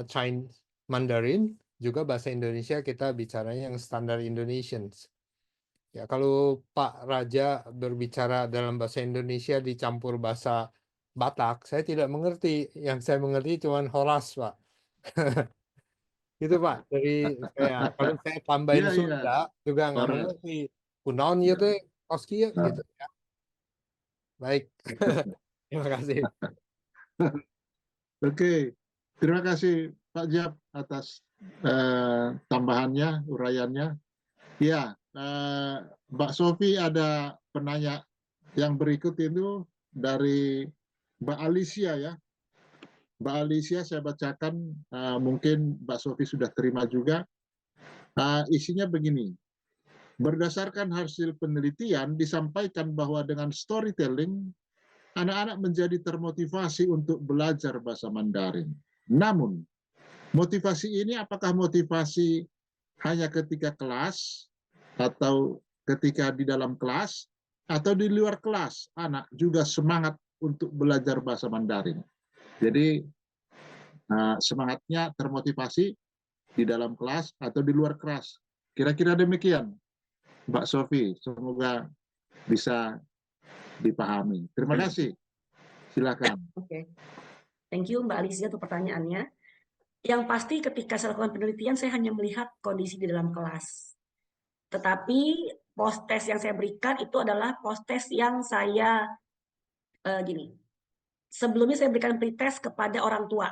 Chinese Mandarin, juga bahasa Indonesia kita bicaranya yang standar Indonesian. Ya, kalau Pak Raja berbicara dalam bahasa Indonesia dicampur bahasa Batak, saya tidak mengerti. Yang saya mengerti cuma Horas, Pak. Gitu, Pak. Dari saya, kalau saya tambahin
Iya, iya.
Sunda juga nggak
Horas.
mengerti. Kunaon ya teh, koski ya, gitu ya. Baik. Terima kasih.
Oke, terima kasih Pak Jab atas tambahannya, uraiannya. Ya, Mbak Sofi ada penanya yang berikut itu dari Mbak Alicia ya. Mbak Alicia saya bacakan, mungkin Mbak Sofi sudah terima juga. Isinya begini, berdasarkan hasil penelitian disampaikan bahwa dengan storytelling, anak-anak menjadi termotivasi untuk belajar bahasa Mandarin. Namun, motivasi ini apakah motivasi hanya ketika kelas, atau ketika di dalam kelas, atau di luar kelas, anak juga semangat untuk belajar bahasa Mandarin. Jadi semangatnya termotivasi di dalam kelas atau di luar kelas. Kira-kira demikian, Mbak Sofi. Semoga bisa dipahami. Terima kasih. Silakan.
Oke. Thank you Mbak Alicia untuk pertanyaannya. Yang pasti ketika saya lakukan penelitian, saya hanya melihat kondisi di dalam kelas. Tetapi post-test yang saya berikan itu adalah post-test yang saya gini. Sebelumnya saya berikan pretest kepada orang tua,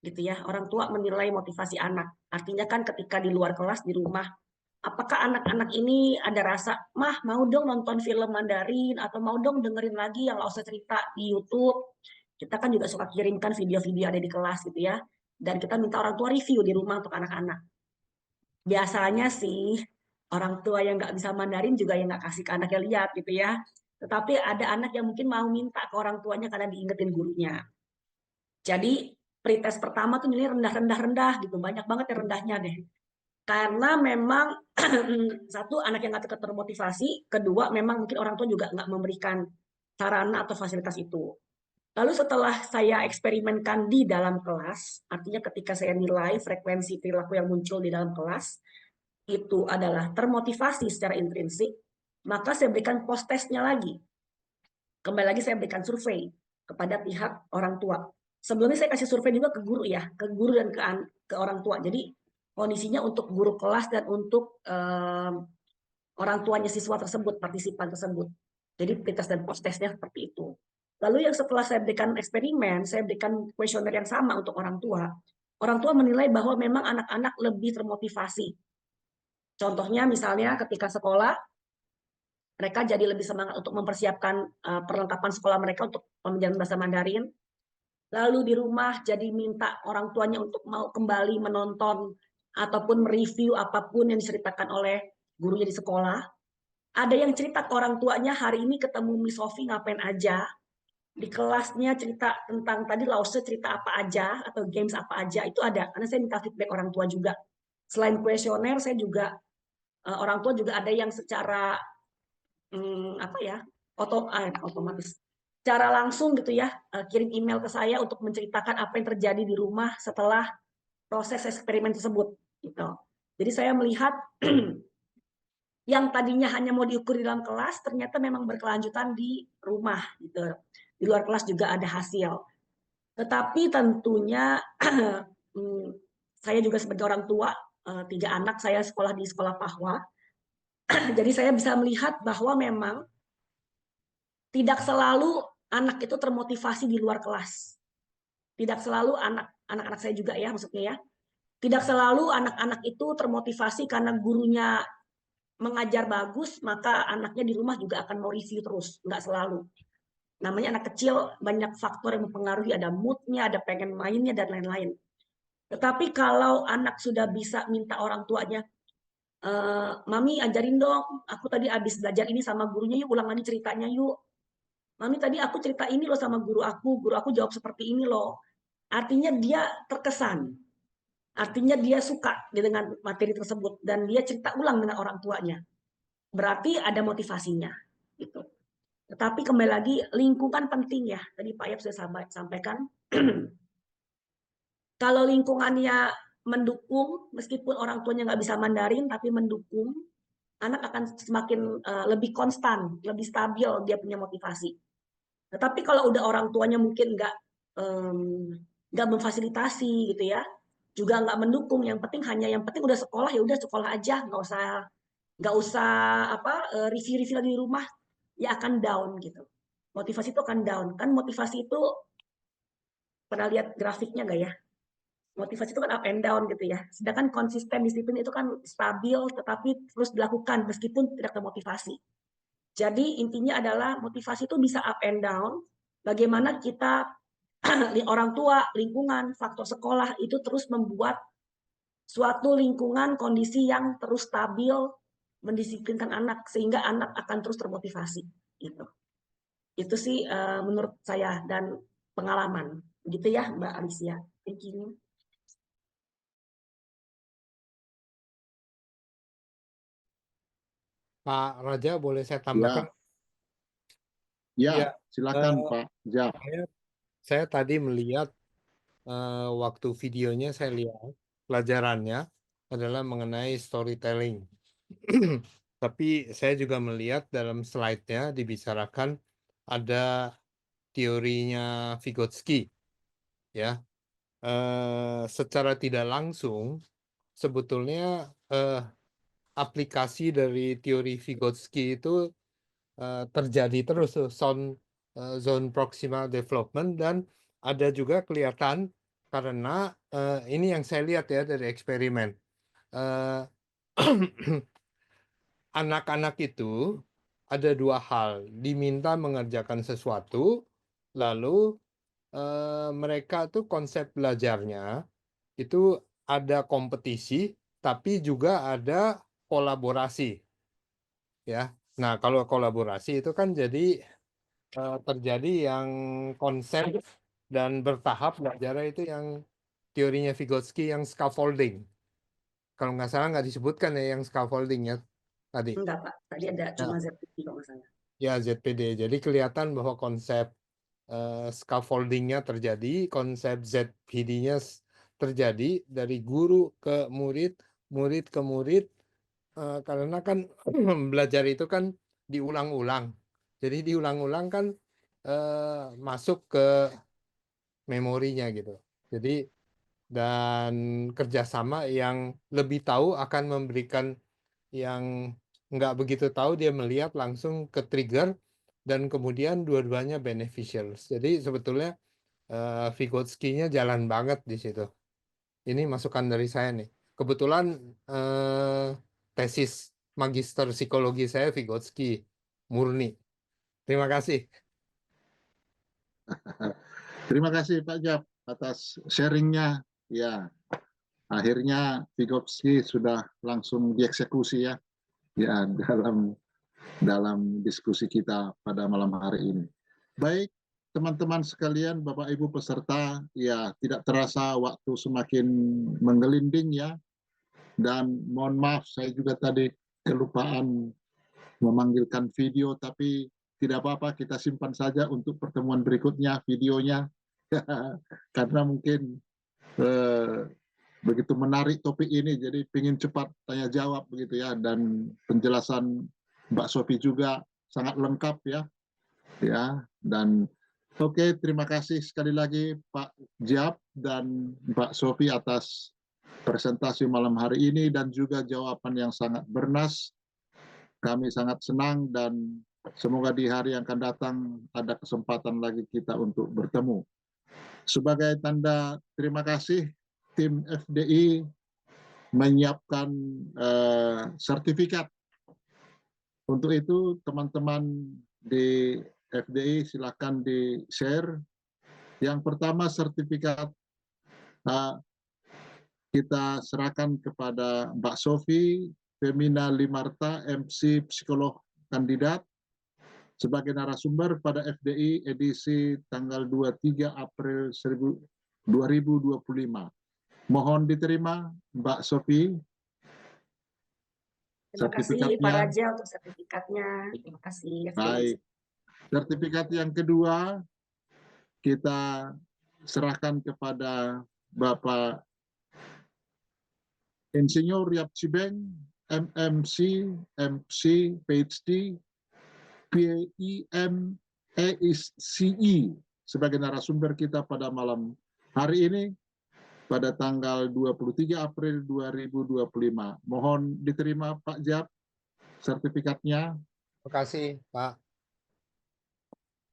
gitu ya. Orang tua menilai motivasi anak. Artinya kan ketika di luar kelas, di rumah, apakah anak-anak ini ada rasa, mah mau dong nonton film Mandarin, atau mau dong dengerin lagi yang Lausa cerita di YouTube. Kita kan juga suka kirimkan video-video ada di kelas gitu ya. Dan kita minta orang tua review di rumah untuk anak-anak. Biasanya sih orang tua yang nggak bisa Mandarin juga yang nggak kasih ke anaknya lihat gitu ya. Tetapi ada anak yang mungkin mau minta ke orang tuanya karena diingetin gurunya. Jadi pretest pertama tuh nilai rendah gitu, banyak banget yang rendahnya deh. Karena memang satu anak yang nggak termotivasi, kedua memang mungkin orang tua juga nggak memberikan sarana atau fasilitas itu. Lalu setelah saya eksperimenkan di dalam kelas, artinya ketika saya nilai frekuensi perilaku yang muncul di dalam kelas, itu adalah termotivasi secara intrinsik, maka saya berikan post-testnya lagi. Kembali lagi saya berikan survei kepada pihak orang tua. Sebelumnya saya kasih survei juga ke guru ya, ke guru dan ke orang tua. Jadi kondisinya untuk guru kelas dan untuk orang tuanya siswa tersebut, partisipan tersebut. Jadi pretest dan post-testnya seperti itu. Lalu yang setelah saya berikan eksperimen, saya berikan kuesioner yang sama untuk orang tua menilai bahwa memang anak-anak lebih termotivasi. Contohnya misalnya ketika sekolah, mereka jadi lebih semangat untuk mempersiapkan perlengkapan sekolah mereka untuk pembelajaran bahasa Mandarin. Lalu di rumah jadi minta orang tuanya untuk mau kembali menonton ataupun mereview apapun yang diceritakan oleh gurunya di sekolah. Ada yang cerita ke orang tuanya, hari ini ketemu Miss Sofi ngapain aja. Di kelasnya cerita tentang tadi Lause cerita apa aja atau games apa aja, itu ada. Karena saya minta feedback orang tua juga. Selain kuesioner, saya juga orang tua juga ada yang secara otomatis secara langsung gitu ya, kirim email ke saya untuk menceritakan apa yang terjadi di rumah setelah proses eksperimen tersebut gitu. Jadi saya melihat yang tadinya hanya mau diukur di dalam kelas ternyata memang berkelanjutan di rumah gitu. Di luar kelas juga ada hasil. Tetapi tentunya saya juga sebagai orang tua, 3 anak saya sekolah di sekolah Pahwa. Jadi saya bisa melihat bahwa memang tidak selalu anak itu termotivasi di luar kelas. Tidak selalu anak-anak saya juga ya maksudnya ya. Tidak selalu anak-anak itu termotivasi karena gurunya mengajar bagus, maka anaknya di rumah juga akan mau review terus. Enggak selalu. Namanya anak kecil banyak faktor yang mempengaruhi, ada moodnya, ada pengen mainnya dan lain-lain. Tetapi kalau anak sudah bisa minta orang tuanya, Mami ajarin dong, aku tadi habis belajar ini sama gurunya, yuk ulang lagi ceritanya yuk. Mami tadi aku cerita ini loh sama guru aku jawab seperti ini loh. Artinya dia terkesan, artinya dia suka dengan materi tersebut dan dia cerita ulang dengan orang tuanya. Berarti ada motivasinya gitu. Tetapi kembali lagi lingkungan penting ya. Tadi Pak Yap sudah sampaikan. Kalau lingkungannya mendukung, meskipun orang tuanya nggak bisa Mandarin, tapi mendukung, anak akan semakin lebih konstan, lebih stabil dia punya motivasi. Tetapi kalau udah orang tuanya mungkin nggak memfasilitasi gitu ya, juga nggak mendukung. Yang penting udah sekolah ya udah sekolah aja, nggak usah review lagi di rumah, ya akan down gitu. Motivasi itu akan down. Kan motivasi itu pernah lihat grafiknya nggak ya? Motivasi itu kan up and down gitu ya. Sedangkan konsisten disiplin itu kan stabil tetapi terus dilakukan meskipun tidak termotivasi. Jadi intinya adalah motivasi itu bisa up and down. Bagaimana kita orang tua, lingkungan, faktor sekolah itu terus membuat suatu lingkungan kondisi yang terus stabil mendisiplinkan anak sehingga anak akan terus termotivasi gitu. Itu sih menurut saya dan pengalaman. Gitu ya Mbak Alicia. Thank you.
Pak Raja, boleh saya tambahkan?
Ya,
Ya,
silakan Pak Jaf.
saya tadi melihat waktu videonya saya lihat pelajarannya adalah mengenai storytelling. Tapi saya juga melihat dalam slide-nya dibicarakan ada teorinya Vygotsky, ya. Secara tidak langsung sebetulnya aplikasi dari teori Vygotsky itu terjadi terus tuh zone proximal development, dan ada juga kelihatan karena ini yang saya lihat ya dari eksperimen. Anak-anak itu ada dua hal, diminta mengerjakan sesuatu, lalu mereka tuh konsep belajarnya itu ada kompetisi, tapi juga ada kolaborasi, ya. Nah, kalau kolaborasi itu kan jadi terjadi yang konsep dan bertahap belajarnya itu yang teorinya Vygotsky yang scaffolding. Kalau nggak salah nggak disebutkan ya yang scaffolding ya tadi.
Enggak Pak, tadi ada cuma ZPD kalau nggak salah.
Ya, ZPD. Jadi kelihatan bahwa konsep scaffoldingnya terjadi, konsep ZPD-nya terjadi dari guru ke murid, murid ke murid, karena kan belajar itu kan diulang-ulang. Jadi diulang-ulang kan masuk ke memorinya gitu. Jadi dan kerjasama yang lebih tahu akan memberikan yang nggak begitu tahu, dia melihat langsung ke trigger dan kemudian dua-duanya beneficial. Jadi sebetulnya Vygotsky-nya jalan banget di situ. Ini masukan dari saya nih. Kebetulan tesis magister psikologi saya Vygotsky murni. Terima kasih.
Terima kasih Pak Jaf atas sharingnya. Ya, akhirnya Vygotsky sudah langsung dieksekusi ya dalam diskusi kita pada malam hari ini. Baik, teman-teman sekalian, Bapak Ibu peserta, ya tidak terasa waktu semakin menggelinding ya. Dan mohon maaf, saya juga tadi kelupaan memanggilkan video, tapi tidak apa-apa, kita simpan saja untuk pertemuan berikutnya videonya. Karena mungkin begitu menarik topik ini, jadi ingin cepat tanya jawab begitu ya, dan penjelasan Mbak Sophie juga sangat lengkap ya. Dan oke, terima kasih sekali lagi Pak Jaf dan Mbak Sophie atas presentasi malam hari ini dan juga jawaban yang sangat bernas. Kami sangat senang dan semoga di hari yang akan datang ada kesempatan lagi kita untuk bertemu. Sebagai tanda terima kasih, tim FDI menyiapkan sertifikat. Untuk itu teman-teman di FDI silakan di-share. Yang pertama sertifikat kita serahkan kepada Mbak Sophie Femina Limarta, MC Psikolog Kandidat. sebagai narasumber pada FDI edisi tanggal 23 April 2025. Mohon diterima Mbak Sophie.
Terima kasih Pak
Sertifikatnya.
Raja untuk sertifikatnya. Terima kasih.
Baik. Sertifikat yang kedua kita serahkan kepada Bapak Insinyur Yap Cibeng, MMC, MC, PhD, PIM, EICE sebagai narasumber kita pada malam hari ini pada tanggal 23 April 2025. Mohon diterima Pak Jab sertifikatnya.
Terima kasih Pak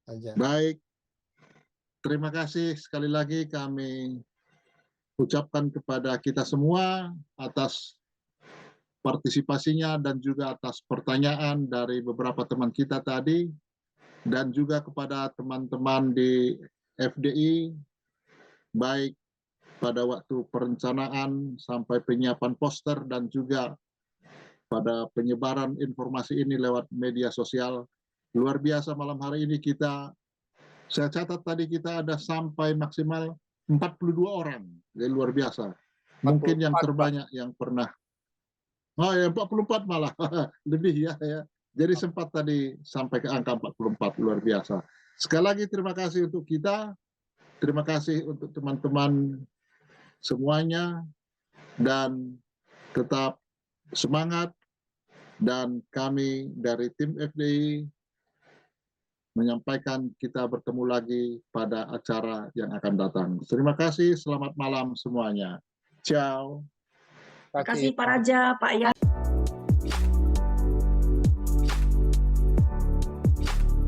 Raja.
Baik, terima kasih sekali lagi kami ucapkan kepada kita semua atas partisipasinya dan juga atas pertanyaan dari beberapa teman kita tadi, dan juga kepada teman-teman di FDI, baik pada waktu perencanaan sampai penyiapan poster dan juga pada penyebaran informasi ini lewat media sosial. Luar biasa malam hari ini saya catat tadi kita ada sampai maksimal 42 orang. Jadi luar biasa. Mungkin yang
44,
terbanyak yang pernah. Oh ya 44 malah. Lebih ya. Jadi sempat tadi sampai ke angka 44, luar biasa. Sekali lagi terima kasih untuk kita. Terima kasih untuk teman-teman semuanya, dan tetap semangat, dan kami dari tim FDI menyampaikan kita bertemu lagi pada acara yang akan datang. Terima kasih, selamat malam semuanya. Ciao.
Terima kasih Pak Raja, Pak Yan.